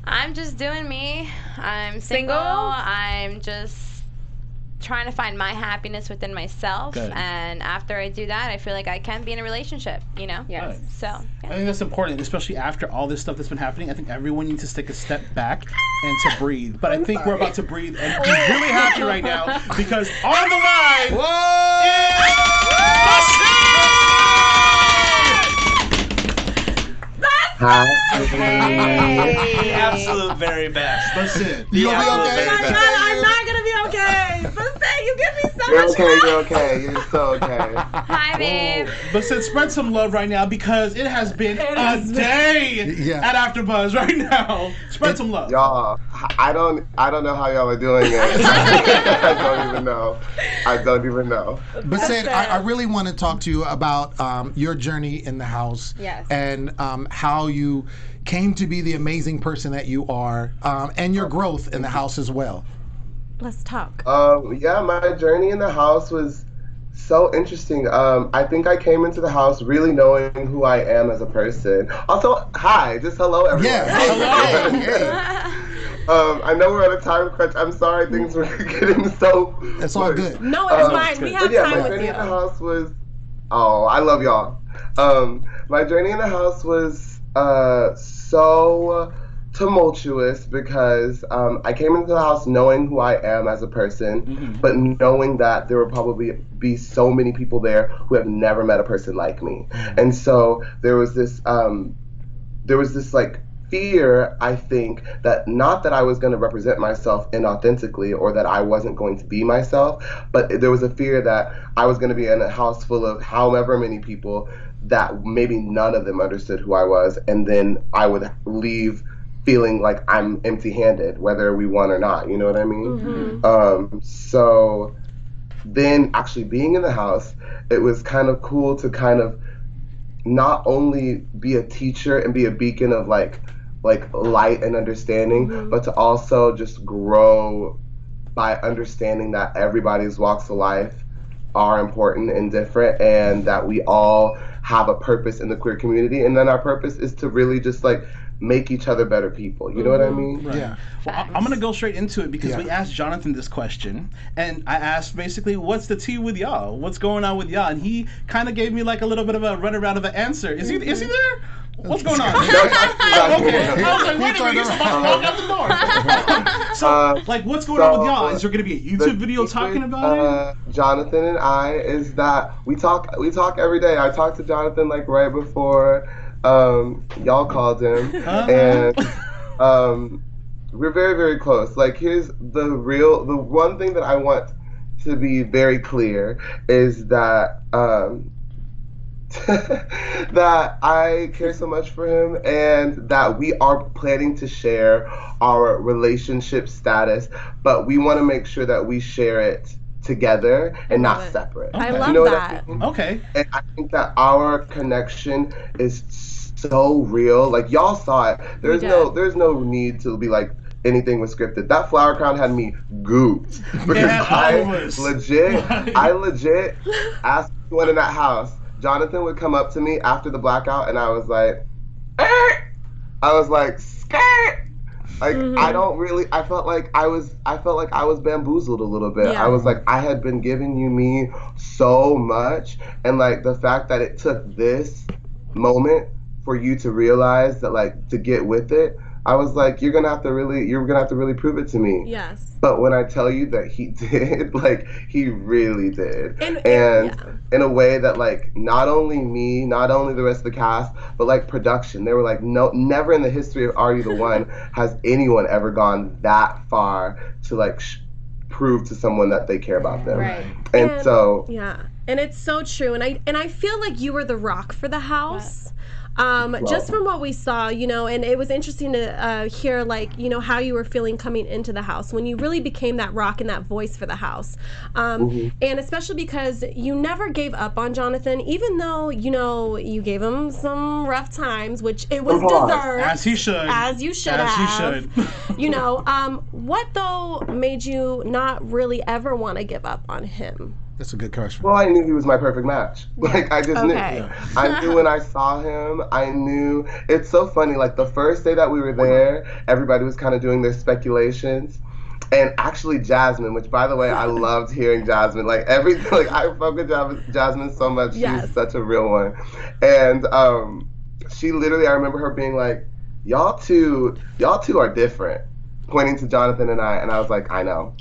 I'm just doing me. I'm single. I'm just trying to find my happiness within myself. Good. And after I do that, I feel like I can be in a relationship, you know? Yes. So, I think that's important, especially after all this stuff that's been happening. I think everyone needs to take a step back and to breathe. But I think we're about to breathe and be really happy right now because on the line The absolute very best. That's it. The absolute very Oh my best. God, I'm not gonna be okay. But say you give me so You're much okay, love. you're okay, you're so okay. Hi, babe. But since spread some love right now because it has been a day at AfterBuzz right now. Spread some love. Y'all, I don't know how y'all are doing it. I don't even know. I don't even know. But Sid, I really want to talk to you about your journey in the house. Yes. And how you came to be the amazing person that you are, and your growth in the house as well. Let's talk. Yeah, my journey in the house was so interesting. I think I came into the house really knowing who I am as a person. Also, hi, just hello everyone. Yeah, hello. I know we're on a time crunch. I'm sorry things were getting so. It's all good. No, it's fine. We have time my with journey you. in the house was. Oh, I love y'all. My journey in the house was so tumultuous because I came into the house knowing who I am as a person, but knowing that there would probably be so many people there who have never met a person like me, and so there was this like fear, I think, that not that I was going to represent myself inauthentically or that I wasn't going to be myself, but there was a fear that I was going to be in a house full of however many people that maybe none of them understood who I was, and then I would leave feeling like I'm empty-handed, whether we won or not, you know what I mean? So then actually being in the house, it was kind of cool to kind of not only be a teacher and be a beacon of like light and understanding, but to also just grow by understanding that everybody's walks of life are important and different, and that we all have a purpose in the queer community, and then our purpose is to really just like make each other better people. You know what I mean? Right. Yeah. Well, I'm gonna go straight into it because we asked Jonathan this question, and I asked basically, "What's the tea with y'all? What's going on with y'all?" And he kind of gave me like a little bit of a runaround of an answer. Is he there? What's going on? Okay. I was like, wait a minute, he's about to walk out the door. So, like, what's going on with y'all? Is there going to be a YouTube video talking about it? Jonathan and I is that we talk every day. I talked to Jonathan like right before y'all called him, and we're very, very close. Like, here's the one thing that I want to be very clear is that that I care so much for him, and that we are planning to share our relationship status, but we want to make sure that we share it together and not separate. I love you know that. What I mean? Okay. And I think that our connection is so real. Like y'all saw it. There's no need to be like anything was scripted. That flower crown had me gooped because I legit asked anyone in that house. Jonathan would come up to me after the blackout, and I was like, Skye. Like I felt like I was bamboozled a little bit. Yeah. I was like, I had been giving you me so much, and like the fact that it took this moment for you to realize that, like, to get with it, I was like, you're gonna have to really prove it to me. Yes. But when I tell you that he did, like, he really did. And in a way that, like, not only me, not only the rest of the cast, but, like, production. They were like, no, never in the history of Are You the One has anyone ever gone that far to, like, prove to someone that they care about them. Right. And so... Yeah. And it's so true. And I feel like you were the rock for the house. Just from what we saw, you know, and it was interesting to hear, like, you know, how you were feeling coming into the house when you really became that rock and that voice for the house. And especially because you never gave up on Jonathan, even though, you know, you gave him some rough times, which it was deserved. As he should. As you should have. You know, what, though, made you not really ever want to give up on him? That's a good question. Well, I knew he was my perfect match. Like, I just knew. I knew when I saw him. I knew. It's so funny. Like, the first day that we were there, everybody was kind of doing their speculations. And actually, Jasmine, which, by the way, I loved hearing Jasmine. Like, everything. Like, I fuck with Jasmine so much. She's such a real one. And she literally, I remember her being like, y'all two are different. Pointing to Jonathan and I was like, I know.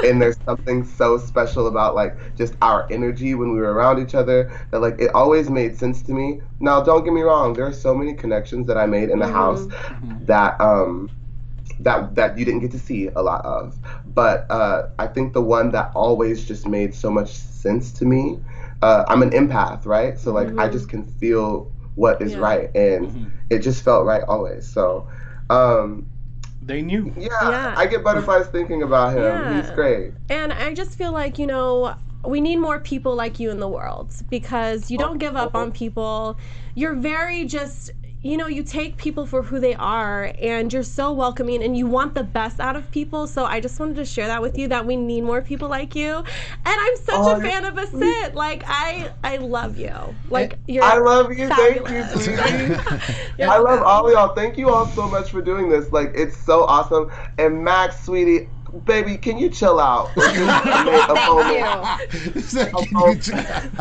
And there's something so special about, like, just our energy when we were around each other that, like, it always made sense to me. Now, don't get me wrong, there are so many connections that I made in the house that that you didn't get to see a lot of. But I think the one that always just made so much sense to me, I'm an empath, right? So, like, I just can feel what is right, and it just felt right always. So they knew. Yeah, I get butterflies thinking about him. He's great. And I just feel like, you know, we need more people like you in the world because you don't give up on people. You're very just, you know, you take people for who they are and you're so welcoming and you want the best out of people. So I just wanted to share that with you, that we need more people like you. And I'm such a fan of Basit. Like, I love you. Like, you're I love you. fabulous. Thank you, sweetie. I love all of y'all. Thank you all so much for doing this. Like, it's so awesome. And Max, sweetie, baby, can you chill out?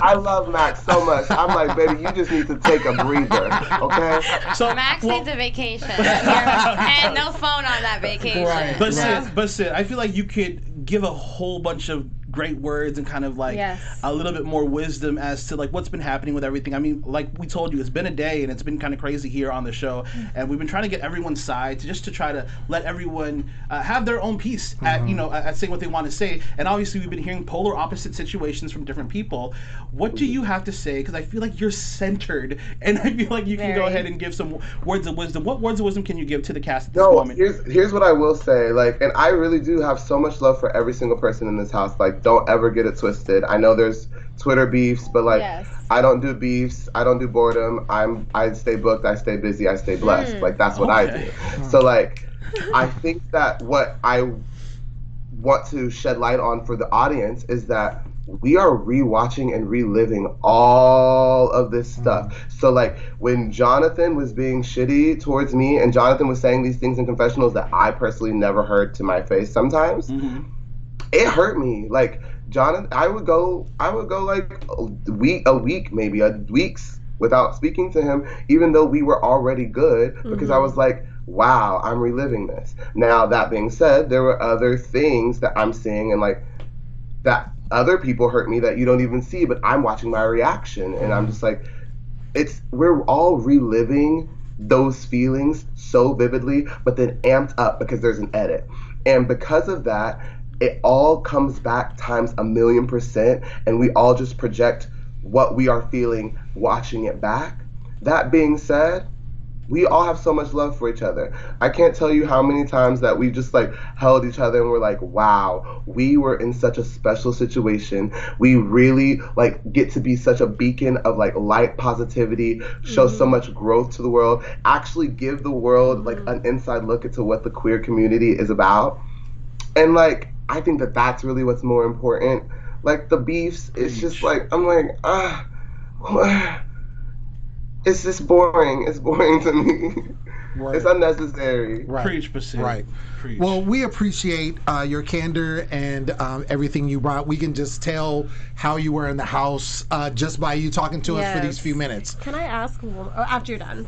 I love Max so much. I'm like, baby, you just need to take a breather, okay? So Max needs a vacation. And no phone on that vacation. Right. But Sid, I feel like you could give a whole bunch of great words and kind of like a little bit more wisdom as to like what's been happening with everything. I mean, like we told you, it's been a day and it's been kind of crazy here on the show, and we've been trying to get everyone's side to try to let everyone have their own piece at at saying what they want to say. And obviously we've been hearing polar opposite situations from different people. What do you have to say? Because I feel like you're centered, and I feel like you can go ahead and give some words of wisdom. What words of wisdom can you give to the cast at this moment? Here's what I will say. Like, and I really do have so much love for every single person in this house. Like, don't ever get it twisted. I know there's Twitter beefs, but like I don't do beefs. I don't do boredom. I stay booked. I stay busy. I stay blessed. Like, that's what I do. So like, I think that what I want to shed light on for the audience is that we are rewatching and reliving all of this stuff. So like, when Jonathan was being shitty towards me and Jonathan was saying these things in confessionals that I personally never heard to my face sometimes, it hurt me. Like, Jonathan, I would go like a week, maybe weeks without speaking to him, even though we were already good, because I was like, wow, I'm reliving this. Now, that being said, there were other things that I'm seeing and like that other people hurt me that you don't even see, but I'm watching my reaction and I'm just like, we're all reliving those feelings so vividly, but then amped up because there's an edit. And because of that, it all comes back times 1,000,000%, and we all just project what we are feeling watching it back. That being said, we all have so much love for each other. I can't tell you how many times that we just like held each other and we're like, wow, we were in such a special situation. We really like get to be such a beacon of like light, positivity, show so much growth to the world, actually give the world like an inside look into what the queer community is about. And like, I think that that's really what's more important. Like the beefs, it's just like, I'm like, it's just boring. It's boring to me. Right. It's unnecessary. Right. Preach, Basit. Right. Preach. Well, we appreciate your candor and everything you brought. We can just tell how you were in the house just by you talking to us for these few minutes. Can I ask after you're done?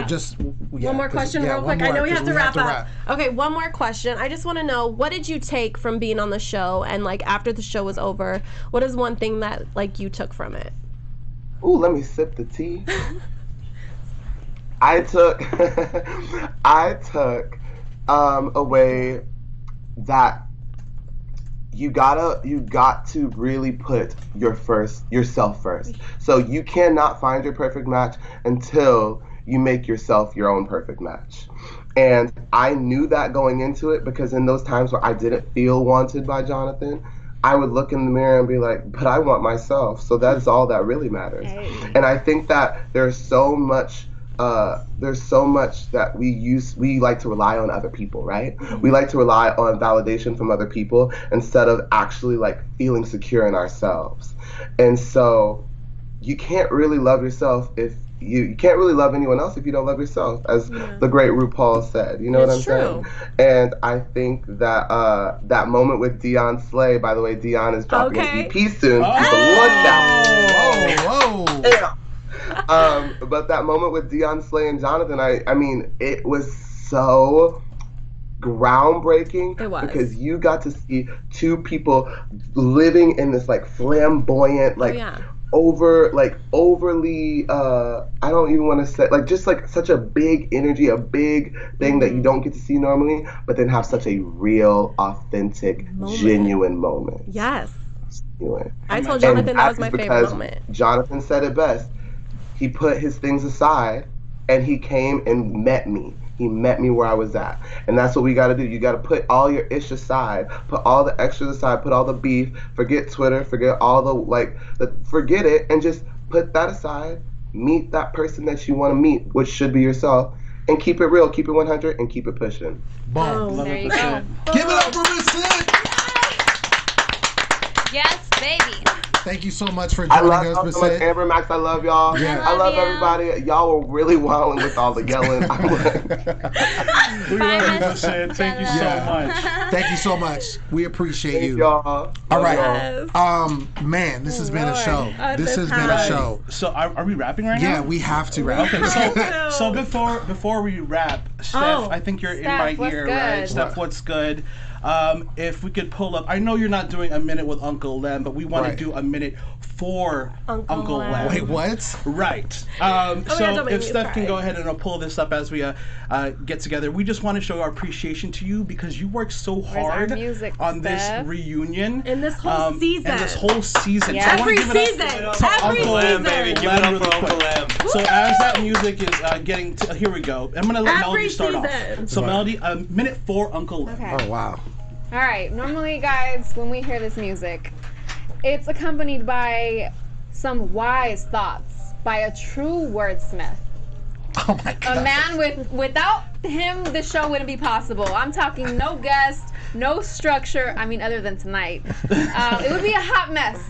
Just one more question real quick. I know we have to wrap up. Okay, one more question. I just want to know, what did you take from being on the show, and like after the show was over, what is one thing that like you took from it? Ooh, let me sip the tea. I took away that you got to really put yourself first. So you cannot find your perfect match until you make yourself your own perfect match. And I knew that going into it, because in those times where I didn't feel wanted by Jonathan, I would look in the mirror and be like, but I want myself. So that's all that really matters. And I think that there's so much that we like to rely on other people, right? We like to rely on validation from other people instead of actually like feeling secure in ourselves. And so you can't really love yourself if you can't really love anyone else if you don't love yourself, as the great RuPaul said. You know what I'm saying? And I think that that moment with Dion Slay, by the way, Dion is dropping an EP soon. So look out. Whoa. But that moment with Dion Slay and Jonathan, I mean, it was so groundbreaking. It was. Because you got to see two people living in this like flamboyant, like overly I don't even want to say like just like such a big energy, a big thing that you don't get to see normally, but then have such a real, authentic, genuine moment. Yes. Anyway. I told Jonathan that was my favorite moment. Jonathan said it best. He put his things aside and he came and met me. He met me where I was at. And that's what we got to do. You got to put all your ish aside, put all the extras aside, put all the beef, forget Twitter, forget all forget it, and just put that aside, meet that person that you want to meet, which should be yourself, and keep it real, keep it 100, and keep it pushing. Boom. There you go. Give it up for Basit. Yes, baby. Thank you so much for I joining love us, y'all so much. Basit. Amber Max, I love y'all. Yeah. I love everybody. Y'all were really wilding with all the yelling. We love you, Basit. Thank you so much. Thank you so much. We appreciate you. Y'all. All right. Man, this has been a show. This has been a show. So are we wrapping right now? Yeah, we have to wrap. Okay, so before we wrap, Steph, I think you're in my ear, right? Steph, what's good? If we could pull up, I know you're not doing a minute with Uncle Lem, but we want to do a minute for Uncle Lem. Wait, what? Right. So if Steph can go ahead and pull this up as we get together, we just want to show our appreciation to you because you worked so hard on this reunion. And this whole season. And this whole season. Yeah. So Every season. Uncle Lem, baby. Give it up for Uncle Lem. So as that music is getting to, here we go. I'm going to let Melody start off. So Melody, minute for Uncle Lem. Okay. Oh, wow. All right. Normally, guys, when we hear this music, it's accompanied by some wise thoughts by a true wordsmith. Oh my God. A man without him, the show wouldn't be possible. I'm talking no guest, no structure. I mean, other than tonight, it would be a hot mess.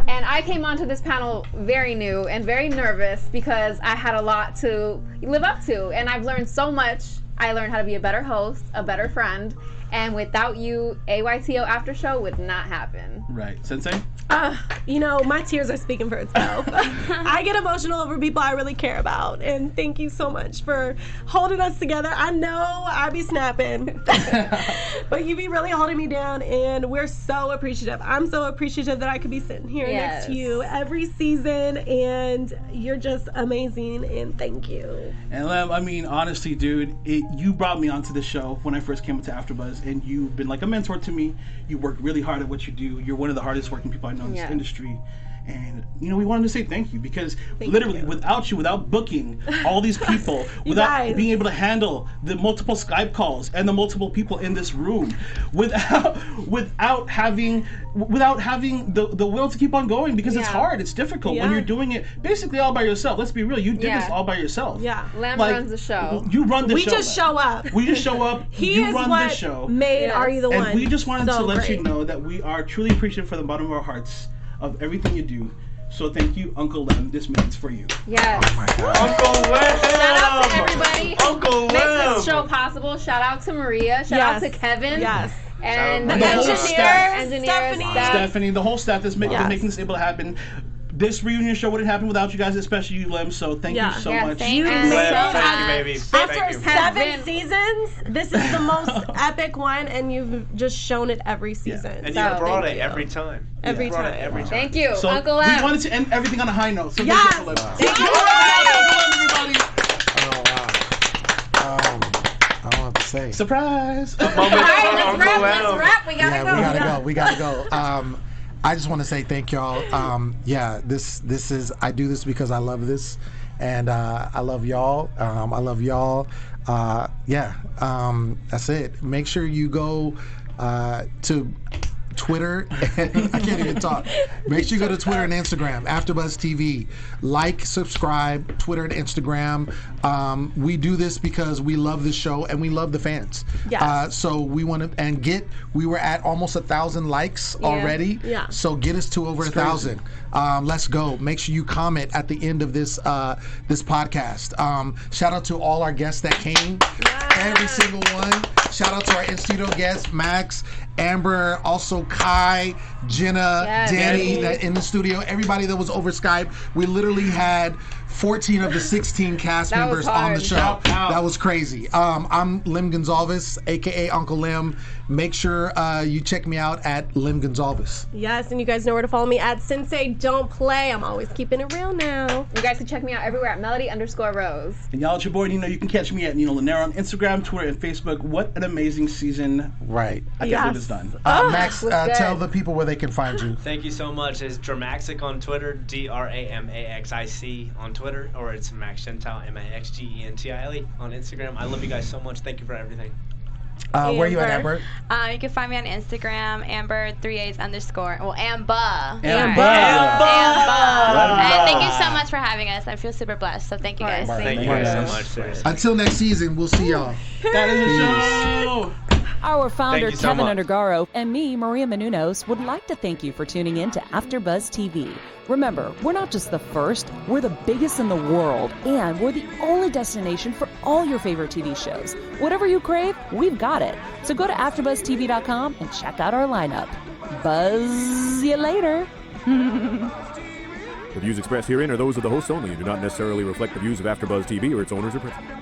And I came onto this panel very new and very nervous because I had a lot to live up to, and I've learned so much. I learned how to be a better host, a better friend. And without you, AYTO After Show would not happen. Right. Sinse? My tears are speaking for itself. I get emotional over people I really care about. And thank you so much for holding us together. I know I be snapping, but you be really holding me down. And we're so appreciative. I'm so appreciative that I could be sitting here next to you every season. And you're just amazing. And thank you. And Lem, I mean, honestly, dude, you brought me onto the show when I first came into AfterBuzz. And you've been like a mentor to me. You work really hard at what you do. You're one of the hardest working people I know in this industry. And we wanted to say thank you because literally without you, without booking all these people, without being able to handle the multiple Skype calls and the multiple people in this room, without having the will to keep on going, because it's hard, it's difficult when you're doing it basically all by yourself. Let's be real, you did this all by yourself. Yeah, Lamb runs the show. You run the show. We just show up. We just show up. You run the show. Made Are You the One? And we just wanted to let you know that we are truly appreciative from the bottom of our hearts of everything you do. So thank you, Uncle Lem. This means for you. Yes. Oh my God. Uncle Lem. Shout out to everybody. Uncle Makes Lem. this show possible. Shout out to Maria. Shout out to Kevin. Yes. And the the whole engineer, Stephanie, the whole staff that's making this able to happen. This reunion show wouldn't happen without you guys, especially you, Lem. So thank you so much. Thank you, baby. After 7 seasons, this is the most epic one, and you've just shown it every season. And you brought it every time. Every time. Every time. Thank you, So Uncle Lem. we wanted to end everything on a high note. So yes. thank you, Uncle Lem. Thank you. I don't have to say. Surprise! A moment for Uncle Lem. Let's wrap. We gotta go. We gotta go. I just want to say thank y'all. This is, I do this because I love this, and I love y'all. I love y'all. That's it. Make sure you go to Twitter. I can't even talk. Make sure you go to Twitter and Instagram, AfterBuzz TV. Like, subscribe, Twitter and Instagram. We do this because we love this show and we love the fans. Yes. So we want to, we were at almost 1,000 likes already. Yeah. So get us to over 1,000. Let's go. Make sure you comment at the end of this this podcast. Shout out to all our guests that came. Every single one. Shout out to our in-studio guests, Max, Amber, also Kai, Jenna, Danny, that in the studio. Everybody that was over Skype. We literally had 14 of the 16 cast members on the show. That was crazy. I'm Lim Gonzalez, aka Uncle Lim. Make sure you check me out at Lim Gonzalez. Yes, and you guys know where to follow me at Sinse Don't Play. I'm always keeping it real now. You guys can check me out everywhere at Melody_Rose. And y'all, it's your boy Nino. You can catch me at Nino Lanera on Instagram, Twitter, and Facebook. What an amazing season. Right. I can't believe it's done. Max, tell the people where they can find you. Thank you so much. It's Dramaxic on Twitter, DRAMAXIC on Twitter, or it's Max Gentile, MAXGENTILE on Instagram. I love you guys so much. Thank you for everything. Where are you at, Amber? You can find me on Instagram, Amber38_. Well, Amber. Amber. And thank you so much for having us. I feel super blessed. So thank you guys. Thank you guys so much. Seriously. Until next season, we'll see y'all. That is the show. Our founder, so Kevin much. Undergaro, and me, Maria Menounos, would like to thank you for tuning in to AfterBuzz TV. Remember, we're not just the first, we're the biggest in the world, and we're the only destination for all your favorite TV shows. Whatever you crave, we've got it. So go to AfterBuzzTV.com and check out our lineup. Buzz you later. The views expressed herein are those of the hosts only and do not necessarily reflect the views of AfterBuzz TV or its owners or principals.